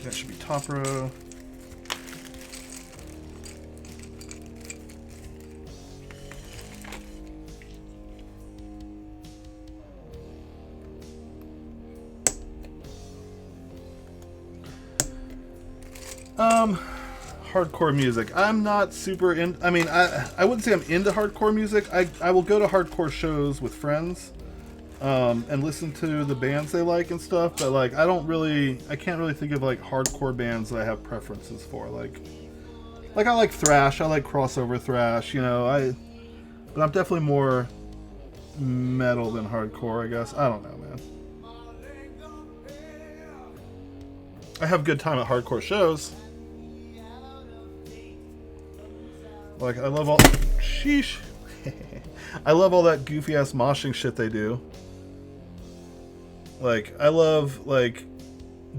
That should be top row. Hardcore music. I'm not super in. I mean, I wouldn't say I'm into hardcore music. I will go to hardcore shows with friends, and listen to the bands they like and stuff. But like, I can't really think of like hardcore bands that I have preferences for. Like I like thrash. I like crossover thrash. You know, but I'm definitely more metal than hardcore, I guess. I don't know, man. I have a good time at hardcore shows. Like, I love all... Sheesh. I love all that goofy-ass moshing shit they do. Like, I love, like,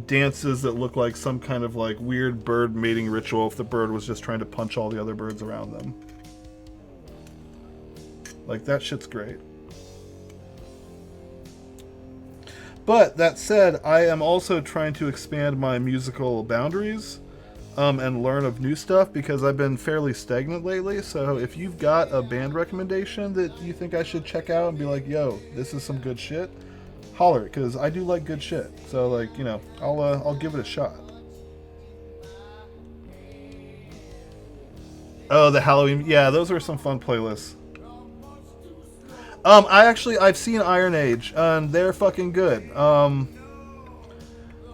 dances that look like some kind of, like, weird bird mating ritual if the bird was just trying to punch all the other birds around them. Like, that shit's great. But, that said, I am also trying to expand my musical boundaries. And learn of new stuff, because I've been fairly stagnant lately. So if you've got a band recommendation that you think I should check out and be like, yo, this is some good shit, holler, because I do like good shit. So, like, you know, I'll give it a shot. Oh, the Halloween, yeah, those are some fun playlists. I've seen Iron Age, and they're fucking good.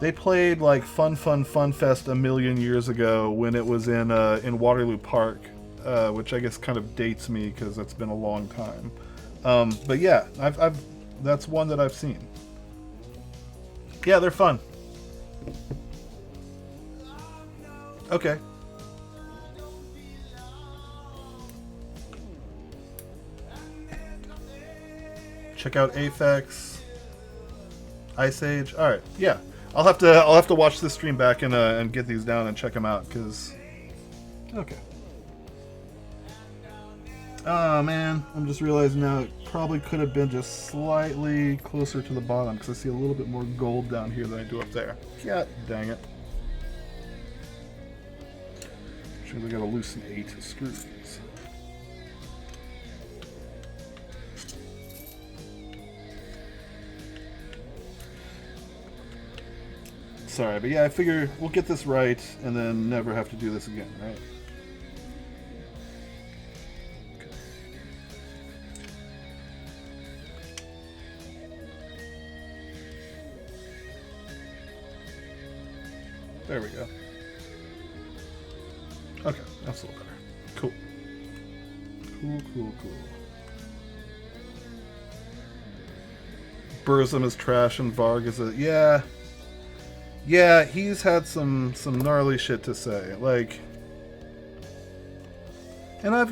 They played like Fun Fest a million years ago when it was in Waterloo Park, which I guess kind of dates me because it's been a long time. But yeah, that's one that I've seen. Yeah, they're fun. Okay. Check out Aphex, Ice Age. All right, yeah. I'll have to watch this stream back and get these down and check them out, because... Okay. Oh, man. I'm just realizing now it probably could have been just slightly closer to the bottom, because I see a little bit more gold down here than I do up there. God dang it. Sure, we gotta loosen 8 screws. Sorry, but yeah, I figure we'll get this right and then never have to do this again, right? Okay. There we go. Okay, that's a little better. Cool. Cool. Burzum is trash and Varg is a... Yeah. Yeah, he's had some gnarly shit to say. Like... And I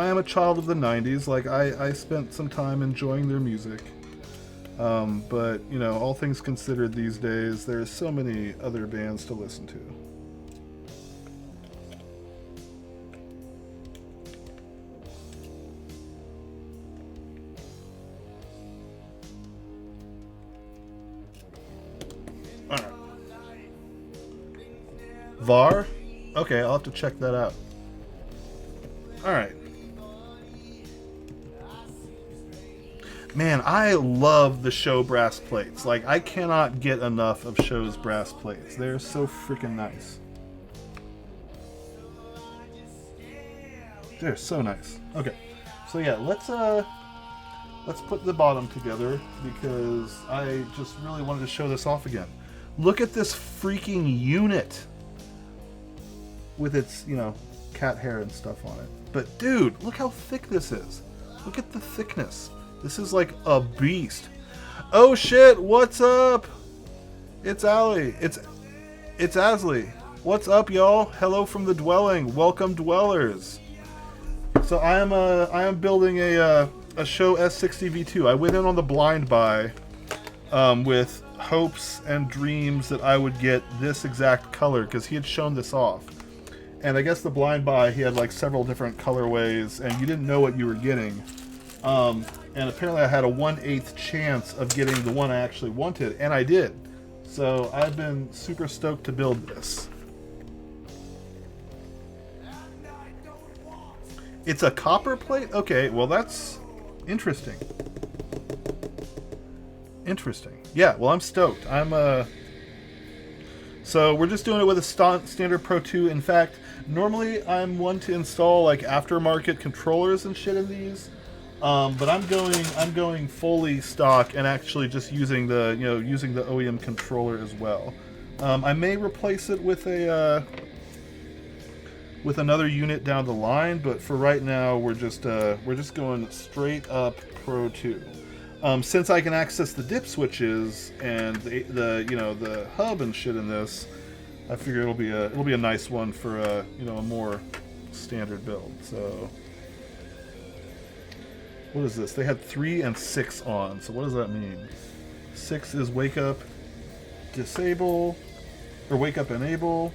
am a child of the 90s. Like, I spent some time enjoying their music. But, all things considered these days, there's so many other bands to listen to. Alright. VAR? Okay, I'll have to check that out. Alright. Man, I love the Sho brass plates. Like, I cannot get enough of Sho's brass plates. They're so freaking nice. They're so nice. Okay, so yeah, let's put the bottom together because I just really wanted to show this off again. Look at this freaking unit with its, cat hair and stuff on it. But dude, look how thick this is. Look at the thickness. This is like a beast. Oh shit, what's up? It's Allie. It's Asley. What's up, y'all? Hello from the dwelling. Welcome, dwellers. So I am building a Sho S60v2. I went in on the blind buy with hopes and dreams that I would get this exact color because he had shown this off. And I guess the blind buy, he had like several different colorways and you didn't know what you were getting. And apparently I had a 1/8 chance of getting the one I actually wanted, and I did. So I've been super stoked to build this. It's a copper plate? Okay, well that's interesting. Interesting. Yeah, well I'm stoked. So we're just doing it with a standard Pro 2. In fact, normally I'm one to install like aftermarket controllers and shit in these, but I'm going fully stock and actually just using the using the OEM controller as well. I may replace it with a with another unit down the line, but for right now we're just going straight up Pro 2. Since I can access the dip switches and the hub and shit in this, I figure it'll be a nice one for a more standard build. So what is this? They had 3 and 6 on. So what does that mean? 6 is wake up, disable, or wake up, enable,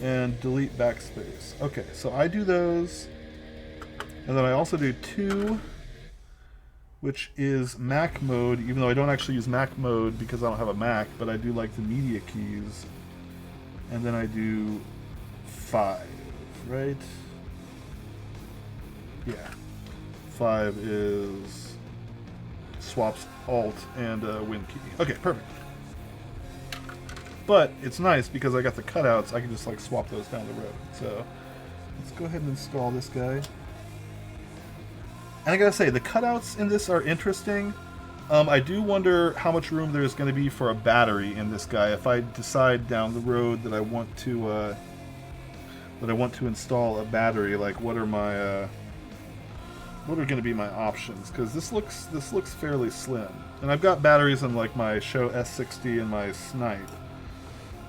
and delete backspace. Okay, so I do those, and then I also do 2. Which is Mac mode, even though I don't actually use Mac mode because I don't have a Mac, but I do like the media keys. And then I do 5, right? Yeah. 5 is swaps Alt and Win key. Okay, perfect. But it's nice because I got the cutouts, I can just like swap those down the road. So let's go ahead and install this guy. And I gotta say, the cutouts in this are interesting. I do wonder how much room there's going to be for a battery in this guy if I decide down the road that I want to install a battery. Like, what are going to be my options? Because this looks fairly slim, and I've got batteries in like my Sho S60 and my Snipe,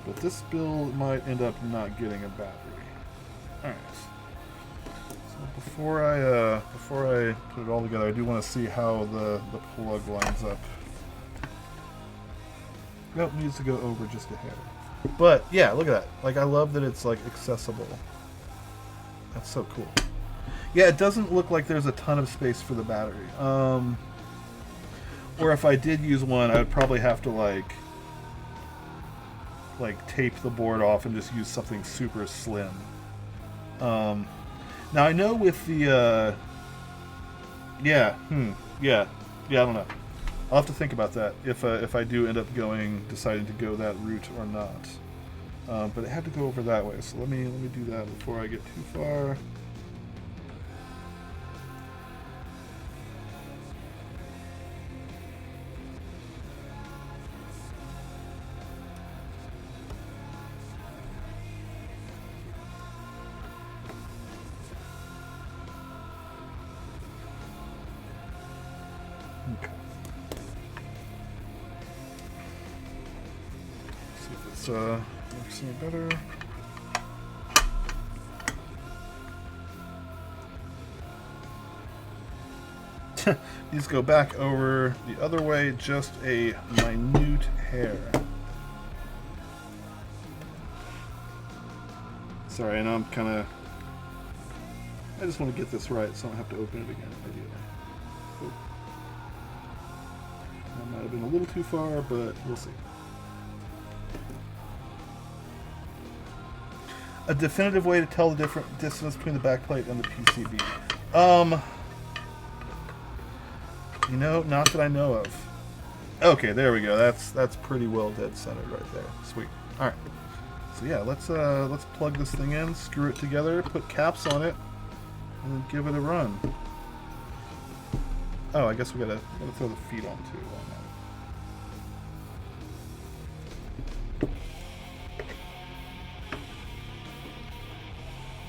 but this build might end up not getting a battery. All right. Before I put it all together, I do want to see how the plug lines up. Nope, needs to go over just a hair. But yeah, look at that. Like, I love that it's like accessible. That's so cool. Yeah, it doesn't look like there's a ton of space for the battery. Or if I did use one, I would probably have to like tape the board off and just use something super slim. Now I know with the I don't know. I'll have to think about that if I do end up deciding to go that route or not. But it had to go over that way, so let me do that before I get too far. Works any better. These go back over the other way just a minute hair. Sorry, I know I'm kind of... I just want to get this right so I don't have to open it again. Oh. That might have been a little too far, but we'll see. A definitive way to tell the different distance between the backplate and the PCB. Not that I know of. Okay, there we go. That's pretty well dead centered right there. Sweet. All right. So yeah, let's plug this thing in, screw it together, put caps on it, and then give it a run. Oh, I guess we gotta throw the feet on too.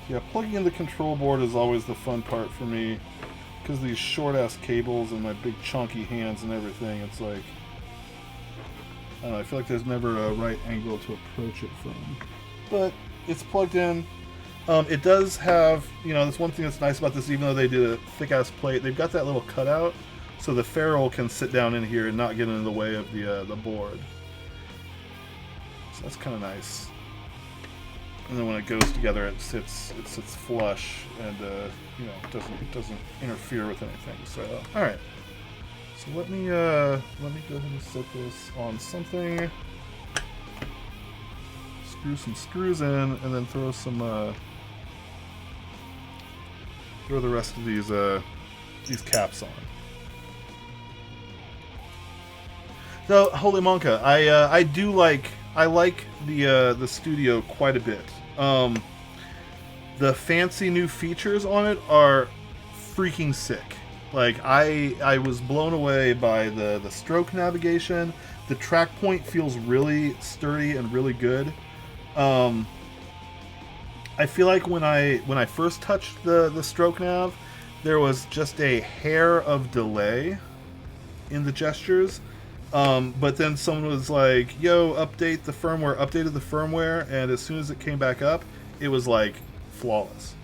Yeah, plugging in the control board is always the fun part for me, because these short-ass cables and my big chunky hands and everything, it's like, I don't know, I feel like there's never a right angle to approach it from. But it's plugged in. It does have, that's one thing that's nice about this, even though they did a thick-ass plate, they've got that little cutout, so the ferrule can sit down in here and not get in the way of the board. So that's kind of nice. And then when it goes together, it sits flush and doesn't interfere with anything. So all right. So let me go ahead and set this on something. Screw some screws in, and then throw the rest of these caps on. So holy monka, I do like I like the Studio quite a bit. The fancy new features on it are freaking sick. Like I was blown away by the stroke navigation. The track point feels really sturdy and really good. I feel like when I first touched the stroke nav, there was just a hair of delay in the gestures. But then someone was like, yo, updated the firmware, and as soon as it came back up, it was like flawless.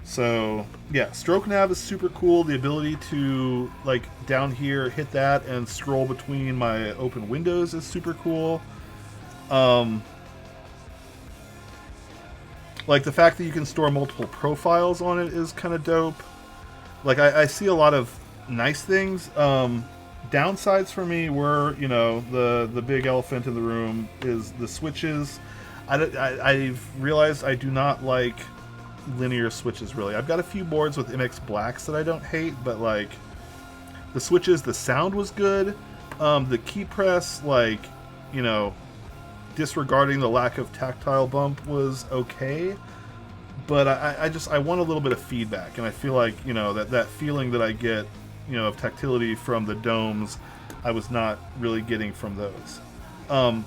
So yeah, stroke nav is super cool. The ability to, like, down here hit that and scroll between my open windows is super cool. Like, the fact that you can store multiple profiles on it is kind of dope. Like, I see a lot of nice things. Downsides for me were, you know, the big elephant in the room is the switches. I've realized I do not like linear switches, really. I've got a few boards with MX Blacks that I don't hate, but, like, the switches, the sound was good. The key press, like, you know, disregarding the lack of tactile bump was okay. But I want a little bit of feedback, and I feel like, you know, that feeling that I get, you know, of tactility from the domes, I was not really getting from those.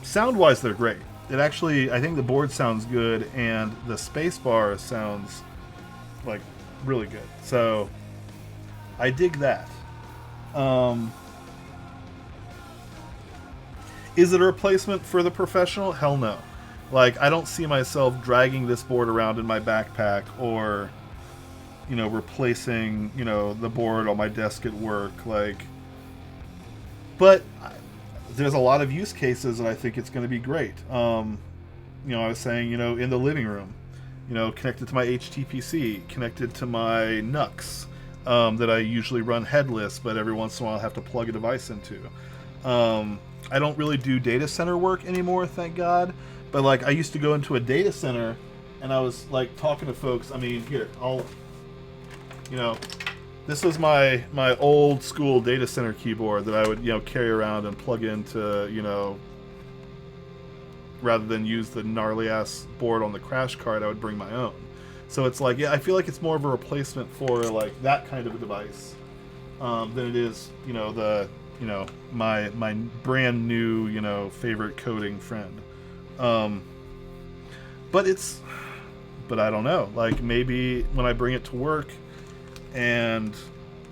Sound-wise, they're great. It actually, I think the board sounds good, and the space bar sounds, like, really good. So, I dig that. Is it a replacement for the Professional? Hell no. Like, I don't see myself dragging this board around in my backpack, or, you know, replacing, you know, the board on my desk at work. Like, but there's a lot of use cases that I think it's going to be great. You know, I was saying, you know, in the living room, you know, connected to my HTPC, connected to my NUX, that I usually run headless, but every once in a while I have to plug a device into. I don't really do data center work anymore, thank God. But, like, I used to go into a data center, and I was, like, talking to folks. I mean, here, you know, this was my old school data center keyboard that I would, you know, carry around and plug into, you know, rather than use the gnarly ass board on the crash cart, I would bring my own. So it's like, yeah, I feel like it's more of a replacement for, like, that kind of a device than it is, you know, my brand new, you know, favorite coding friend. But I don't know, like, maybe when I bring it to work and,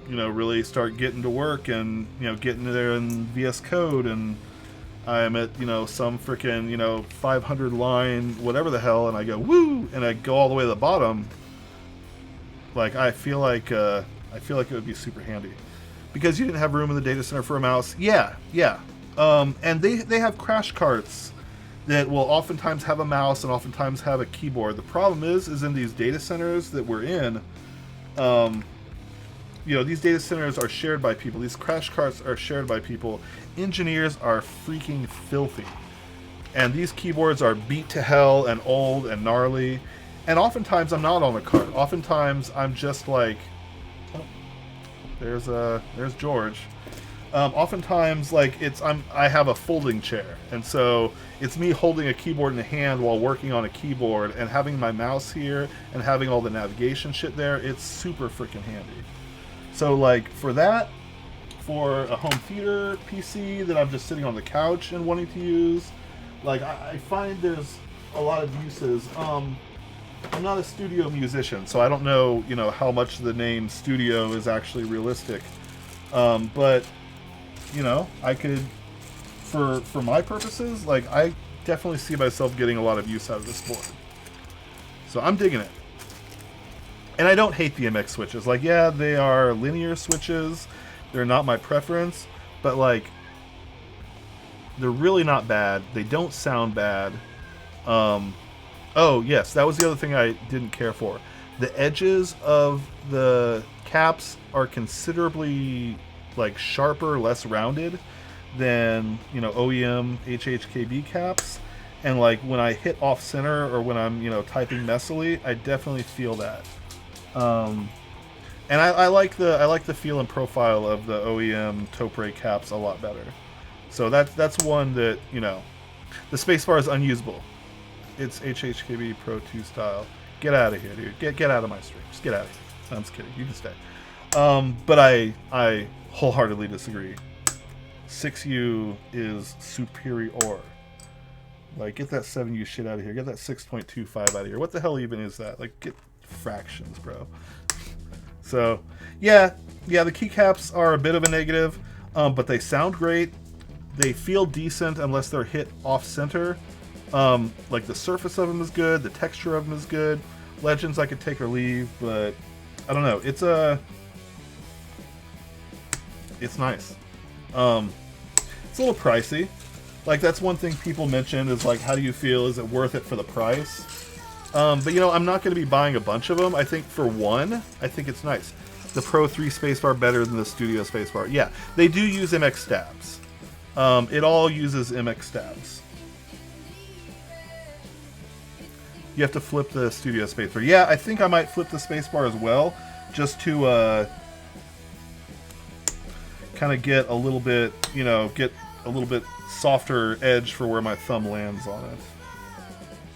you know, really start getting to work and, you know, getting there in VS Code, and I'm at, you know, some freaking, you know, 500 line whatever the hell, and I go woo, and I go all the way to the bottom. Like, I feel like it would be super handy, because you didn't have room in the data center for a mouse. Yeah. And they have crash carts that will oftentimes have a mouse and oftentimes have a keyboard. The problem is in these data centers that we're in, you know, these data centers are shared by people. These crash carts are shared by people. Engineers are freaking filthy. And these keyboards are beat to hell and old and gnarly. And oftentimes I'm not on a cart. Oftentimes I'm just like, oh, there's George. Oftentimes, like, I have a folding chair, and so it's me holding a keyboard in the hand while working on a keyboard, and having my mouse here and having all the navigation shit there. It's super freaking handy. So, like, for that, for a home theater PC that I'm just sitting on the couch and wanting to use, like, I find there's a lot of uses. I'm not a studio musician, so I don't know, you know, how much the name studio is actually realistic. But, you know, I could, for my purposes, like, I definitely see myself getting a lot of use out of this board. So I'm digging it. And I don't hate the MX switches. Like, yeah, they are linear switches. They're not my preference, but, like, they're really not bad. They don't sound bad. Oh, yes, that was the other thing I didn't care for. The edges of the caps are considerably, like, sharper, less rounded than, you know, OEM HHKB caps. And, like, when I hit off center or when I'm, you know, typing messily, I definitely feel that. And I like the feel and profile of the OEM Topre caps a lot better. So that's one that, you know, The spacebar is unusable. It's HHKB Pro 2 style. Get out of here, dude. Get out of my stream. Just get out of here. No, I'm just kidding. You can stay. But I wholeheartedly disagree. 6U is superior. Like, get that 7U shit out of here. Get that 6.25 out of here. What the hell even is that? Like, get fractions, bro. So, yeah, the keycaps are a bit of a negative, but they sound great. They feel decent unless they're hit off-center. Like, the surface of them is good. The texture of them is good. Legends I could take or leave, but I don't know. It's nice. It's a little pricey. Like, that's one thing people mention is, like, how do you feel? Is it worth it for the price? But, you know, I'm not going to be buying a bunch of them. I think for one, I think it's nice. The Pro 3 spacebar better than the Studio spacebar. Yeah, they do use MX stabs. It all uses MX stabs. You have to flip the Studio spacebar. Yeah, I think I might flip the spacebar as well, just to kind of get a little bit, you know, get a little bit softer edge for where my thumb lands on it.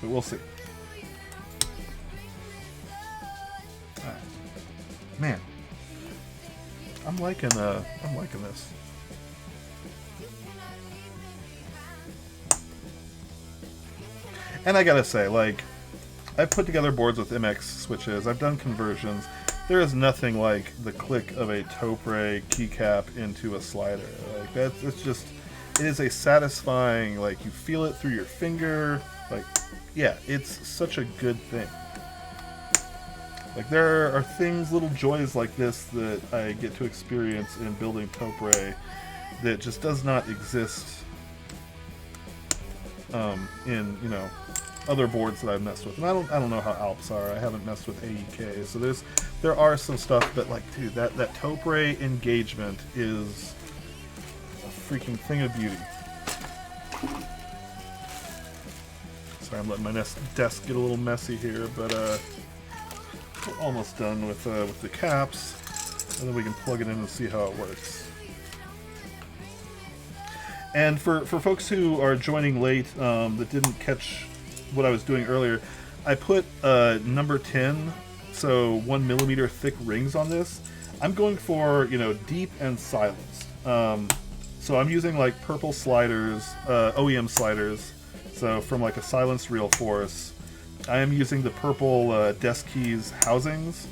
But we'll see. Right. Man, I'm liking this. And I gotta say, like, I've put together boards with MX switches. I've done conversions. There is nothing like the click of a Topre keycap into a slider. Like, it's just, it is a satisfying, like, you feel it through your finger. Like, yeah, it's such a good thing. Like, there are things, little joys like this that I get to experience in building Topre that just does not exist in, you know, other boards that I've messed with. And I don't know how Alps are. I haven't messed with AEK. So there are some stuff, but, like, dude, that Topre engagement is a freaking thing of beauty. Sorry, I'm letting my desk get a little messy here, but we're almost done with the caps, and then we can plug it in and see how it works. And for folks who are joining late that didn't catch what I was doing earlier, I put number 10, so 1mm thick rings on this. I'm going for, you know, deep and silenced. So I'm using, like, purple sliders, OEM sliders, so from, like, a silenced Real Force. I am using the purple desk keys housings,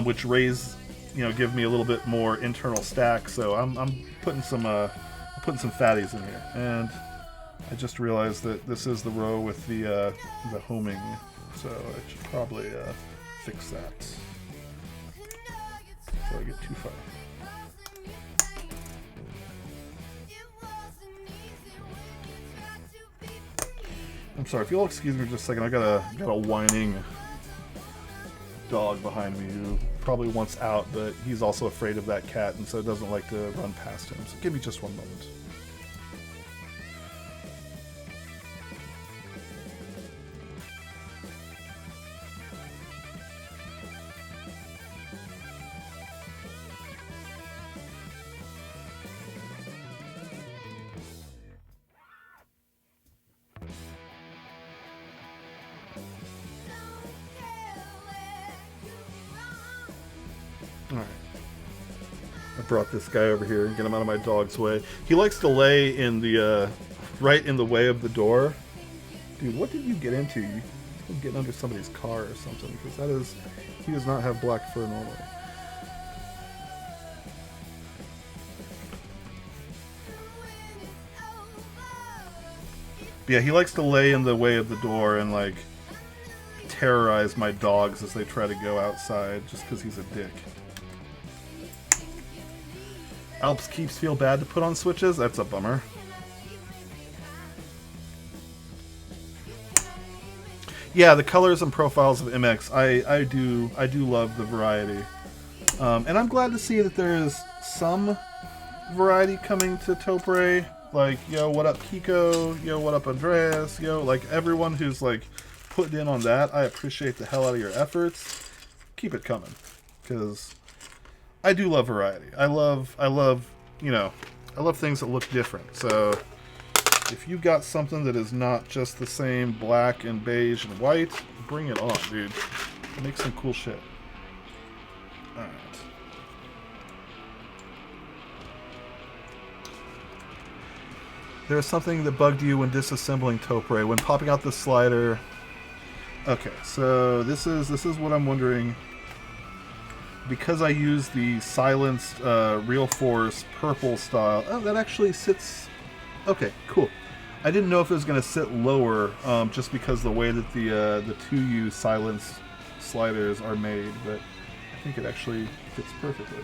which raise, you know, give me a little bit more internal stack. So I'm putting some fatties in here, and I just realized that this is the row with the homing, so I should probably fix that before I get too far. I'm sorry, if you'll excuse me for just a second, I got a whining dog behind me who probably wants out, but he's also afraid of that cat, and so doesn't like to run past him. So give me just one moment. Alright. I brought this guy over here and get him out of my dog's way. He likes to lay in the, right in the way of the door. Dude, what did you get into? You getting under somebody's car or something, because that is, he does not have black fur normally. But yeah, he likes to lay in the way of the door and, like, terrorize my dogs as they try to go outside just because he's a dick. Alps keeps feel bad to put on switches? That's a bummer. Yeah, the colors and profiles of MX, I do love the variety. And I'm glad to see that there is some variety coming to Topre. Like, yo, what up Kiko? Yo, what up Andreas? Yo, like, everyone who's, like, put in on that, I appreciate the hell out of your efforts. Keep it coming, because I do love variety. I love, you know, I love things that look different. So If you've got something that is not just the same black and beige and white, bring it on, dude. Make some cool shit. Alright. There's something that bugged you when disassembling Topre, when popping out the slider. Okay, so this is what I'm wondering. Because I use the silenced Real Force purple style. Oh, that actually sits. Okay, cool. I didn't know if it was going to sit lower, just because the way that the 2U silenced sliders are made, but I think it actually fits perfectly.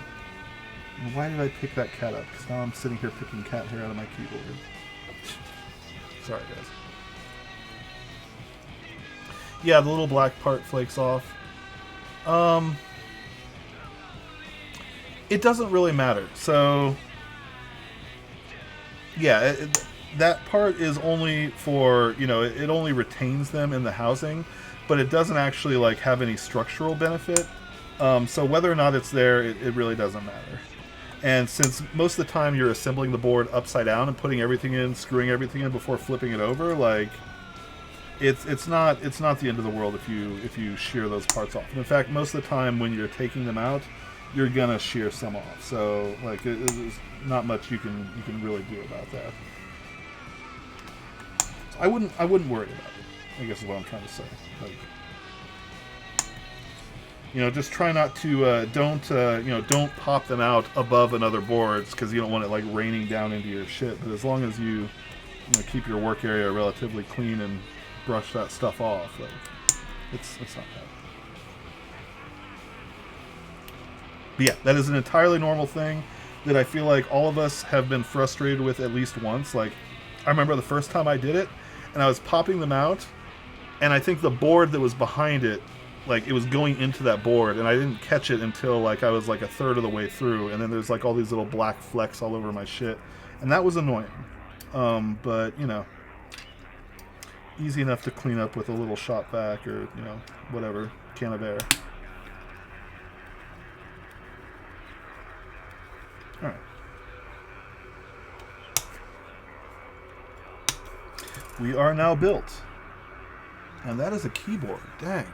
And why did I pick that cat up? Because now I'm sitting here picking cat hair out of my keyboard. Sorry, guys. Yeah, the little black part flakes off. It doesn't really matter. So, yeah, that part is only for, you know, it only retains them in the housing, but it doesn't actually, like, have any structural benefit. So whether or not it's there, it really doesn't matter. And since most of the time you're assembling the board upside down and putting everything in, screwing everything in before flipping it over, like, it's not the end of the world if you shear those parts off. And in fact, most of the time when you're taking them out, you're gonna shear some off. So like, there's not much you can really do about that. So I wouldn't worry about it, I guess is what I'm trying to say. Like, you know, just try not to don't pop them out above another boards, because you don't want it like raining down into your shit. But as long as you keep your work area relatively clean and brush that stuff off, like, it's not bad. But yeah, that is an entirely normal thing that I feel like all of us have been frustrated with at least once. Like, I remember the first time I did it, and I was popping them out, and I think the board that was behind it, like, it was going into that board, and I didn't catch it until, like, I was, like, a third of the way through, and then there's, like, all these little black flecks all over my shit, and that was annoying. But, you know, easy enough to clean up with a little shop vac or, you know, whatever, can of air. Alright. We are now built. And that is a keyboard. Dang.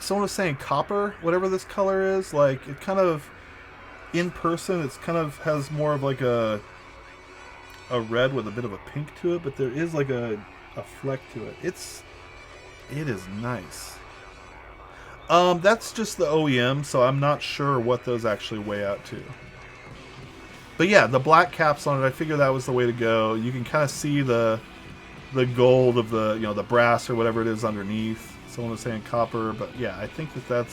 Someone was saying copper, whatever this color is, like, it kind of, in person, it's kind of has more of like a red with a bit of a pink to it, but there is like a fleck to it. It is nice. That's just the OEM, so I'm not sure what those actually weigh out to. But yeah, the black caps on it, I figured that was the way to go. You can kind of see the gold of the, you know, the brass or whatever it is underneath. Someone was saying copper, but yeah, I think I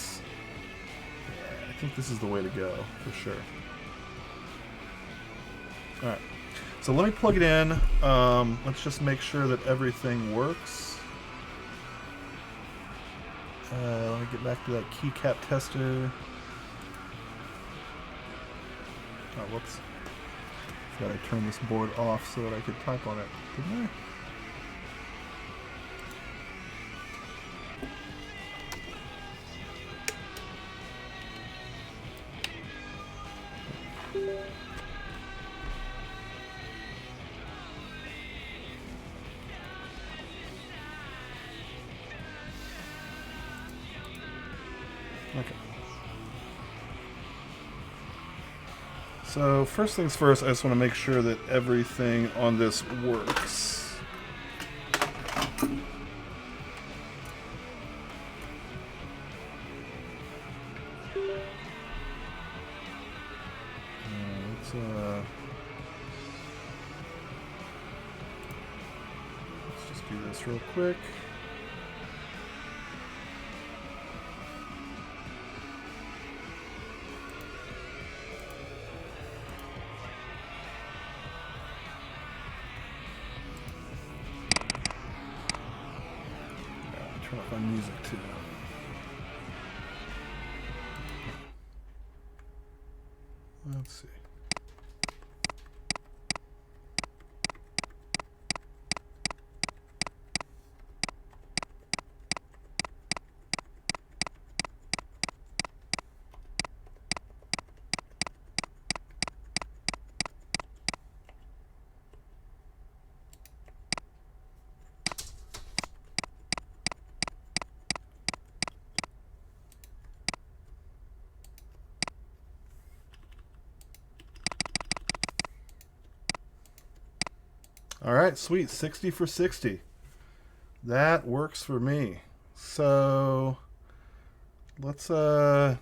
think this is the way to go for sure. All right, so let me plug it in. Let's just make sure that everything works. Let me get back to that keycap tester. Oh, whoops. Forgot I turned this board off so that I could type on it, didn't I? Okay. So first things first, I just want to make sure that everything on this works. Let's just do this real quick. Turn off my music too. Let's see. All right, sweet. 60 for 60. That works for me. So let's do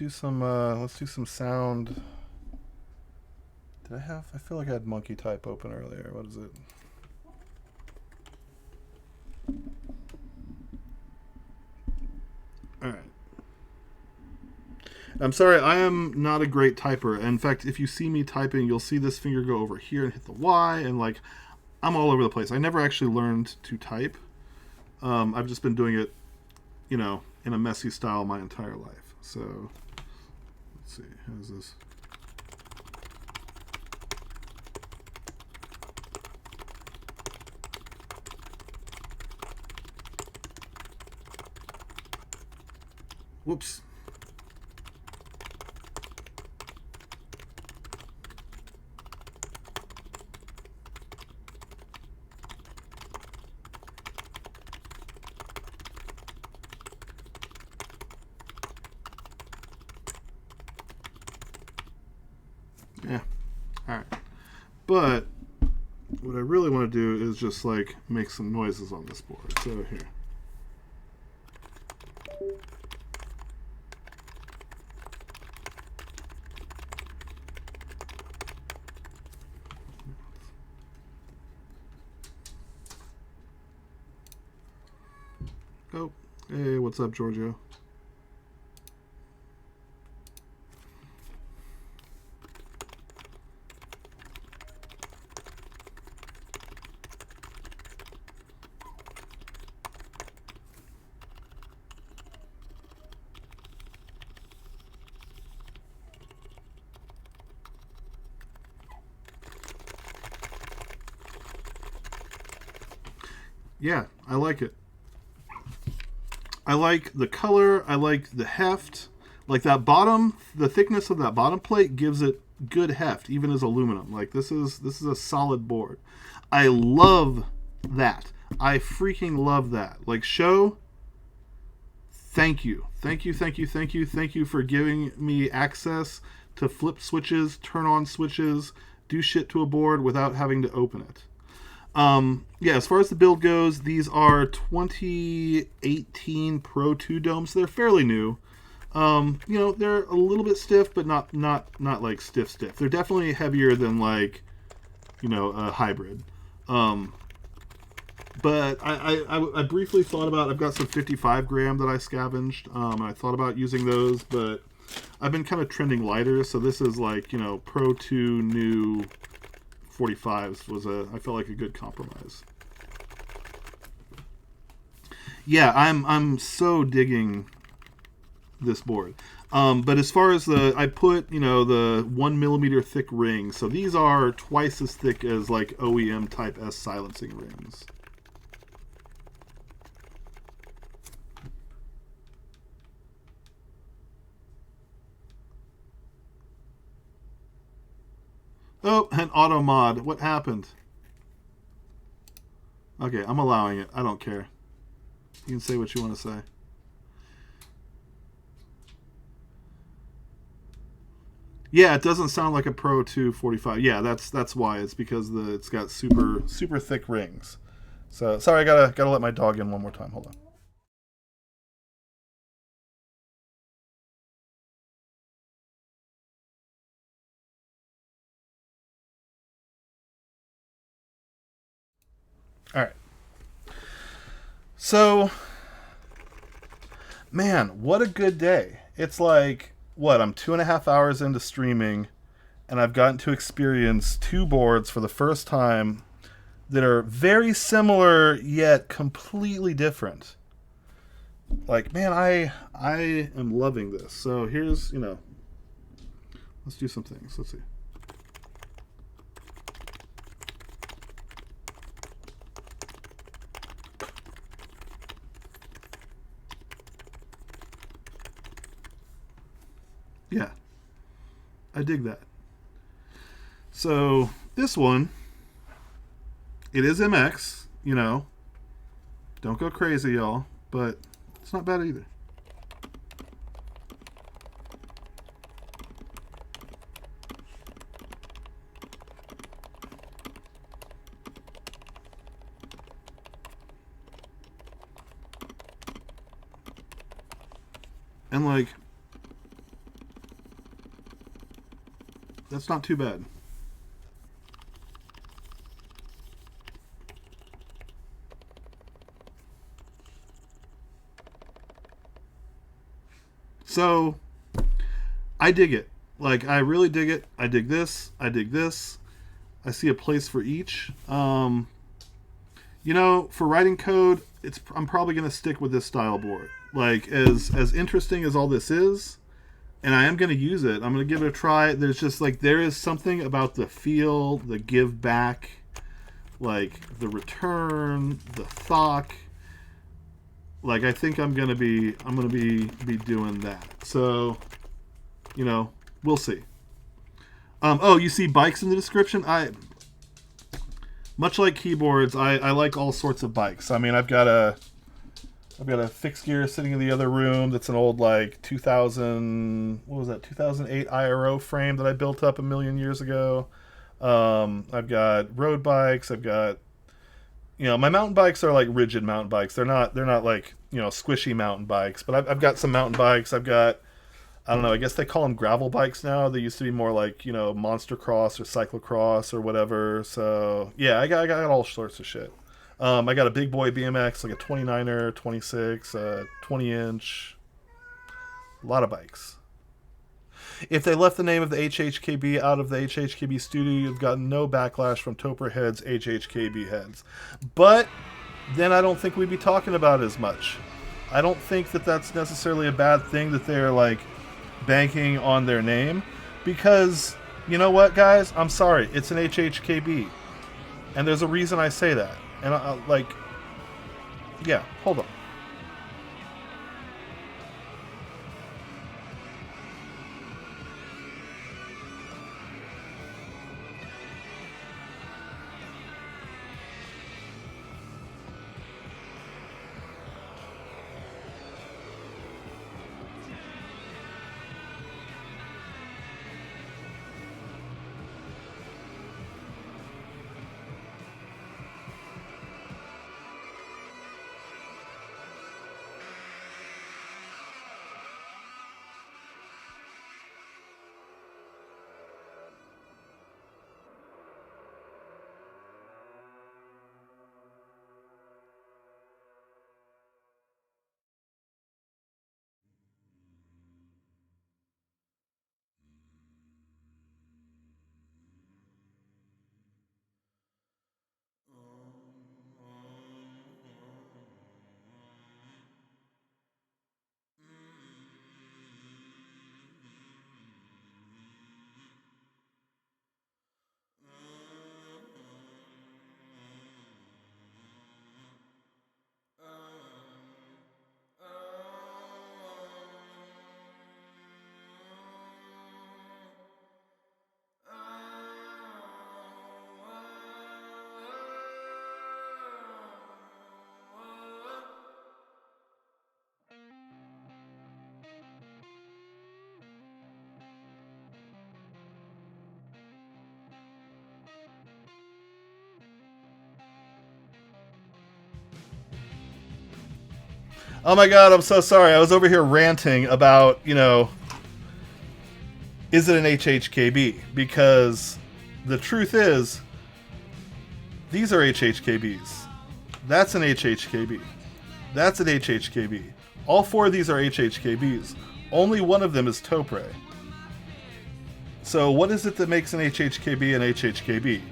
some sound. Did I feel like I had monkey type open earlier. What is it? All right. I'm sorry, I am not a great typer. In fact, if you see me typing, you'll see this finger go over here and hit the Y, and like, I'm all over the place. I never actually learned to type. I've just been doing it, you know, in a messy style my entire life. So, let's see, how's this? Whoops. Yeah. All right. But what I really want to do is just like make some noises on this board. So here. Oh, hey, what's up, Giorgio? Yeah, I like it. I like the color. I like the heft. Like that bottom, the thickness of that bottom plate gives it good heft, even as aluminum. Like this is a solid board. I love that. I freaking love that. Like Sho, thank you for giving me access to flip switches, turn on switches, do shit to a board without having to open it. Yeah, as far as the build goes, these are 2018 Pro 2 domes. So they're fairly new. You know, they're a little bit stiff, but not like stiff. They're definitely heavier than like, you know, a hybrid. But I briefly thought about, I've got some 55 gram that I scavenged. I thought about using those, but I've been kind of trending lighter. So this is like, you know, Pro 2 new 45s was I felt like a good compromise. Yeah, I'm so digging this board. But as far as I put, you know, the 1 millimeter thick rings. So these are twice as thick as like OEM Type S silencing rings. Oh, an auto mod. What happened? Okay, I'm allowing it. I don't care. You can say what you want to say. Yeah, it doesn't sound like a Pro 245. Yeah, that's why. It's because it's got super thick rings. So sorry, I gotta let my dog in one more time. Hold on. All right. So, man, what a good day. It's like, what, I'm 2.5 hours into streaming, and I've gotten to experience two boards for the first time that are very similar, yet completely different. Like, man, I am loving this. So here's, you know, let's do some things. Let's see. Yeah, I dig that. So this one, it is MX, you know. Don't go crazy, y'all, but it's not bad either. And like, that's not too bad. So, I dig it. Like, I really dig it. I dig this. I dig this. I see a place for each. You know, for writing code, I'm probably going to stick with this style board. Like, as interesting as all this is, and I am going to use it. I'm going to give it a try. There's just, like, there is something about the feel, the give back, like, the return, the thock. Like, I think I'm gonna be doing that. So, you know, we'll see. Oh, you see bikes in the description? Much like keyboards, I like all sorts of bikes. I mean, I've got a fixed gear sitting in the other room. That's an old, like, 2008 IRO frame that I built up a million years ago. I've got road bikes. I've got, you know, my mountain bikes are like rigid mountain bikes. They're not like, you know, squishy mountain bikes. But I've got some mountain bikes. I've got, I don't know, I guess they call them gravel bikes now. They used to be more like, you know, monster cross or cyclocross or whatever. So yeah, I got all sorts of shit. I got a big boy BMX, like a 29er, 26, 20-inch. A lot of bikes. If they left the name of the HHKB out of the HHKB Studio, you've gotten no backlash from Topre heads, HHKB heads. But then I don't think we'd be talking about it as much. I don't think that that's necessarily a bad thing that they're, like, banking on their name. Because, you know what, guys? I'm sorry. It's an HHKB. And there's a reason I say that. And, like, yeah, hold on. Oh my god, I'm so sorry. I was over here ranting about, you know, is it an HHKB? Because the truth is, these are HHKBs. That's an HHKB. That's an HHKB. All four of these are HHKBs. Only one of them is Topre. So what is it that makes an HHKB an HHKB?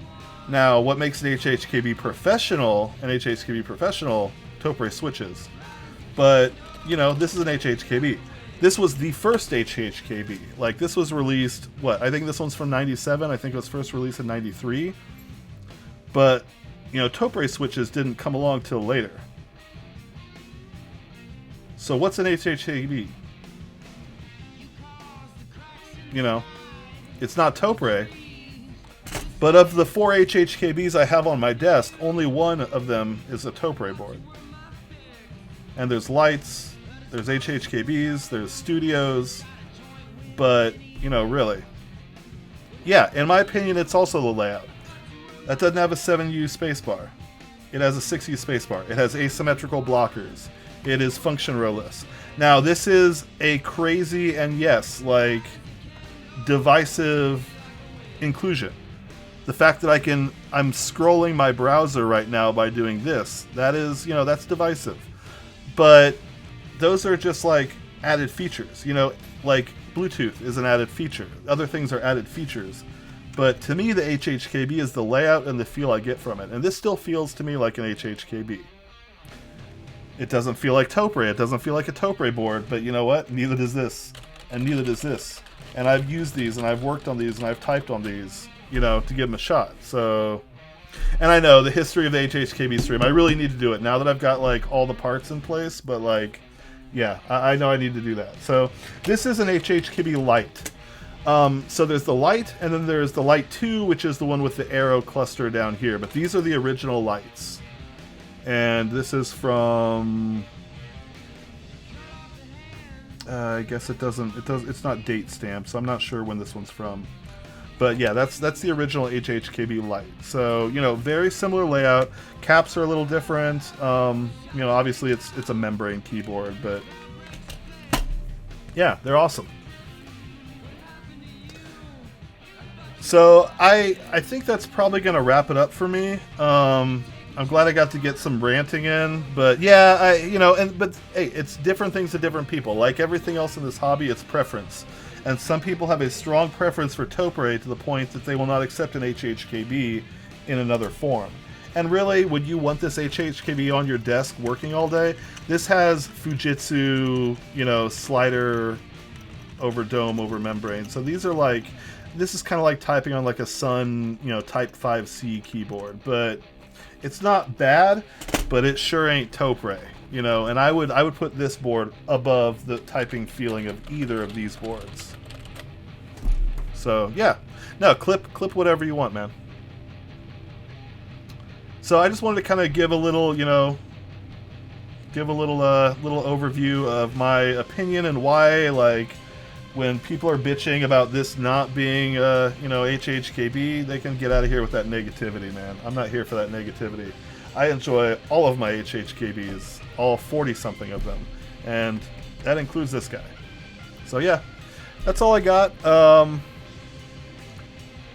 Now, what makes an HHKB professional an HHKB professional? Topre switches. But, you know, this is an HHKB. This was the first HHKB. Like, this was released, what? I think this one's from 97. I think it was first released in 93. But, you know, Topre switches didn't come along till later. So what's an HHKB? You know, it's not Topre. But of the 4 HHKBs I have on my desk, only one of them is a Topre board. And there's lights, there's HHKBs, there's studios, but, you know, really. Yeah, in my opinion, it's also the layout. That doesn't have a 7U spacebar. It has a 6U spacebar. It has asymmetrical blockers. It is function rowless. Now, this is a crazy and, yes, like, divisive inclusion. The fact that I'm scrolling my browser right now by doing this, that is, you know, that's divisive. But those are just, like, added features. You know, like, Bluetooth is an added feature. Other things are added features. But to me, the HHKB is the layout and the feel I get from it. And this still feels to me like an HHKB. It doesn't feel like Topre. It doesn't feel like a Topre board. But you know what? Neither does this. And neither does this. And I've used these, and I've worked on these, and I've typed on these, you know, to give them a shot. So, and I know the history of the HHKB stream. I really need to do it now that I've got, like, all the parts in place. But, like, yeah, I know I need to do that. So this is an HHKB Lite. So there's the Lite, and then there's the Lite 2, which is the one with the arrow cluster down here. But these are the original Lites. And this is from... I guess it's not date stamped, so I'm not sure when this one's from. But yeah, that's the original HHKB Lite. So, you know, very similar layout. Caps are a little different. You know, obviously it's a membrane keyboard, but yeah, they're awesome. So I think that's probably going to wrap it up for me. I'm glad I got to get some ranting in, but yeah, but hey, it's different things to different people. Like everything else in this hobby, it's preference. And some people have a strong preference for Topre to the point that they will not accept an HHKB in another form. And really, would you want this HHKB on your desk working all day? This has Fujitsu, you know, slider over dome over membrane. So these are like, this is kind of like typing on like a Sun, you know, Type 5C keyboard, but it's not bad, but it sure ain't Topre, you know. And I would put this board above the typing feeling of either of these boards. So yeah, no, clip whatever you want, man. So I just wanted to kind of give a little, you know, little overview of my opinion and why, like, when people are bitching about this not being, you know, HHKB, they can get out of here with that negativity, man. I'm not here for that negativity. I enjoy all of my HHKBs, all 40-something of them, and that includes this guy. So yeah, that's all I got.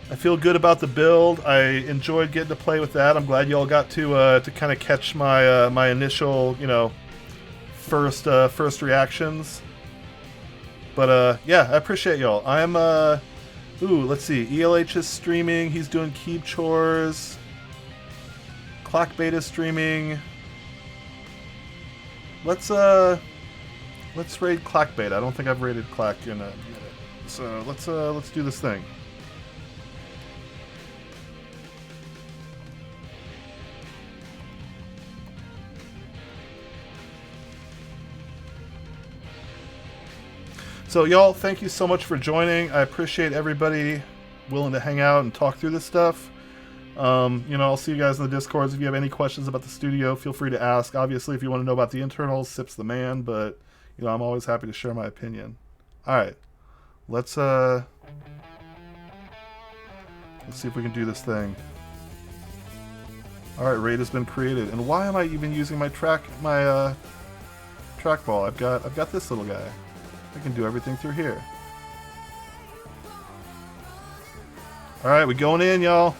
I feel good about the build. I enjoyed getting to play with that. I'm glad you all got to kind of catch my my initial, you know, first reactions. But, yeah, I appreciate y'all. I'm, let's see. ELH is streaming. He's doing Keep Chores. Clock Beta streaming. Let's raid Clock Beta. I don't think I've raided Clock in a minute. So, let's do this thing. So y'all, thank you so much for joining. I appreciate everybody willing to hang out and talk through this stuff. You know, I'll see you guys in the Discords. If you have any questions about the studio, feel free to ask. Obviously, if you want to know about the internals, Sip's the man, but, you know, I'm always happy to share my opinion. Alright, let's see if we can do this thing. Alright, raid has been created. And why am I even using my trackball? I've got this little guy. I can do everything through here. Alright, we going in, y'all.